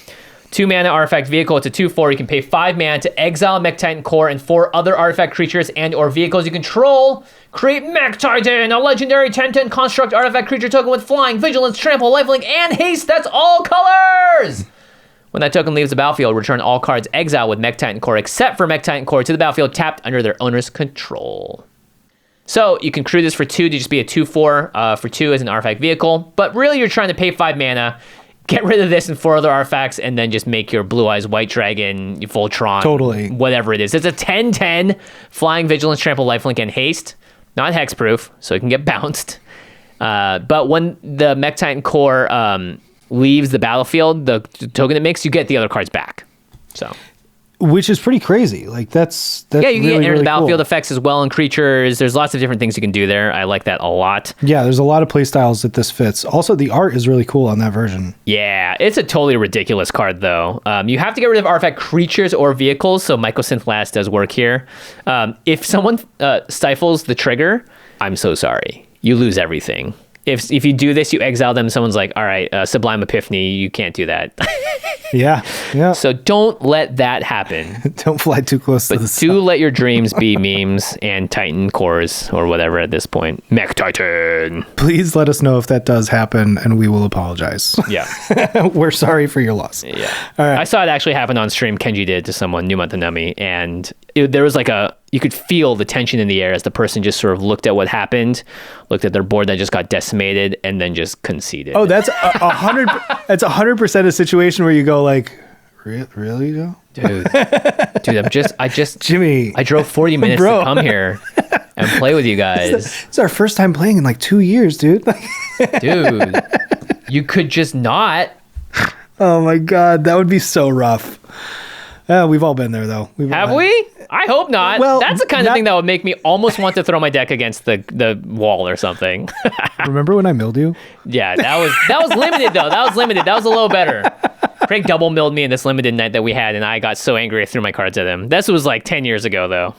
2 mana artifact vehicle. It's a 2/4. You can pay 5 mana to exile Mech Titan Core and 4 other artifact creatures and or vehicles you control. Create Mech Titan, a legendary 10/10 construct artifact creature token with flying, vigilance, trample, lifelink, and haste. That's all colors. When that token leaves the battlefield, return all cards exiled with Mech Titan Core except for Mech Titan Core to the battlefield tapped under their owner's control. So you can crew this for 2 to just be a 2/4 for 2 as an artifact vehicle, but really you're trying to pay 5 mana, get rid of this and 4 other artifacts, and then just make your Blue Eyes White Dragon, Voltron, Totally. whatever it is. It's a 10/10 flying, vigilance, trample, lifelink, and haste. Not hexproof, so it can get bounced. But when the Mech Titan Core leaves the battlefield, the token it makes, you get the other cards back. So Which is pretty crazy. Like that's yeah, you can really, get enter the battlefield cool. effects as well in creatures. There's lots of different things you can do there. I like that a lot. Yeah, there's a lot of play styles that this fits. Also, the art is really cool on that version. Yeah, it's a totally ridiculous card though. You have to get rid of artifact creatures or vehicles, so Mycosynth Last does work here. If someone stifles the trigger, I'm so sorry. You lose everything. If you do this, you exile them. Someone's like, all right, Sublime Epiphany, you can't do that. Yeah. So don't let that happen. Don't fly too close to the sun. Do let your dreams be memes and Titan cores or whatever at this point. Mech Titan. Please let us know if that does happen, and we will apologize. Yeah. We're sorry for your loss. Yeah. All right. I saw it actually happen on stream. Kenji did to someone, Numatanami, and there was like you could feel the tension in the air as the person just sort of looked at what happened, looked at their board that just got decimated, and then just conceded. Oh, that's 100. That's 100% a situation where you go like, really, Joe? Dude, I just Jimmy. I drove 40 minutes Bro. to come here and play with you guys. It's our first time playing in like 2 years, dude. Dude, you could just not. Oh my God, that would be so rough. We've all been there though. Have we? I hope not. Well, that's the kind of thing that would make me almost want to throw my deck against the wall or something. Remember when I milled you? Yeah, that was limited though. That was limited. That was a little better. Craig double milled me in this limited night that we had, and I got so angry I threw my cards at him. This was like 10 years ago though.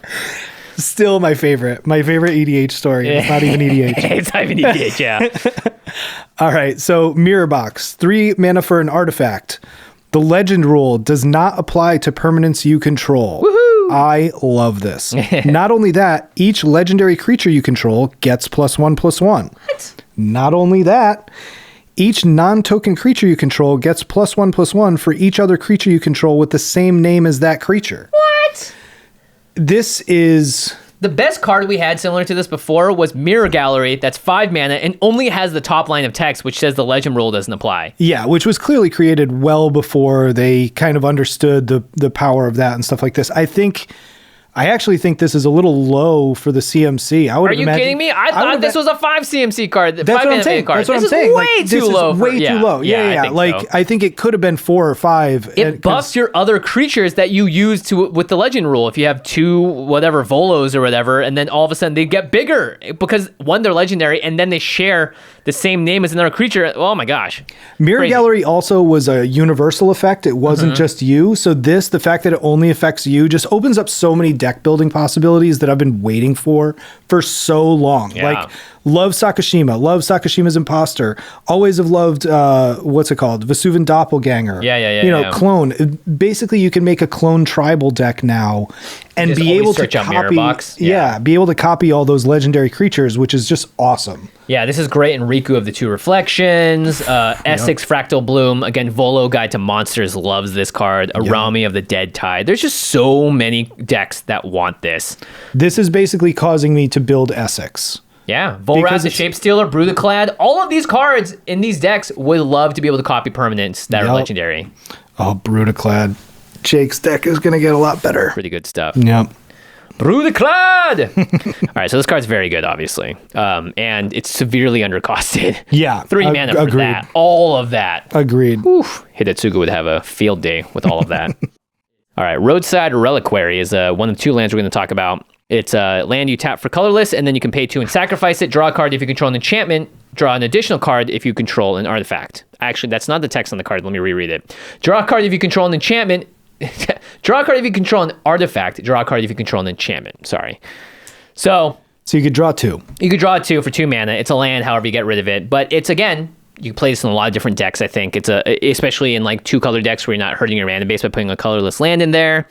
Still my favorite EDH story. It's not even EDH. It's not even EDH, yeah. All right, so Mirror Box, 3 mana for an artifact. The legend rule does not apply to permanents you control. Woohoo! I love this. Not only that, each legendary creature you control gets +1/+1. What? Not only that, each non-token creature you control gets +1/+1 for each other creature you control with the same name as that creature. What? This is... The best card we had similar to this before was Mirror Gallery. That's 5 mana and only has the top line of text, which says the legend rule doesn't apply. Yeah, which was clearly created well before they kind of understood the power of that and stuff like this. I actually think this is a little low for the CMC. Are you kidding me? I thought this was a 5 CMC card. That's what I'm saying. Card. That's what this I'm saying. Is way like, too low. Way too low. Yeah. I think it could have been 4 or 5. It buffs your other creatures that you use with the legend rule. If you have 2 whatever Volos or whatever, and then all of a sudden they get bigger because one, they're legendary, and then they share the same name as another creature. Oh my gosh. Mirror Crazy. Gallery also was a universal effect. It wasn't just you. So the fact that it only affects you just opens up so many deck building possibilities that I've been waiting for so long. Yeah. Like, love Sakashima, love Sakashima's Imposter, always have loved, what's it called? Vesuvian Doppelganger. Yeah. Clone. Basically, you can make a clone tribal deck now and Just be always able to search out Mirror copy. Box. Yeah, be able to copy all those legendary creatures, which is just awesome. Yeah, this is great in Riku of the Two Reflections, Essex Fractal Bloom. Again, Volo Guide to Monsters loves this card. Arami of the Dead Tide. There's just so many decks that want this. This is basically causing me to build Essex. Yeah, Volrath the Shapestealer, Brutaclad. All of these cards in these decks would love to be able to copy permanents that are legendary. Oh, Brutaclad. Jake's deck is going to get a lot better. Pretty good stuff. Yep. Brutaclad! All right, so this card's very good, obviously. And it's severely undercosted. Yeah. 3 mana for agreed. that. All of that. Agreed. Oof. Hidetsugu would have a field day with all of that. All right, Roadside Reliquary is one of 2 lands we're going to talk about. It's a land you tap for colorless, and then you can pay 2 and sacrifice it. Draw a card if you control an enchantment. Draw an additional card if you control an artifact. Actually, that's not the text on the card. Let me reread it. Draw a card if you control an enchantment. Draw a card if you control an artifact. Draw a card if you control an enchantment. Sorry. So you could draw 2. You could draw 2 for 2 mana. It's a land, however you get rid of it. But it's, again, you can play this in a lot of different decks, I think. It's especially in like 2-color decks where you're not hurting your mana base by putting a colorless land in there.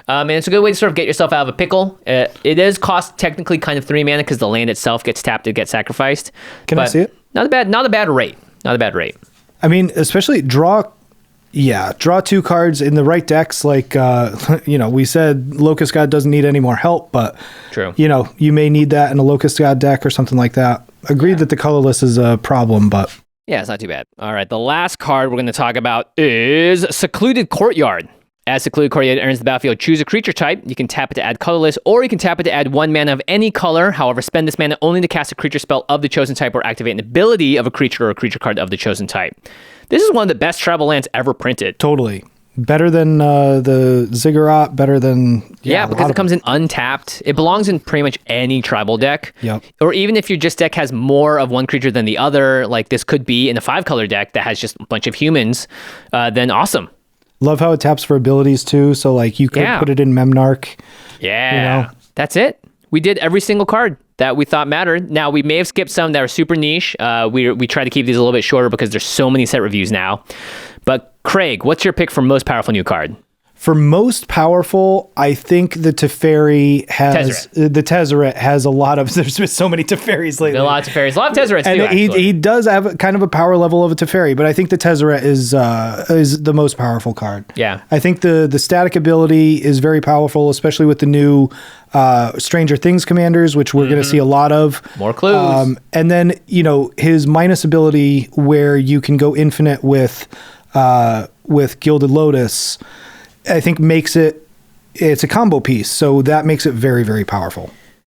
And it's a good way to sort of get yourself out of a pickle. It is cost technically kind of 3 mana because the land itself gets tapped, it gets sacrificed. Can I see it? Not a bad rate. Not a bad rate. I mean, especially draw 2 cards in the right decks. Like, we said Locust God doesn't need any more help, but True. You may need that in a Locust God deck or something like that. Agreed that the colorless is a problem, but yeah, it's not too bad. All right, the last card we're going to talk about is Secluded Courtyard. As Secluded Courtyard enters the battlefield, choose a creature type. You can tap it to add colorless, or you can tap it to add 1 mana of any color. However, spend this mana only to cast a creature spell of the chosen type or activate an ability of a creature or a creature card of the chosen type. This is one of the best travel lands ever printed. totally. Better than the Ziggurat, better than... Yeah, because it comes in untapped. It belongs in pretty much any tribal deck. Yep. Or even if your just deck has more of one creature than the other, like this could be in a 5-color deck that has just a bunch of humans, then awesome. Love how it taps for abilities too. So like you could put it in Memnarch. Yeah. You know? That's it. We did every single card that we thought mattered. Now, we may have skipped some that are super niche. We try to keep these a little bit shorter because there's so many set reviews now. But Craig, what's your pick for most powerful new card? For most powerful, I think the Teferi has... The Tezzeret has a lot of... There's been so many Teferis lately. A lot of Teferis. A lot of Tezzerets too, and actually. He does have kind of a power level of a Teferi, but I think the Tezzeret is the most powerful card. Yeah. I think the static ability is very powerful, especially with the new Stranger Things commanders, which we're going to see a lot of. More clues. And then, you know, his minus ability where you can go infinite with Gilded Lotus, I think makes it's a combo piece. So that makes it very, very powerful.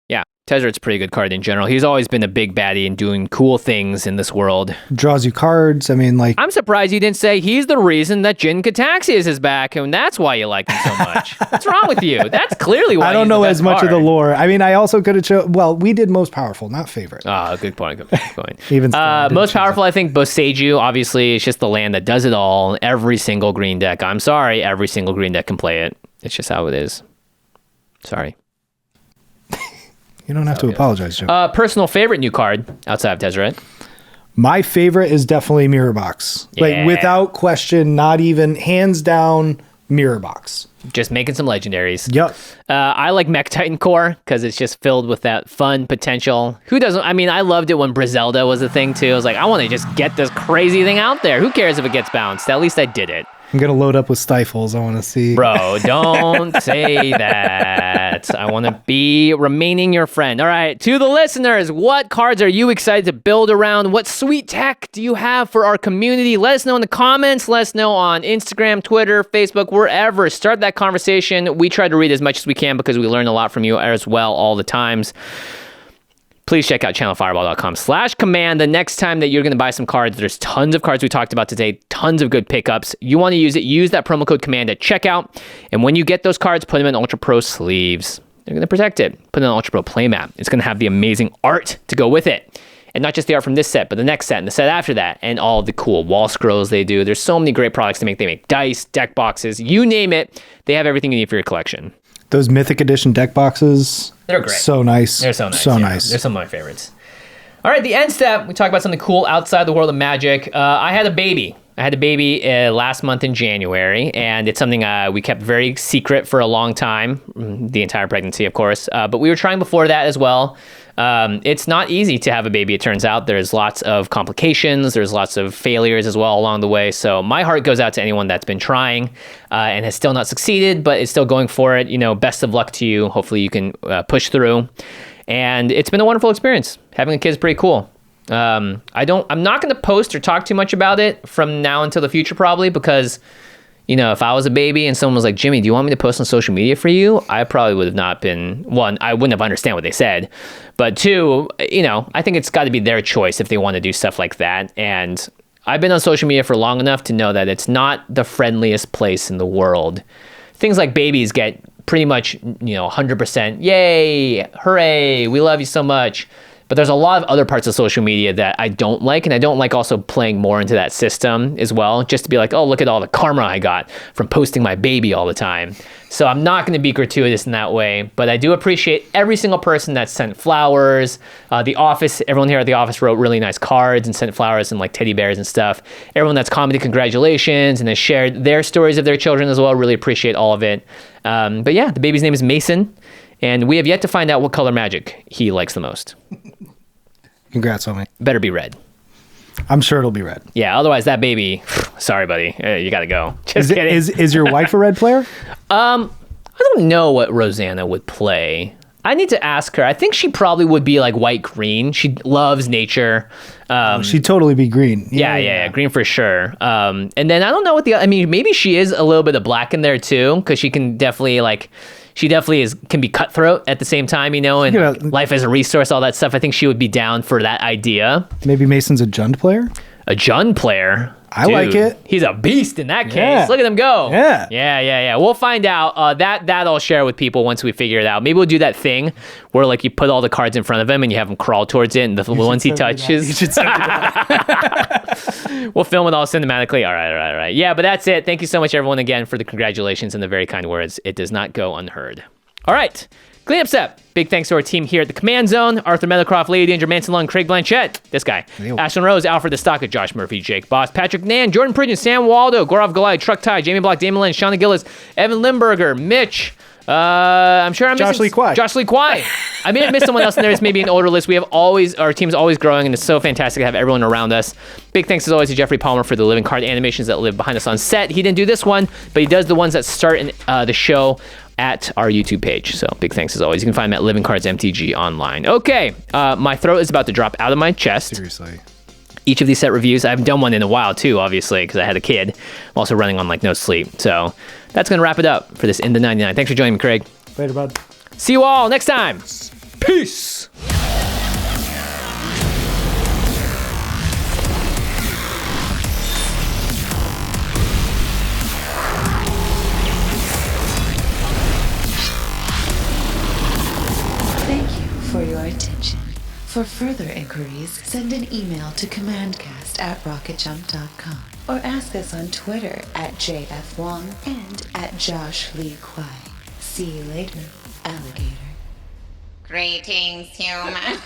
Yeah, Tezzeret's a pretty good card in general. He's always been a big baddie and doing cool things in this world. Draws you cards. I mean, like... I'm surprised you didn't say he's the reason that Jin Cataxias is back, and that's why you like him so much. What's wrong with you? That's clearly why I don't know as much of the lore. I mean, I also could have chosen... Well, we did most powerful, not favorite. Oh, good point. Good point. Even still, I didn't most choose powerful, I think, BOSEIJU. Obviously, it's just the land that does it all. Every single green deck. I'm sorry. Every single green deck can play it. It's just how it is. Sorry. You don't have to apologize, Joe. Personal favorite new card outside of Tezzeret? My favorite is definitely Mirror Box. Yeah. Like, without question, not even hands down, Mirror Box. Just making some legendaries. Yep. I like Mech Titan Core because it's just filled with that fun potential. Who doesn't? I mean, I loved it when Brizelda was a thing too. I was like, I want to just get this crazy thing out there. Who cares if it gets bounced? At least I did it. I'm going to load up with Stifles. I want to see. Bro, don't say that. I want to be remaining your friend. All right, to the listeners, what cards are you excited to build around? What sweet tech do you have for our community? Let us know in the comments. Let us know on Instagram, Twitter, Facebook, wherever. Start that conversation. We try to read as much as we can because we learn a lot from you as well all the times. Please check out channelfireball.com/command. The next time that you're going to buy some cards, there's tons of cards we talked about today, tons of good pickups. You want to use it, use that promo code command at checkout. And when you get those cards, put them in UltraPro sleeves. They're going to protect it. Put it in an UltraPro playmat. It's going to have the amazing art to go with it. And not just the art from this set, but the next set and the set after that, and all the cool wall scrolls they do. There's so many great products to make. They make dice, deck boxes, you name it. They have everything you need for your collection. Those Mythic Edition deck boxes. They're great. So nice. They're so nice. So yeah. nice. They're some of my favorites. All right, the end step, we talk about something cool outside the world of Magic. I had a baby. Last month in January, and it's something we kept very secret for a long time, the entire pregnancy, of course. But we were trying before that as well. It's not easy to have a baby, it turns out. There's lots of complications. There's lots of failures as well along the way. So my heart goes out to anyone that's been trying and has still not succeeded, but is still going for it. You know, best of luck to you. Hopefully you can push through. And it's been a wonderful experience. Having a kid is pretty cool. I'm not going to post or talk too much about it from now until the future, probably, because, you know, if I was a baby and someone was like, Jimmy, do you want me to post on social media for you? I probably would have not been, one, I wouldn't have understand what they said, but two, you know, I think it's got to be their choice if they want to do stuff like that. And I've been on social media for long enough to know that it's not the friendliest place in the world. Things like babies get pretty much, you know, 100%, yay, hooray, we love you so much. But there's a lot of other parts of social media that I don't like, and I don't like also playing more into that system as well, just to be like, oh, look at all the karma I got from posting my baby all the time. So I'm not going to be gratuitous in that way, but I do appreciate every single person that sent flowers. The office, everyone here at the office wrote really nice cards and sent flowers and like teddy bears and stuff. Everyone that's commented congratulations and has shared their stories of their children as well, really appreciate all of it. But yeah, the baby's name is Mason. And we have yet to find out what color magic he likes the most. Congrats, homie. Better be red. I'm sure it'll be red. Yeah, otherwise that baby, sorry, buddy, you gotta go. Just kidding. Is your wife a red player? I don't know what Rosanna would play. I need to ask her. I think she probably would be like white-green. She loves nature. She'd totally be green. Yeah, green for sure. And then I don't know what maybe she is a little bit of black in there too, because she can definitely like... She definitely can be cutthroat at the same time, you know, and life as a resource, all that stuff. I think she would be down for that idea. Maybe Mason's a Jund player? A Jund player? I like it. He's a beast in that case. Yeah. Look at him go. Yeah. Yeah. We'll find out. That I'll share with people once we figure it out. Maybe we'll do that thing where like you put all the cards in front of him and you have him crawl towards it, and the ones he touches. You should send me that. We'll film it all cinematically. All right. Yeah, but that's it. Thank you so much, everyone, again, for the congratulations and the very kind words. It does not go unheard. All right. Cleanup step. Big thanks to our team here at the Command Zone: Arthur Meadowcroft, Lady Danger, Manson Lung, Craig Blanchette, this guy, Ashton Rose, Alfred Destaka, Josh Murphy, Jake Boss, Patrick Nan, Jordan Pridgeon, Sam Waldo, Gorov Goliath, Truck Tie, Jamie Block, Damon Lynn, Shauna Gillis, Evan Limburger, Mitch. I'm sure I'm Josh missing Lee Kwai. Josh Lee Kwai. I may have missed someone else in there. It's maybe an older list. Our team's always growing, and it's so fantastic to have everyone around us. Big thanks as always to Jeffrey Palmer for the living card animations that live behind us on set. He didn't do this one, but he does the ones that start in the show at our YouTube page. So big thanks as always. You can find him at Living Cards MTG online. Okay, my throat is about to drop out of my chest. Seriously. Each of these set reviews, I haven't done one in a while too, obviously, because I had a kid. I'm also running on like no sleep. So that's going to wrap it up for this Into 99. Thanks for joining me, Craig. Later, bud. See you all next time. Peace. Thank you for your attention. For further inquiries, send an email to commandcast@rocketjump.com or ask us on Twitter @JFWong and @Josh Lee Kwai. See you later, alligator. Greetings, humans.